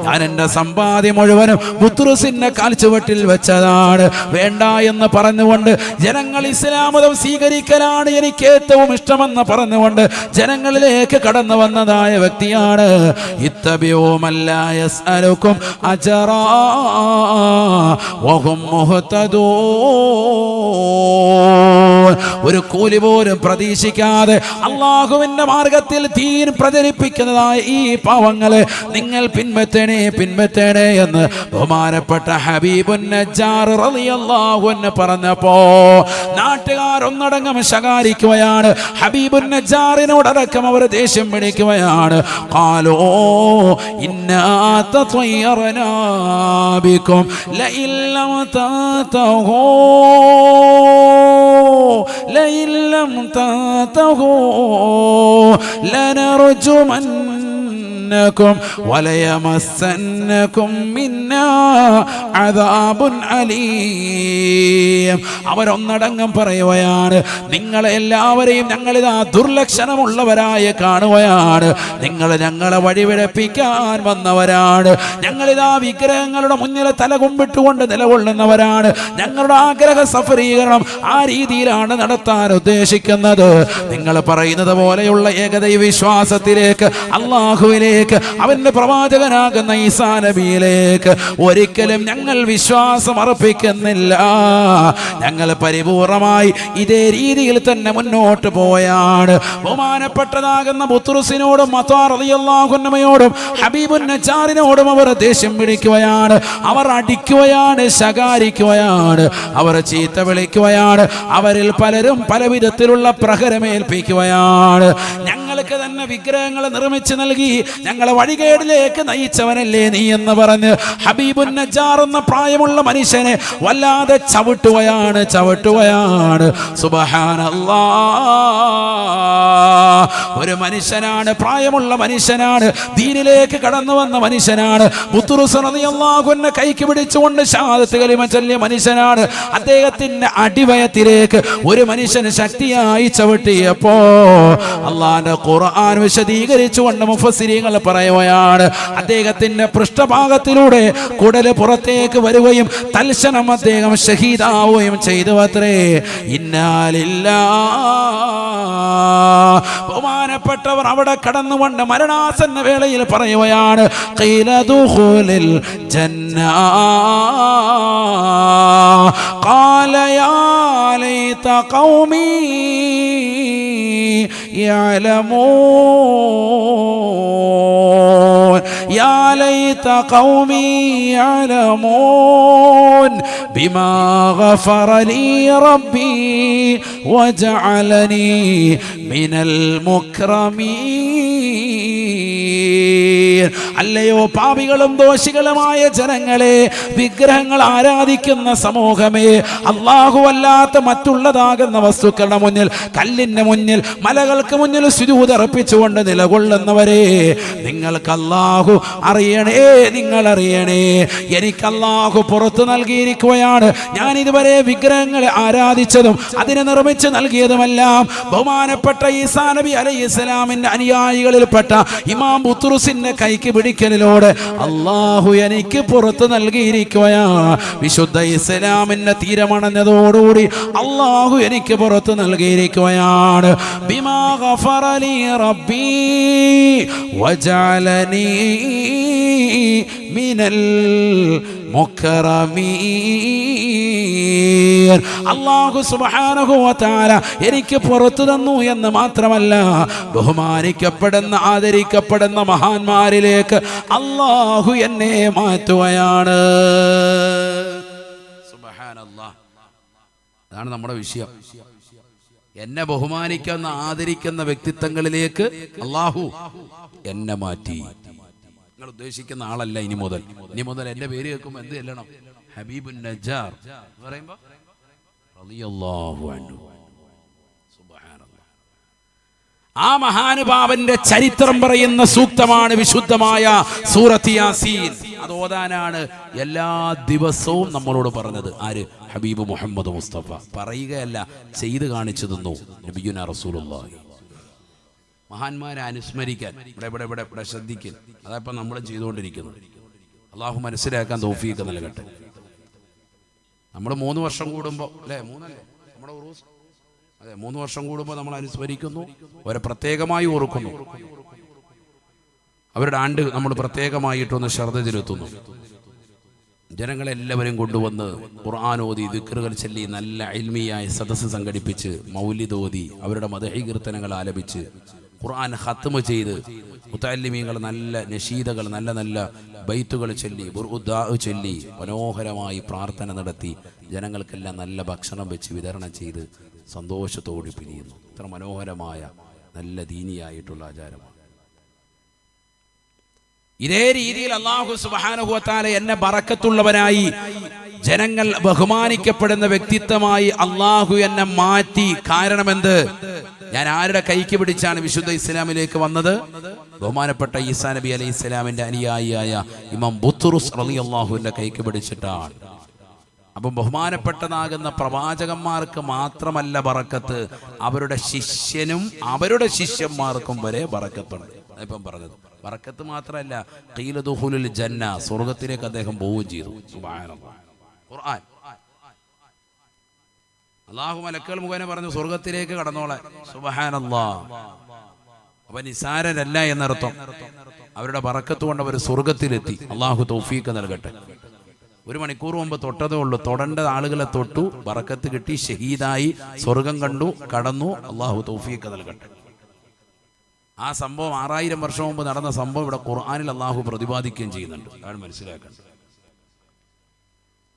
ഞാൻ എൻ്റെ സമ്പാദ്യം മുഴുവനും ബുത്രുസിന്റെ കാൽച്ചുവട്ടിൽ വെച്ചതാണ്. വേണ്ട എന്ന് പറഞ്ഞുകൊണ്ട് ജനങ്ങൾ ഇസ്ലാം മതം സ്വീകരിക്കലാണ് എനിക്ക് ഏറ്റവും ഇഷ്ടമെന്ന് പറഞ്ഞുകൊണ്ട് ജനങ്ങളിലേക്ക് കടന്നു വന്നതായ വ്യക്തിയാണ്. ഇത്തബിഊ മല്ലാ യസ്അലുക്കും അജറാ വഹും മുഹ്തദൂൻ, ഒരു കൂലി പോലും പ്രതീക്ഷിക്കാതെ അള്ളാഹുവിന്റെ മാർഗത്തിൽ ദീൻ പ്രചരിപ്പിക്കുന്നതായ ഈ പാവങ്ങളെ നിങ്ങൾ പിൻപറ്റണേ പിൻപറ്റണേ എന്ന് ബഹുമാനപ്പെട്ട ഹബീബുൻ നജ്ജാർ റളിയല്ലാഹു അൻഹു പറഞ്ഞപ്പോ നാട്ടുകാർ ഒന്നടങ്കം ശകാരിക്കുകയാണ്. ഹബീബുൻ നജ്ജാറിനോടടക്കം അവർ ദേഷ്യം പിടിക്കുകയാണ്. ഖാലൂ ഇന്നാ തത്വയ്യർനാ ബികും ലഇൻ ലം തതഹൂ ലഇൻ ലം തതഹൂ ലനർജുമന്നകും വലയമസ്സന്നകും മിന്നാ അദാബുൻ അലീം. അവരൊന്നടങ്കം പറയുകയാണ്, നിങ്ങളെ എല്ലാവരെയും ഞങ്ങളിതാ ദുർലക്ഷണമുള്ളവരായി കാണുകയാണ്. നിങ്ങൾ ഞങ്ങളെ വഴിപിഴപ്പിക്കാൻ വന്നവരാണ്. ഞങ്ങളിതാ വിഗ്രഹങ്ങളുടെ മുന്നിൽ തലകുമ്പിട്ടുകൊണ്ട് നിലകൊള്ളുന്നവരാണ്. ഞങ്ങളുടെ ആഗ്രഹ സഫലീകരണം ആ രീതിയിലാണ് നടത്താൻ ഉദ്ദേശിക്കുന്നത്. നിങ്ങൾ പറയുന്നത് പോലെയുള്ള ഏകദൈവ വിശ്വാസത്തിലേക്ക്, അള്ളാഹുവിലേക്ക്, അവന്റെ പ്രവാചകനാകുന്ന ഈസാ നബിയിലേക്ക് ഒരിക്കലും ഞങ്ങൾ വിശ്വാസം അർപ്പിക്കുന്നില്ല. ഞങ്ങൾ പരിപൂർണമായി ഇതേ രീതിയിൽ തന്നെ മുന്നോട്ട് പോയാണ്. ബഹുമാനപ്പെട്ടതാകുന്ന ബുത്രുസിനോടും മത്വാർ റളിയല്ലാഹു അൻഹുയോടും ഹബീബുൻ നജ്ജാറിനോടും അവർ ദേഷ്യം പിടിക്കുകയാണ്. അവർ അടിക്കുകയാണ്, ശകാരിക്കുകയാണ്, അവർ ചീത്ത വിളിക്കുകയാണ്. അവരിൽ പലരും പല വിധത്തിലുള്ള പ്രഹരമേൽപ്പിക്കുകയാണ്. ഞങ്ങൾക്ക് തന്നെ വിഗ്രഹങ്ങൾ നിർമ്മിച്ച് നൽകി ഞങ്ങളെ വഴികേടിലേക്ക് നയിച്ചവനല്ലേ നീ എന്ന് പറഞ്ഞ് ഹബീബുൻ നജ്ജാർ എന്ന പ്രായമുള്ള മനുഷ്യനെ വല്ലാതെ ചവിട്ടുകയാണ്. സുബ്ഹാനല്ലാഹ്, ഒരു മനുഷ്യനാണ്, പ്രായമുള്ള മനുഷ്യനാണ്, ദീനിലേക്ക് കടന്നു വന്ന മനുഷ്യനാണ്. ബുത്റുസ് റളിയല്ലാഹു അൻഹു കൈക്ക് പിടിച്ചുകൊണ്ട് ഷഹാദത്ത് കലിമ ചൊല്ലിയ മനുഷ്യനാണ്. അദ്ദേഹത്തിന്റെ അടിവയത്തിലേക്ക് ഒരു മനുഷ്യന് ശക്തിയായി ചവിട്ടിയപ്പോ അല്ലാഹുവിന്റെ ഖുർആൻ വിശദീകരിച്ചുകൊണ്ട് മുഫസ്സിരീങ്ങൾ പറയുകയാണ്, അദ്ദേഹത്തിന്റെ പൃഷ്ഠഭാഗത്തിലൂടെ കുടല് പുറത്തേക്ക് വരികയും തൽക്ഷണം അദ്ദേഹം ഷഹീദാവുകയും ചെയ്തു അത്രേ. ഇന്നാ ലില്ലാഹ്. ബഹുമാനപ്പെട്ടവർ അവിടെ കടന്നുകൊണ്ട് മരണാസന്ന വേളയിൽ പറയുകയാണ്, ഖീല ദുഖുലിൽ ജന്ന ഖാല യാ ലൈത ഖൗമി يعلمون يا ليت قومي يعلمون بما غفر لي ربي وجعلني من المكرمين. അല്ലയോ പാപികളും ദോഷികളുമായ ജനങ്ങളെ, വിഗ്രഹങ്ങൾ ആരാധിക്കുന്ന സമൂഹമേ, അല്ലാഹു അല്ലാത്ത മറ്റുള്ളതാകുന്ന വസ്തുക്കളുടെ മുന്നിൽ, കല്ലിന്റെ മുന്നിൽ, മലകൾക്ക് മുന്നിൽ സുജൂദ് അർപ്പിച്ചുകൊണ്ട് നിലകൊള്ളുന്നവരെ, നിങ്ങൾക്ക് അല്ലാഹു അറിയണേ, നിങ്ങൾ അറിയണേ, എനിക്ക് അല്ലാഹു പുറത്തു നൽകിയിരിക്കുകയാണ്. ഞാൻ ഇതുവരെ വിഗ്രഹങ്ങളെ ആരാധിച്ചതും അതിനെ നിർമ്മിച്ച് നൽകിയതുമെല്ലാം ബഹുമാനപ്പെട്ട ഈസാ നബി അലൈഹിസ്സലാമിന്റെ അനുയായികളിൽപ്പെട്ട ഇമാം ബുത്റുസിന്റെ കൈക്ക് പിടിക്കലിലൂടെ അല്ലാഹു എനിക്ക് പുറത്തു നൽകിയിരിക്കുകയാണ്. വിശുദ്ധ ഇസ്ലാമിന്റെ തീരമണഞ്ഞതോടുകൂടി അല്ലാഹു എനിക്ക് പുറത്തു നൽകിയിരിക്കുകയാണ്. ബിമാ ഗഫറ ലി റബ്ബി വജഅലനി മിനൽ മുക്കറമീൻ. അല്ലാഹു സുബ്ഹാനഹു വ തആല എനിക്ക് പുറത്തു തന്നു എന്ന് മാത്രമല്ല, ബഹുമാനിക്കപ്പെടുന്ന ആദരിക്കപ്പെടുന്ന മഹാന്മാരിലേക്ക് അല്ലാഹു എന്നെ മാറ്റുകയാണ്. സുബ്ഹാനല്ലാഹ്. അതാണ് നമ്മുടെ വിഷയം. എന്നെ ബഹുമാനിക്കുന്ന ആദരിക്കുന്ന വ്യക്തിത്വങ്ങളിലേക്ക് അള്ളാഹു എന്നെ മാറ്റി. നിങ്ങൾ ഉദ്ദേശിക്കുന്ന ആളല്ല ഇനി മുതൽ എന്റെ പേര് കേൾക്കുമ്പോൾ എന്ത് ചെല്ലണം? ഹബീബുൻ നജ്ജാർ എന്ന് പറയുമ്പോ റളിയല്ലാഹു അൻഹു. സുബ്ഹാനല്ലാഹ്. ആ മഹാനുഭാവന്റെ ചരിത്രം പറയുന്ന സൂക്തമാണ് വിശുദ്ധമായ സൂറത്ത് യാസീൻ. അത് ഓതാനാണ് എല്ലാ ദിവസവും നമ്മളോട് പറഞ്ഞത്. ആര്? ഹബീബ് മുഹമ്മദ് മുസ്തഫ. പറയുകയല്ല, ചെയ്ത് കാണിച്ചു തന്നു നബിയുനാ റസൂലുള്ളാഹി. മഹാന്മാരെ അനുസ്മരിക്കാൻ ഇവിടെ ശ്രദ്ധിക്കൽ. അതപ്പം നമ്മൾ ചെയ്തുകൊണ്ടിരിക്കുന്നത്. അള്ളാഹു മനസ്സിലാക്കാൻ തൗഫീഖ് നൽകട്ടെ. നമ്മൾ 3 വർഷം കൂടുമ്പോൾ അല്ലേ, 3 നമ്മുടെ ഉറൂസ്, അതെ 3 വർഷം കൂടുമ്പോൾ നമ്മൾ അനുസ്മരിക്കുന്നു, അവരെ പ്രത്യേകമായി ഓർക്കുന്നു. അവരുടെ ആണ്ട് നമ്മൾ പ്രത്യേകമായിട്ടൊന്ന് ശ്രദ്ധ ചെലുത്തുന്നു. ജനങ്ങളെല്ലാവരും കൊണ്ടുവന്ന് ഖുർആൻ ഓതി, ദിക്റുകൾ ചൊല്ലി, നല്ല ഇൽമിയായ സദസ്സ് സംഘടിപ്പിച്ച്, മൗലിദ് ഓതി, അവരുടെ മദ്ഹി കീർത്തനങ്ങൾ ആലപിച്ച്, ഖുർആൻ ഖത്മ് ചെയ്ത്, മുതഅല്ലിമീങ്ങൾ നല്ല നശീദകൾ, നല്ല നല്ല ബൈത്തുകൾ ചൊല്ലി, ബുർഉദാ ചൊല്ലി, മനോഹരമായി പ്രാർത്ഥന നടത്തി, ജനങ്ങൾക്കെല്ലാം നല്ല ഭക്ഷണം വെച്ച് വിതരണം ചെയ്ത് സന്തോഷത്തോടെ പിരിയുന്നു. ഇത്ര മനോഹരമായ നല്ല ദീനിയായിട്ടുള്ള ആചാരമാണ്. ഇതേ രീതിയിൽ അല്ലാഹു സുബ്ഹാനഹു വ തആല എന്നെ ബറക്കത്തുള്ളവനായി, ജനങ്ങൾ ബഹുമാനിക്കപ്പെടുന്ന വ്യക്തിത്വമായി അല്ലാഹു എന്നെ മാറ്റി. കാരണമെന്ത്? ഞാൻ ആരുടെ കൈക്ക് പിടിച്ചാണ് വിശുദ്ധ ഇസ്ലാമിലേക്ക് വന്നത്? ബഹുമാനപ്പെട്ട ഈസാ നബി അലൈഹി ഇസ്ലാമിന്റെ അനുയായിയായ ഇമാം ബുത്റുസ് റളിയല്ലാഹുവിന്റെ കൈക്ക് പിടിച്ചിട്ടാണ്. അപ്പം ബഹുമാനപ്പെട്ടതാകുന്ന പ്രവാചകന്മാർക്ക് മാത്രമല്ല ബറക്കത്ത്, അവരുടെ ശിഷ്യനും അവരുടെ ശിഷ്യന്മാർക്കും വരെ ബറക്കത്തുണ്ട്. ഇപ്പം പറഞ്ഞത് ബറക്കത്ത് മാത്രമല്ല, ഖീല ദുഖുലുൽ ജന്ന, സ്വർഗ്ഗത്തിലേക്ക് അദ്ദേഹം പോവുകയും ചെയ്തു. സുബ്ഹാനല്ലാഹ്. ഖുർആൻ അല്ലാഹു മലക്കുകൾ മുഖേന പറഞ്ഞു സ്വർഗ്ഗത്തിലേക്ക് കടന്നോളാൻ. സുബ്ഹാനല്ലാഹ്. അപ്പൊ നിസാരരല്ല എന്നർത്ഥം. അവരുടെ ബറക്കത്ത് കൊണ്ട് അവർ സ്വർഗ്ഗത്തിലെത്തി. അല്ലാഹു തൗഫീഖ് നൽകട്ടെ. 1 മണിക്കൂർ മുമ്പ് തൊട്ടതേ ഉള്ളൂ. തൊടേണ്ട ആളുകളെ തൊട്ടു, ബറക്കത്ത് കിട്ടി, ഷഹീദായി, സ്വർഗം കണ്ടു, കടന്നു. അല്ലാഹു തൗഫീഖ് നൽകട്ടെ. ആ സംഭവം 6000 വർഷം മുമ്പ് നടന്ന സംഭവം ഇവിടെ ഖുർആനിൽ അല്ലാഹു പ്രതിപാദിക്കുകയും ചെയ്യുന്നുണ്ട്. അതാണ് മനസ്സിലാക്കേണ്ടത്.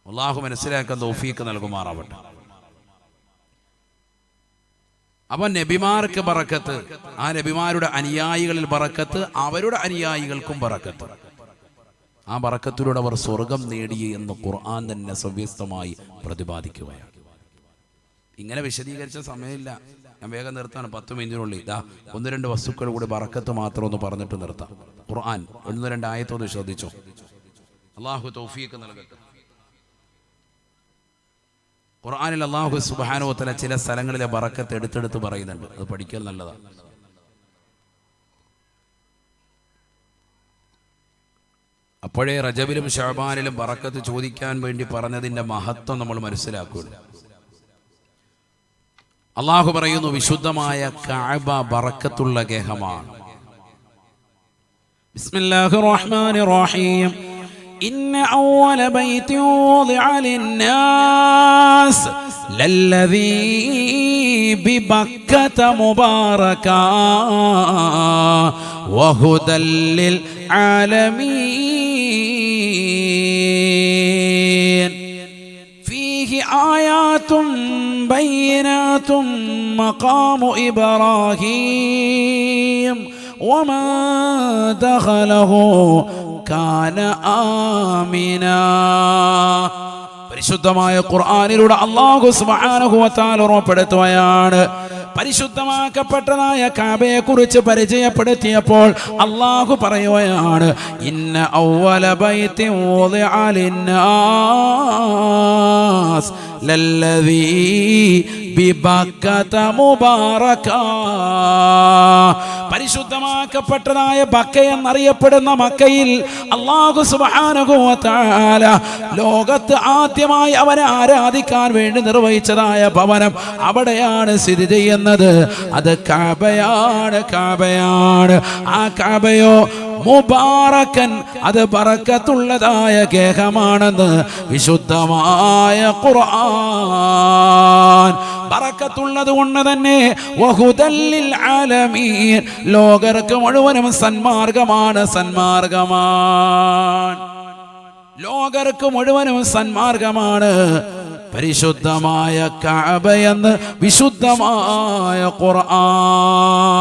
അല്ലാഹു മനസ്സിലാക്കാൻ തൗഫീഖ് നൽകുമാറാവട്ടെ. അപ്പൊ നബിമാർക്ക് ബറക്കത്ത്, ആ നബിമാരുടെ അനുയായികളിൽ ബറക്കത്ത്, അവരുടെ അനുയായികൾക്കും ബറക്കത്ത്. ആ ബറക്കത്തിലൂടെ അവർ സ്വർഗം നേടി എന്ന് ഖുർആൻ തന്നെ സവ്യസ്തമായി പ്രതിപാദിക്കുകയാണ്. ഇങ്ങനെ വിശദീകരിച്ച സമയമില്ല, ഞാൻ വേഗം നിർത്താണ്. 10 മിനിറ്റിനുള്ളിൽ ഇതാ 1-2 വസ്തുക്കൾ കൂടി ബറക്കത്ത് മാത്രം ഒന്ന് പറഞ്ഞിട്ട് നിർത്താം. ഖുർആൻ 1-2 ആയത്തൊന്ന് ശ്രദ്ധിച്ചോ. അല്ലാഹു തൗഫീഖ് നൽകട്ടെ. ഖുർആനിൽ അല്ലാഹു സുബ്ഹാനഹു വ തആല ചില സ്ഥലങ്ങളിലെ ബറക്കത്ത് എടുത്തെടുത്ത് പറയുന്നുണ്ട്. അത് പഠിക്കൽ നല്ലതാണ്. അപ്പോഴേ റജബിലും ശഅബാനിലും ബറക്കത്ത് ചോദിക്കാൻ വേണ്ടി പറഞ്ഞതിന്റെ മഹത്വം നമ്മൾ മനസ്സിലാക്കുകയുള്ളൂ. അല്ലാഹു പറയുന്നു, വിശുദ്ധമായ കഅബ ബറക്കത്തുള്ള ഗേഹമാണ്. ബിസ്മില്ലാഹിർ റഹ്മാനിർ റഹീം. إن أول بيت وضع للناس للذي ببكة مباركا وهدى للعالمين فيه آيات بينات مقام إبراهيم وما دخله കാന ആമിന. പരിശുദ്ധമായ ഖുർആനിലൂടെ അല്ലാഹു സുബ്ഹാനഹു വ തആല ഉറപ്പെടുത്തുകയാണ്. പരിശുദ്ധമാക്കപ്പെട്ടതായ കഅബയെ കുറിച്ച് പരിചയപ്പെടുത്തിയപ്പോൾ അല്ലാഹു പറയുകയാണ്, ഇന്ന അവ്വല ബൈത്തിൻ wudi'a ലിന്നാസ് ലല്ലദീ ബിബക്കത മുബാറകാ. പരിശുദ്ധമാക്കപ്പെട്ടതായ ബക്ക എന്നറിയപ്പെടുന്ന മക്കയിൽ അല്ലാഹു സുബ്ഹാനഹു വ തആല ലോകത്ത് ആദ്യമായി അവനെ ആരാധിക്കാൻ വേണ്ടി നിർവഹിച്ചതായ ഭവനം അവിടെയാണ് സ്ഥിതി ചെയ്യുന്നത്. അത് കഅബയാണ്, കഅബയാണ്. ആ കഅബയോ മുബാറക്കൻ, അത് ബറക്കത്തുള്ളതായ ഗേഹമാണെന്ന് വിശുദ്ധമായ ഖുർആൻ. ബറക്കത്തുള്ളത് കൊണ്ട് തന്നെ വഹുദൽ ലിൽ ആലമീൻ, ലോകർക്ക് മുഴുവനും സന്മാർഗമാണ്, സന്മാർഗമാണ്. ലോകർക്ക് മുഴുവനും സന്മാർഗമാണ്. പരിശുദ്ധമായ കഅബയെന്ന് വിശുദ്ധമായ ഖുർആൻ.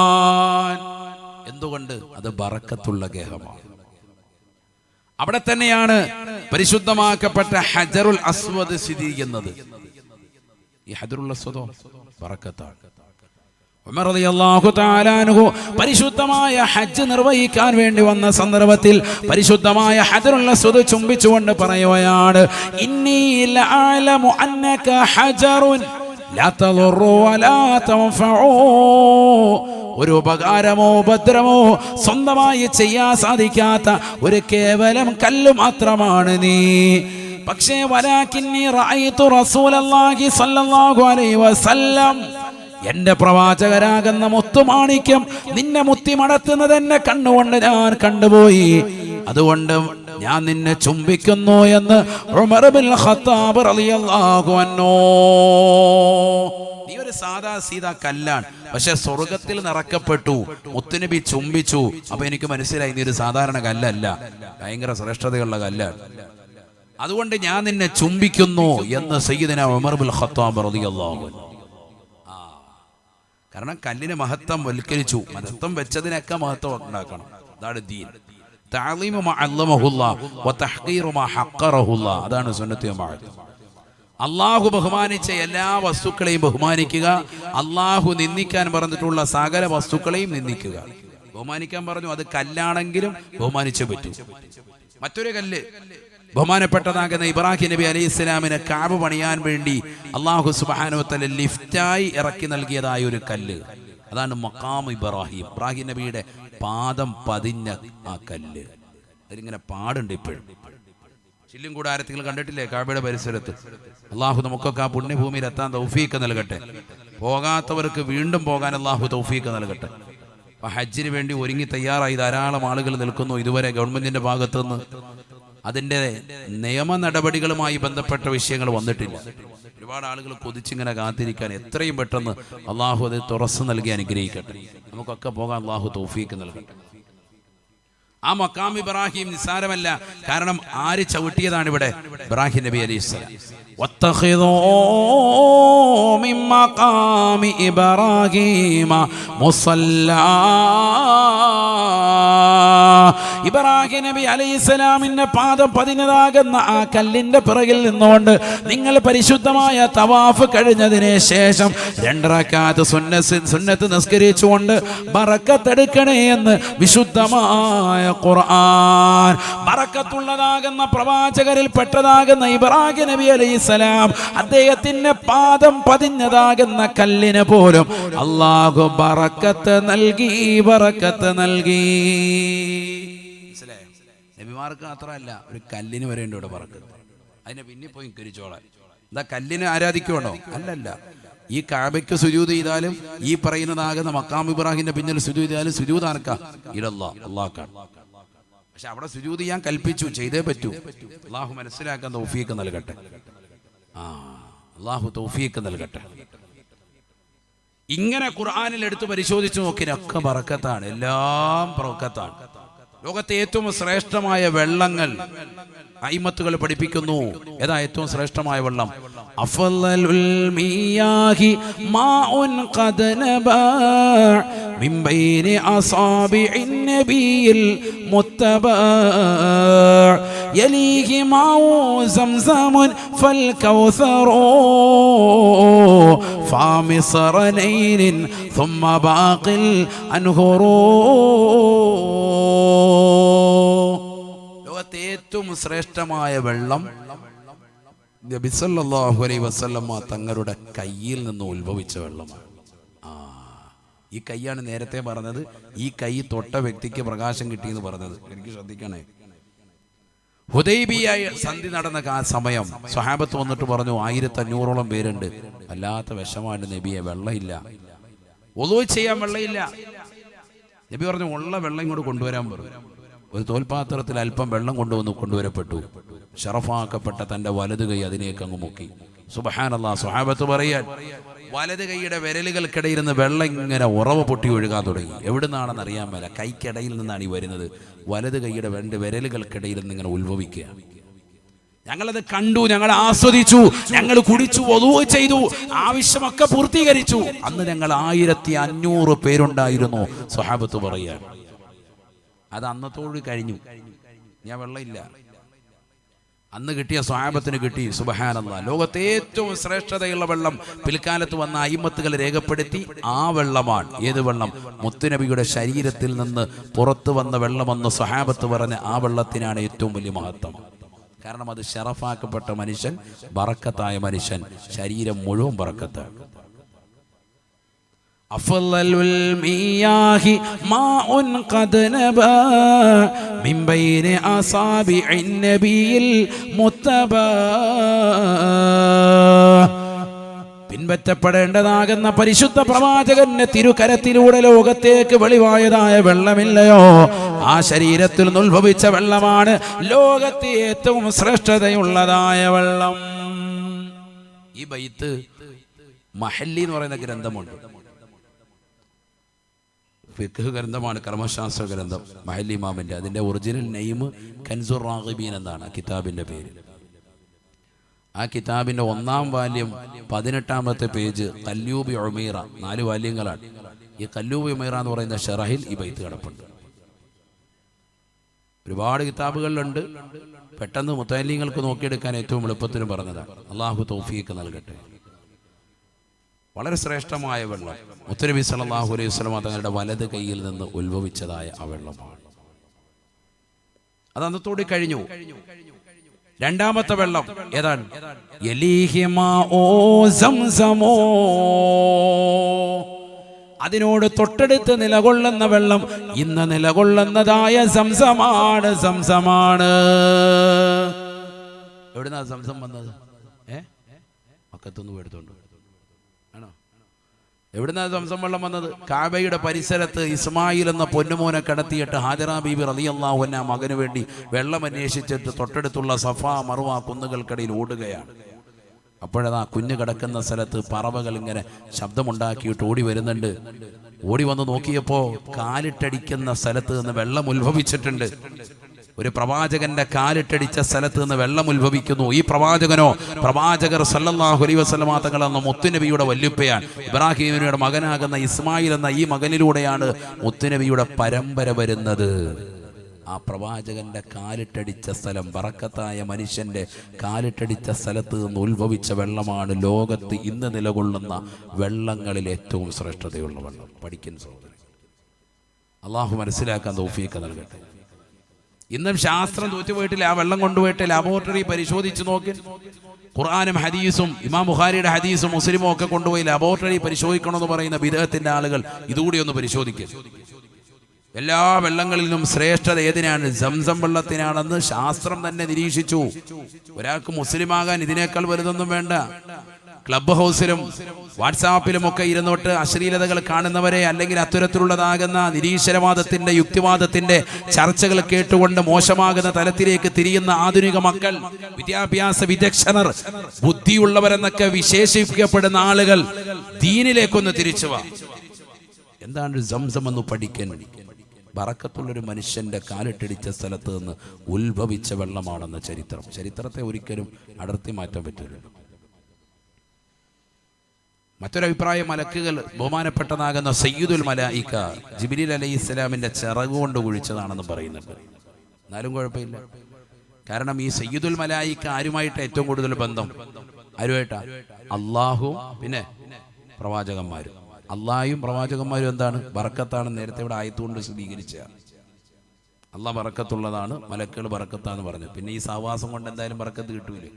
എന്തുകൊണ്ട്? അത് ബറക്കത്തുള്ള ഗേഹമാണ്. അവിടെ തന്നെയാണ് പരിശുദ്ധമാക്കപ്പെട്ട ഹജറുൽ അസ്വദ് സ്ഥിതി ചെയ്യുന്നത്. ഈ ഹജറുൽ അസ്വദോ ബറക്കത്താണ്. ഉമർ റളിയല്ലാഹു തആല അൻഹു പരിശുദ്ധമായ ഹജ്ജ് നിർവഹിക്കാൻ വേണ്ടി വന്ന സന്ദർഭത്തിൽ പരിശുദ്ധമായ ഹജറുൽ അസ്വദ് ചുംബിച്ചുകൊണ്ട് പറയുകയാണ്, ഇന്നി ലഅലമു അന്നക ഹജറുൻ ലാ തദുറു വലാ തൻഫഉ. ഒരു ഉപകാരമോ ഉപദ്രവമോ സ്വന്തമായി ചെയ്യാൻ സാധിക്കാത്ത ഒരു കേവലം കല്ല് മാത്രമാണ് നീ. പക്ഷേ വലാകിന്നി റഅയ്തു റസൂലല്ലാഹി സ്വല്ലല്ലാഹു അലൈഹി വസല്ലം, എന്റെ പ്രവാചകരാകുന്ന മുത്തുമാണിക്യം നിന്നെ മുത്തി മടത്തുന്നത് എന്നെ കണ്ണുകൊണ്ട് ഞാൻ കണ്ടുപോയി. അതുകൊണ്ട് ഞാൻ നിന്നെ ചുംബിക്കുന്നു എന്ന് ഉമർ ഇബ്നുൽ ഖത്താബ് റളിയല്ലാഹു അൻഹു. നീ ഒരു സാദാ സീതാ കല്ലാണ്, പക്ഷെ സ്വർഗത്തിൽ നിറക്കപ്പെട്ടു, മുത്തുനബി ചുംബിച്ചു. അപ്പൊ എനിക്ക് മനസ്സിലായി നീ ഒരു സാധാരണ കല്ലല്ല, ഭയങ്കര ശ്രേഷ്ഠതയുള്ള കല്ലാണ്. അതുകൊണ്ട് ഞാൻ നിന്നെ ചുംബിക്കുന്നു എന്ന് സയ്യിദുനാ ഉമർ ഇബ്നുൽ ഖത്താബ് റളിയല്ലാഹു അൻഹു. കാരണം കല്ലിനെ മഹത്വം വൽക്കരിച്ചു. മഹത്വം വെച്ചതിനൊക്കെ മഹത്വം ഉണ്ടാക്കണം. അതാണ് ദീൻ. തഅലീമു മാ അല്ലമഹുല്ലാഹ് വ തഹ്ഖീറു മാ ഹഖറഹുല്ലാഹ്. അതാണ് സുന്നത്ത് ജമാഅത്ത്. അല്ലാഹു ബഹുമാനിച്ച എല്ലാ വസ്തുക്കളെയും ബഹുമാനിക്കുക, അല്ലാഹു നിന്ദിക്കാൻ പറഞ്ഞിട്ടുള്ള സകല വസ്തുക്കളെയും നിന്ദിക്കുക. ബഹുമാനിക്കാൻ പറഞ്ഞു, അത് കല്ലാണെങ്കിലും ബഹുമാനിച്ചേ പറ്റൂ. മറ്റൊരു കല്ല് ബഹുമാനപ്പെട്ടതാകുന്ന ഇബ്രാഹിം നബി അലൈഹി ഇസ്ലാമിനെ കഅബ പണിയാൻ വേണ്ടി അല്ലാഹു സുബ്ഹാനഹു വ തആല ലിഫ്റ്റായി ഇറക്കി നൽകിയതായ ഒരു കല്ല്, അതാണ് മഖാം ഇബ്രാഹിം. ഇബ്രാഹിം നബിയുടെ പാദം പതിഞ്ഞ ആ കല്ല്. അതിലിങ്ങനെ പാടുണ്ട് ഇപ്പോഴും. ചില്ലും കൂടാരത്തിൽ കണ്ടിട്ടില്ലേ കഅബയുടെ പരിസരത്ത്? അല്ലാഹു നമുക്കൊക്കെ ആ പുണ്യഭൂമിയിൽ എത്താൻ തൗഫീഖ് നൽകട്ടെ. പോകാത്തവർക്ക് വീണ്ടും പോകാൻ അല്ലാഹു തൗഫീഖ് നൽകട്ടെ. അപ്പൊ ഹജ്ജിന് വേണ്ടി ഒരുങ്ങി തയ്യാറായി ധാരാളം ആളുകൾ നിൽക്കുന്നു. ഇതുവരെ ഗവൺമെന്റിന്റെ ഭാഗത്തുനിന്ന് അതിൻ്റെ നിയമ നടപടികളുമായി ബന്ധപ്പെട്ട വിഷയങ്ങൾ വന്നിട്ടില്ല. ഒരുപാട് ആളുകൾ കൊതിച്ചിങ്ങനെ കാത്തിരിക്കാൻ എത്രയും പെട്ടെന്ന് അള്ളാഹു അത് തുറസ് നൽകി അനുഗ്രഹിക്കട്ടെ. നമുക്കൊക്കെ പോകാൻ അള്ളാഹു തൗഫീഖ് നൽകട്ടെ. ആ മഖാം ഇബ്രാഹിം നിസ്സാരമല്ല. കാരണം ആര് ചവിട്ടിയതാണ് ഇവിടെ? ഇബ്രാഹിം നബി അലൈഹിസ്സലാം. വത്തഖിദൂ മിൻ മഖാമി ഇബ്രാഹിമ മുസല്ലാ. ഇബ്രാഹിം നബി അലൈഹിസ്സലാമിന്റെ പാദം പതിഞ്ഞതാകുന്ന ആ കല്ലിന്റെ പിറകിൽ നിന്നുകൊണ്ട് നിങ്ങൾ പരിശുദ്ധമായ തവാഫ് കഴിഞ്ഞതിന് ശേഷം 2 റക്അത്ത് സുന്നത്ത് നിസ്കരിച്ചുകൊണ്ട് ബറക്കത്തെടുക്കണേ എന്ന് വിശുദ്ധമായ ഖുർആൻ. ബറക്കത്തുള്ളതാകുന്ന പ്രവാചകരിൽ പെട്ടതാകുന്ന ഇബ്രാഹിം നബി അലൈഹിസ്സലാം അദ്ദേഹത്തിന്റെ പാദം പതിഞ്ഞതാകുന്ന കല്ലിന് പോലും അല്ലാഹു ബറക്കത്ത് നൽകി, ബറക്കത്ത് നൽകി. നബിമാർക്ക് മാത്രമല്ല, ഒരു കല്ലിന് വരേണ്ട ഇവിടെ ബറക്കത്ത്. അതിനെ പിന്നെ പോയി കരിച്ചോളാൻ. എന്താ കല്ലിനെ ആരാധിക്കുവാണോ? അല്ലല്ല. ഈ കഅബയ്ക്ക് സുജൂദ് ചെയ്താലും ഈ പറയുന്നതാകുന്ന മഖാം ഇബ്രാഹിമിന്റെ പിന്നിൽ സുജൂദ് ചെയ്താലും സുജൂദ് ആർക്കാ? ഇലല്ലാഹ്, അല്ലാഹ്ക്കാണ്. പക്ഷെ അവിടെ സുജൂദ് ചെയ്യാൻ കൽപ്പിച്ചു, ചെയ്തേ പറ്റൂ. അല്ലാഹു മനസ്സിലാക്കാൻ തൗഫീഖ് നൽകട്ടെ. അല്ലാഹു തൗഫീഖ് നൽകട്ടെ. ഇങ്ങനെ ഖുർആനിൽ എടുത്ത് പരിശോധിച്ചു നോക്കിനൊക്കെ ബറക്കത്താണ്, എല്ലാം ബറക്കത്താണ്. ലോകത്തെ ഏറ്റവും ശ്രേഷ്ഠമായ വെള്ളങ്ങൾ അയിമത്തുകൾ പഠിപ്പിക്കുന്നു. ഏതാ ഏറ്റവും ശ്രേഷ്ഠമായ വെള്ളം? അഫ്ളലുൽ മിയാഹി മാഉൻ ഖദ നബാ മിൻ ബൈനി അസാബിഇൻ നബിയിൽ മുത്തബാ യലീഹി മാഉ സംസമുൻ ഫൽ കൗസറു ഫാമിസറനൈൻ ثم باقي الأنهار. ലോകത്തെ ഏറ്റവും ശ്രേഷ്ഠമായ വെള്ളം നബി സല്ലല്ലാഹു അലൈഹി വസല്ലം തങ്ങളുടെ കയ്യിൽ നിന്ന് ഉത്ഭവിച്ച വെള്ളമാണ്. ഈ കൈയാണ് നേരത്തെ പറഞ്ഞത്, ഈ കൈ തൊട്ട വ്യക്തിക്ക് പ്രകാശം കിട്ടിയെന്ന് പറഞ്ഞത്. എനിക്ക് ശ്രദ്ധിക്കണേ. ഹുദൈബിയ സന്ധി നടന്ന ആ സമയം സ്വഹാബത്ത് വന്നിട്ട് പറഞ്ഞു 1500ഓളം പേരുണ്ട്, വല്ലാത്ത വിഷമാണ് നബിയെ, വെള്ളമില്ല, ഒളു ചെയ്യാൻ വെള്ളമില്ല. നബി പറഞ്ഞു ഉള്ള വെള്ളം ഇങ്ങോട്ട് കൊണ്ടുവരാൻ പറഞ്ഞു. ഒരു തോൽപാത്രത്തിൽ അല്പം വെള്ളം കൊണ്ടുവരപ്പെട്ടു. ഷറഫാക്കപ്പെട്ട തന്റെ വലത് കൈ അതിനേക്ക് അങ്ങ് മുക്കി. സുബ്ഹാനല്ലാഹ്. സ്വഹാബത്ത് പറയാൻ വലത് കൈയുടെ വിരലുകൾക്കിടയിൽ നിന്ന് വെള്ളം ഇങ്ങനെ ഉറവ് പൊട്ടി ഒഴുകാൻ തുടങ്ങി. എവിടുന്നാണെന്ന് അറിയാൻ മേല, കൈക്കിടയിൽ നിന്നാണ് ഈ വരുന്നത്. വലത് കൈയുടെ 2 വിരലുകൾക്കിടയിൽ നിന്ന് ഇങ്ങനെ ഉത്ഭവിക്കുക. ഞങ്ങളത് കണ്ടു, ഞങ്ങൾ ആസ്വദിച്ചു, ഞങ്ങൾ കുടിച്ചു, വദൂ ചെയ്തു, ആവശ്യമൊക്കെ പൂർത്തീകരിച്ചു. അന്ന് ഞങ്ങൾ 1500 പേരുണ്ടായിരുന്നു. സ്വഹാബത്ത് പറയുകയാണ്. അത് അന്നത്തോട് കഴിഞ്ഞു. ഞാൻ വെള്ളമില്ല. അന്ന് കിട്ടിയ സ്വഹാബത്തിന് കിട്ടി. സുബ്ഹാനല്ലാഹ്. ലോകത്തെ ഏറ്റവും ശ്രേഷ്ഠതയുള്ള വെള്ളം പിൽക്കാലത്ത് വന്ന അയിമത്തുകൾ രേഖപ്പെടുത്തി. ആ വെള്ളമാണ്. ഏത് വെള്ളം? മുത്തുനബിയുടെ ശരീരത്തിൽ നിന്ന് പുറത്തു വന്ന വെള്ളമെന്ന് സ്വഹാബത്ത് പറഞ്ഞ ആ വെള്ളത്തിനാണ് ഏറ്റവും വലിയ മഹത്വം. കാരണം അത് ശറഫാക്കപ്പെട്ട മനുഷ്യൻ, ബറക്കത്തായ മനുഷ്യൻ, ശരീരം മുഴുവൻ ബറക്കത്താണ്. അഫ്ളലുൽ മിയാഹി മാഉൻ ഖദ് നബാ മിൻ ബൈനി അസാബിഇൻ നബിയിൽ മുത്തബാ. പിൻപറ്റപ്പെടേണ്ടതാകുന്ന പരിശുദ്ധ പ്രവാചകന്റെ തിരുകരത്തിലൂടെ ലോകത്തേക്ക് വെളിവായതായ വെള്ളമില്ലയോ, ആ ശരീരത്തിൽ നിന്ന് ഉത്ഭവിച്ച വെള്ളമാണ് ലോകത്തെ ഏറ്റവും ശ്രേഷ്ഠതയുള്ളതായ വെള്ളം. ഈ ബൈത്ത് മഹല്ലി എന്ന് പറയുന്ന ഗ്രന്ഥമുണ്ട്. ഫിഖ് ഗ്രന്ഥമാണ്, കർമ്മശാസ്ത്ര ഗ്രന്ഥം, മഹല്ലി ഇമാമിന്റെ. അതിന്റെ ഒറിജിനൽ നെയിം കൻസുർ റാഗിബീൻ എന്നാണ് കിതാബിന്റെ പേര്. ആ കിതാബിന്റെ 1-ാം വാല്യം 18-ാമത്തെ പേജ് കല്ലൂബി ഉമൈറ. 4 വാല്യങ്ങളാണ്. ഈ കല്ലൂബി ഉമൈറ എന്ന് പറയുന്ന ഷറഹിൽ ഈ ബൈത്ത് കിടപ്പുണ്ട്. ഒരുപാട് കിതാബുകളിലുണ്ട്. പെട്ടെന്ന് മുത്തഅല്ലിങ്ങൾക്ക് നോക്കിയെടുക്കാൻ ഏറ്റവും എളുപ്പത്തിന് പറഞ്ഞതാണ്. അള്ളാഹു തൗഫീഖ് നൽകട്ടെ. വളരെ ശ്രേഷ്ഠമായ വെള്ളം മുത്തുനബി സല്ലല്ലാഹു അലൈഹി വസല്ലം തങ്ങളുടെ വലത് കൈയിൽ നിന്ന് ഉത്ഭവിച്ചതായ ആ വെള്ളമാണ്. അത് അന്നത്തോടെ കഴിഞ്ഞു. രണ്ടാമത്തെ വെള്ളം ഏതാണ്? അതിനോട് തൊട്ടടുത്ത് നിലകൊള്ളുന്ന വെള്ളം ഇന്ന് നിലകൊള്ളുന്നതായ സംസമാണ്. സംസമാണ്. എവിടുന്നാ സംസം വന്നത്? മക്കത്തൊന്നും എടുത്തോണ്ട് ആണോ? എവിടുന്നാ സംസം വെള്ളം വന്നത്? കാബയുടെ പരിസരത്ത് ഇസ്മായിൽ എന്ന പൊന്നുമോനെ കടത്തിയിട്ട് ഹാജറ ബീബി റളിയല്ലാഹു അൻഹ മകന് വേണ്ടി വെള്ളം അന്വേഷിച്ചിട്ട് തൊട്ടടുത്തുള്ള സഫ മറുവ കുന്നുകൾക്കിടയിൽ ഓടുകയാണ്. അപ്പോഴതാ കുഞ്ഞ് കിടക്കുന്ന സ്ഥലത്ത് പറവകൾ ഇങ്ങനെ ശബ്ദമുണ്ടാക്കിയിട്ട് ഓടി വരുന്നുണ്ട്. ഓടി വന്ന് നോക്കിയപ്പോൾ കാലിട്ടടിക്കുന്ന സ്ഥലത്ത് നിന്ന് വെള്ളം ഉത്ഭവിച്ചിട്ടുണ്ട്. ഒരു പ്രവാചകന്റെ കാലിട്ടടിച്ച സ്ഥലത്ത് നിന്ന് വെള്ളം ഉത്ഭവിക്കുന്നു. ഈ പ്രവാചകനോ പ്രവാചകർ സല്ലല്ലാഹു അലൈഹി വസല്ലമ തങ്ങൾ എന്ന മുത്തുനബിയുടെ വല്യുപ്പയാണ്. ഇബ്രാഹിം നബിയുടെ മകനാകുന്ന ഇസ്മായിൽ എന്ന ഈ മകനിലൂടെയാണ് മുത്തുനബിയുടെ പരമ്പര വരുന്നത്. ആ പ്രവാചകന്റെ കാലിട്ടടിച്ച സ്ഥലം, ബറക്കത്തായ മനുഷ്യന്റെ കാലിട്ടടിച്ച സ്ഥലത്ത് നിന്ന് ഉത്ഭവിച്ച വെള്ളമാണ് ലോകത്ത് ഇന്ന് നിലകൊള്ളുന്ന വെള്ളങ്ങളിൽ ഏറ്റവും ശ്രേഷ്ഠതയുള്ള വെള്ളം. പഠിക്കുന്ന സഹോദരൻ, അള്ളാഹു മനസ്സിലാക്കാൻ തൗഫീഖ് നൽകട്ടെ. ഇന്നും ശാസ്ത്രം തോറ്റുപോയിട്ടില്ല. ആ വെള്ളം കൊണ്ടുപോയിട്ട് ലബോറട്ടറി പരിശോധിച്ച് നോക്കി. ഖുർആനും ഹദീസും ഇമാം ബുഖാരിയുടെ ഹദീസും മുസ്ലിമും ഒക്കെ കൊണ്ടുപോയി ലബോറട്ടറി പരിശോധിക്കണമെന്ന് പറയുന്ന ബിദ്അത്തിന്റെ ആളുകൾ ഇതുകൂടി ഒന്ന് പരിശോധിക്കുക. എല്ലാ വെള്ളങ്ങളിൽ നിന്നും ശ്രേഷ്ഠത ഏതിനാണ്? സംസം വെള്ളത്തിനാണെന്ന് ശാസ്ത്രം തന്നെ നിരീക്ഷിച്ചു. ഒരാൾക്ക് മുസ്ലിമാകാൻ ഇതിനേക്കാൾ വലുതൊന്നും വേണ്ട. ക്ലബ് ഹൗസിലും വാട്സാപ്പിലും ഒക്കെ ഇരുന്നോട്ട് അശ്ലീലതകൾ കാണുന്നവരെ, അല്ലെങ്കിൽ അത്തരത്തിലുള്ളതാകുന്ന നിരീശ്വരവാദത്തിന്റെ യുക്തിവാദത്തിന്റെ ചർച്ചകൾ കേട്ടുകൊണ്ട് മോശമാകുന്ന തലത്തിലേക്ക് തിരിയുന്ന ആധുനിക മക്കൾ, വിദ്യാഭ്യാസ വിദഗ്ധർ, ബുദ്ധിയുള്ളവരെന്നൊക്കെ വിശേഷിപ്പിക്കപ്പെടുന്ന ആളുകൾ ദീനിലേക്കൊന്ന് തിരിച്ചുവാ. എന്താണ് സംസം എന്ന് പഠിക്കാൻ? ബറക്കത്തുള്ളൊരു മനുഷ്യന്റെ കാലിട്ടടിച്ച സ്ഥലത്ത് നിന്ന് ഉത്ഭവിച്ച വെള്ളമാണെന്ന ചരിത്രത്തെ ഒരിക്കലും അടർത്തി മാറ്റാൻ പറ്റില്ല. മറ്റൊരഭിപ്രായം, മലക്കുകൾ ബഹുമാനപ്പെട്ടതാകുന്ന സയ്യിദുൽ മലായിക ജിബ്രീൽ അലൈഹിസ്സലാമിന്റെ ചിറകുകൊണ്ട് കുഴിച്ചതാണെന്ന് പറയുന്നുണ്ട്. എന്നാലും കുഴപ്പമില്ല. കാരണം ഈ സയ്യിദുൽ മലായിക ആരുമായിട്ട് ഏറ്റവും കൂടുതൽ ബന്ധം? ആരുമായിട്ടാ? അള്ളാഹു, പിന്നെ പ്രവാചകന്മാരും. അള്ളാഹും പ്രവാചകന്മാരും എന്താണ്? ബറക്കത്താണ്. നേരത്തെ ഇവിടെ ആയത്തുകൊണ്ട് സ്ഥിരീകരിച്ച അള്ളാഹ് ബറക്കത്തുള്ളതാണ്, മലക്കുകൾ ബറക്കത്താന്ന് പറഞ്ഞു. പിന്നെ ഈ സഹവാസം കൊണ്ട് എന്തായാലും ബറക്കത്ത് കിട്ടൂലേ?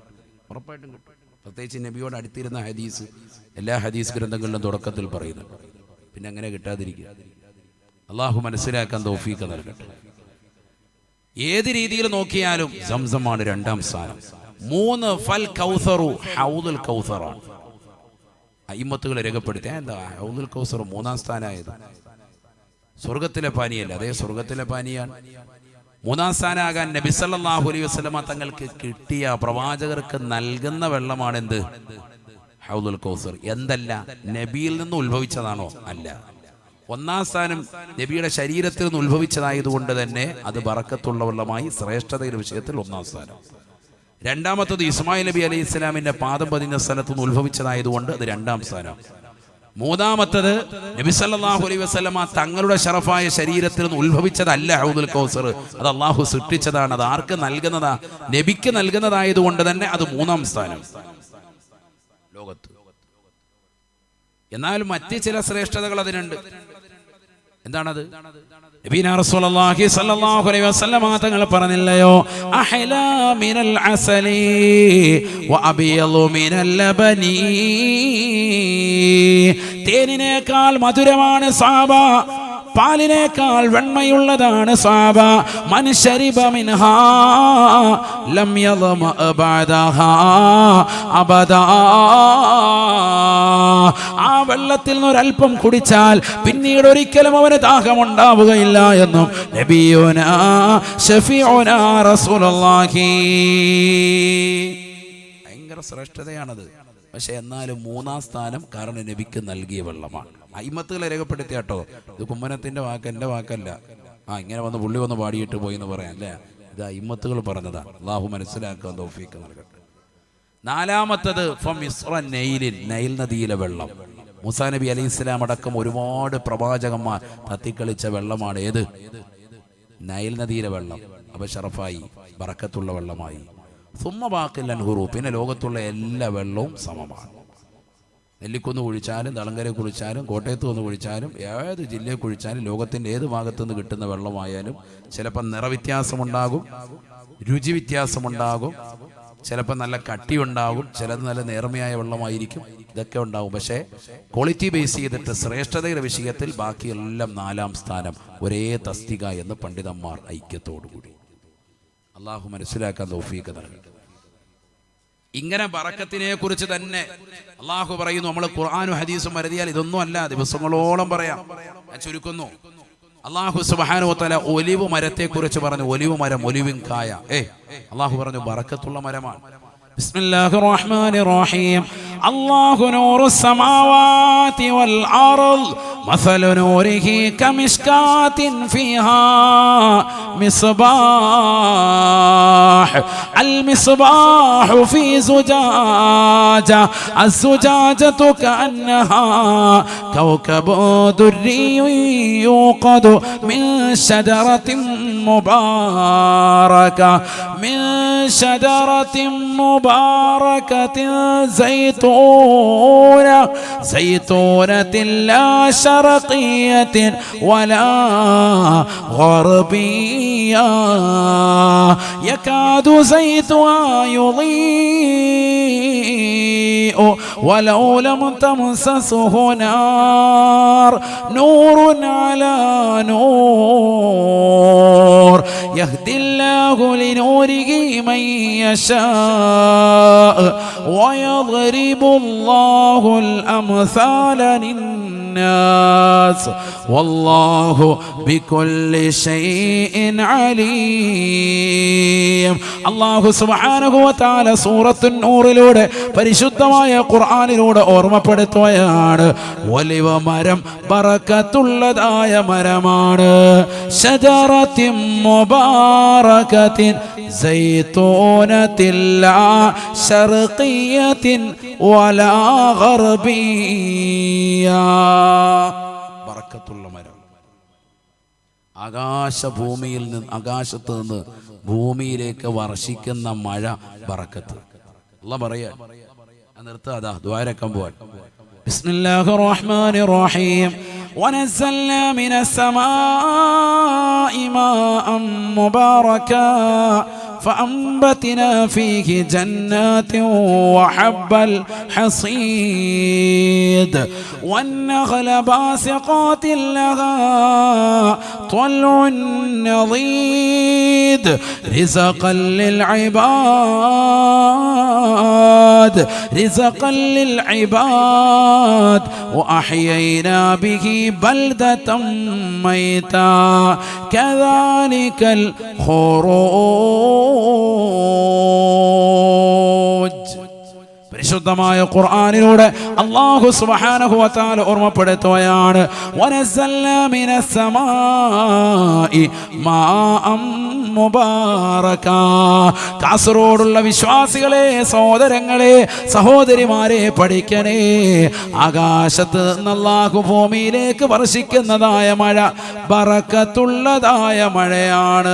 ഉറപ്പായിട്ടും കിട്ടും. പ്രത്യേകിച്ച് നബിയോട് അടുത്തിരുന്ന ഹദീസ് എല്ലാ ഹദീസ് ഗ്രന്ഥങ്ങളിലും തുടക്കത്തിൽ പറയുന്നുണ്ട്. പിന്നെ അങ്ങനെ കിട്ടാതിരിക്കുക. അള്ളാഹു മനസ്സിലാക്കാൻ തൗഫീഖ് നൽകട്ടെ. ഏത് രീതിയിൽ നോക്കിയാലും സംസമാണ് 2-ാം സ്ഥാനം. 3 ഫൽ കൗസറു ഹൗദുൽ കൗസറാണ്. അയിമത്തുകൾ രേഖപ്പെടുത്തി. എന്താ ഹൗദുൽ കൗസർ 3-ാം സ്ഥാനമായത്? സ്വർഗത്തിലെ പാനിയല്ല, അതേ സ്വർഗത്തിലെ പാനിയാണ്. 3-ാം സ്ഥാനമാകാൻ നബി സല്ലല്ലാഹു അലൈഹി വസല്ലമ തങ്ങൾക്ക് കിട്ടിയ, പ്രവാചകർക്ക് നൽകുന്ന വെള്ളമാണ് എന്ത്? ഹൗദുൽ കൗസർ. എന്തല്ല, നബിയിൽ നിന്ന് ഉത്ഭവിച്ചതാണോ? അല്ല. 1-ാം സ്ഥാനം നബിയുടെ ശരീരത്തിൽ നിന്ന് ഉത്ഭവിച്ചതായതുകൊണ്ട് തന്നെ അത് ബറക്കത്തുള്ള വെള്ളമായി, ശ്രേഷ്ഠതയുടെ വിഷയത്തിൽ 1-ാം സ്ഥാനം. രണ്ടാമത്തത് ഇസ്മായിൽ നബി അലൈഹി ഇസ്ലാമിന്റെ പാദം പതിഞ്ഞ സ്ഥലത്ത് നിന്ന് ഉത്ഭവിച്ചതായതുകൊണ്ട് അത് രണ്ടാം സ്ഥാനം. മൂന്നാമത്തത് നബി സല്ലല്ലാഹു അലൈഹി വസല്ലമ തങ്ങളുടെ ശറഫായ ശരീരത്തിൽ നിന്ന് ഉത്ഭവിച്ചതല്ല ഹൗദുൽ കൗസർ, അത് അള്ളാഹു സൃഷ്ടിച്ചതാണ്. അത് ആർക്ക് നൽകുന്നതാ? നബിക്ക് നൽകുന്നതായതുകൊണ്ട് തന്നെ അത് മൂന്നാം സ്ഥാനം ലോകത്ത്. എന്നാൽ മറ്റ് ചില ശ്രേഷ്ഠതകൾ അതിനുണ്ട്. എന്താണത്? നബീന റസൂലുള്ളാഹി സ്വല്ലല്ലാഹു അലൈഹി വസല്ലമ തങ്ങൾ പറഞ്ഞില്ലയോ, അഹ്ലാ മിനൽ അസലി വ അബിയളു മിനൽ ലബനി, തേനിനേക്കാൾ മധുരമാണ് സഹാബ, പാലിനേക്കാൾ വെണ്മയുള്ളതാണ് സഹാബ. മൻ ശരിബ മിൻഹാ ലം യളമ ബഅദഹാ അബദാ, ആ വെള്ളത്തിൽ നിന്ന് ഒരൽപ്പം കുടിച്ചാൽ പിന്നീട് ഒരിക്കലും അവന് ദാഹമുണ്ടാവുകയില്ല എന്നും നബിയുനാ ശഫീഉനാ റസൂലുള്ളാഹി. ഭയങ്കര ശ്രേഷ്ഠതയാണത്. പക്ഷെ എന്നാലും മൂന്നാം സ്ഥാനം കാരണം നബിക്ക് നൽകിയ വെള്ളമാണ്. അയിമത്തുകളെ രേഖപ്പെടുത്തിയ കേട്ടോ, ഇത് കുമ്മനത്തിന്റെ വാക്ക്, എൻ്റെ വാക്കല്ല. ഇങ്ങനെ വന്ന് പുള്ളി വന്ന് പാടിയിട്ട് പോയി എന്ന് പറയാം അല്ലേ? ഇത് അയിമത്തുകൾ പറഞ്ഞതാണ്. അള്ളാഹു മനസ്സിലാക്കാൻ തൗഫീഖ് നൽകട്ടെ. നാലാമത്തത് നൈൽ നദിയിലെ വെള്ളം. മൂസാ നബി അലൈഹി ഇസ്ലാം അടക്കം ഒരുപാട് പ്രവാചകന്മാർ തത്തിക്കളിച്ച വെള്ളമാണ് ഏത്? നൈൽ നദിയിലെ വെള്ളം. അപ്പൊ ഷറഫായി, ബറക്കത്തുള്ള വെള്ളമായി. സുമ്മബാക്കിൽ അൻഹുറു, പിന്നെ ലോകത്തുള്ള എല്ലാ വെള്ളവും സമമാണ്. നെല്ലിക്കുന്ന് കുഴിച്ചാലും തളങ്കര കുഴിച്ചാലും കോട്ടയത്ത് വന്ന് കുഴിച്ചാലും ഏത് ജില്ലയിൽ കുഴിച്ചാലും ലോകത്തിൻ്റെ ഏത് ഭാഗത്തുനിന്ന് കിട്ടുന്ന വെള്ളമായാലും ചിലപ്പോൾ നിറവ്യത്യാസമുണ്ടാകും, രുചി വ്യത്യാസമുണ്ടാകും, ചിലപ്പോൾ നല്ല കട്ടിയുണ്ടാകും, ചിലത് നല്ല നേർമയായ വെള്ളമായിരിക്കും. ഇതൊക്കെ ഉണ്ടാകും. പക്ഷേ ക്വാളിറ്റി ബേസ് ചെയ്തിട്ട് ശ്രേഷ്ഠതയുടെ വിഷയത്തിൽ ബാക്കിയെല്ലാം നാലാം സ്ഥാനം, ഒരേ തസ്തിക എന്ന് പണ്ഡിതന്മാർ ഐക്യത്തോടുകൂടി. അള്ളാഹു മനസ്സിലാക്കാൻ തൗഫീഖ് നൽകട്ടെ. ഇങ്ങനെ ബറക്കത്തിനെ കുറിച്ച് തന്നെ അള്ളാഹു പറയുന്നു. നമ്മൾ ഖുർആനും ഹദീസും വരുതിയാൽ ഇതൊന്നും അല്ല, ദിവസങ്ങളോളം പറയാം. ഞാൻ ചുരുക്കുന്നു. അള്ളാഹു സുബ്ഹാനഹു വ തആല ഒലിവ് മരത്തെ കുറിച്ച് പറഞ്ഞു. ഒലിവ് മരം, ഒലിവിൻ കായ. അള്ളാഹു പറഞ്ഞു ബറക്കത്തുള്ള മരമാണ്. ബിസ്മില്ലാഹിർ റഹ്മാനിർ റഹീം. അല്ലാഹു നൂറുസ് സമാവാതി വൽ അർദ് മസലു നൂരിഹി കമിഷ്കാത്തിൻ ഫീഹാ മിസ്ബാഹ് അൽ മിസ്ബാഹു ഫീ സുജാജ അസ്സുജാജതു കഅന്നഹാ കൗകബു ദുർരിയ്യുൻ യൂഖദു മിൻ ശജറത്തിൻ മുബാറക മിൻ ശജറത്തിൻ മുബാറകത്തിൻ زيتونة لا شرقية ولا غربية يكاد زيتها يضيء ولو لم تمسسه نار نور على نور يهدي الله لنوره من يشاء ويضرب الله الأمثال للناس والله بكل شيء عليم. الله سبحانه وتعالى സൂറത്തു നൂറിലൂടെ പരിശുദ്ധമായ ഖുർആനിലൂടെ ഓർമ്മപ്പെടുത്തുകയാണ്. ഒലിവ മരം ബറക്കത്തുള്ളതായ മരമാണ്. ശജറത്തിൻ മുബാറകത്തിൻ സൈതൂനത്തിൻ ലാ ശർഖിയത്തിൻ വലാ ഗർബിയ. ബറക്കത്തുള്ള മരം. ആകാശഭൂമിയിൽ നിന്ന്, ആകാശത്ത് നിന്ന് ഭൂമിയിലേക്ക് വർഷിക്കുന്ന മഴ ബറക്കത്ത്. അല്ലാഹ് പറയാ. നിർത്താ, അതാ ദുആരക്കാൻ പോവാൻ. ബിസ്മില്ലാഹിർ റഹ്മാനിർ റഹീം. ونزلنا من السماء ماء مباركا فأنبتنا فيه جنات وحب الحصيد والنخل باسقات لها طلع نضيد رزقا للعباد وأحيينا به بلدة ميتا كذلك الخروج. പരിശുദ്ധമായ ഖുർആനിലൂടെ അല്ലാഹു സുബ്ഹാനഹു വ തആല ഓർമ്മപ്പെടുത്തുകയാണ്. വനസ്സൽനാ മിനസ് സമാഇ മാഅം മുബാറക. കാസർഗോഡുള്ള വിശ്വാസികളെ, സഹോദരങ്ങളെ, സഹോദരിമാരെ, പഠിക്കണേ. ആകാശത്ത് നിന്ന് അല്ലാഹു ഭൂമിയിലേക്ക് വർഷിക്കുന്നതായ മഴ ബറക്കത്തുള്ളതായ മഴയാണ്.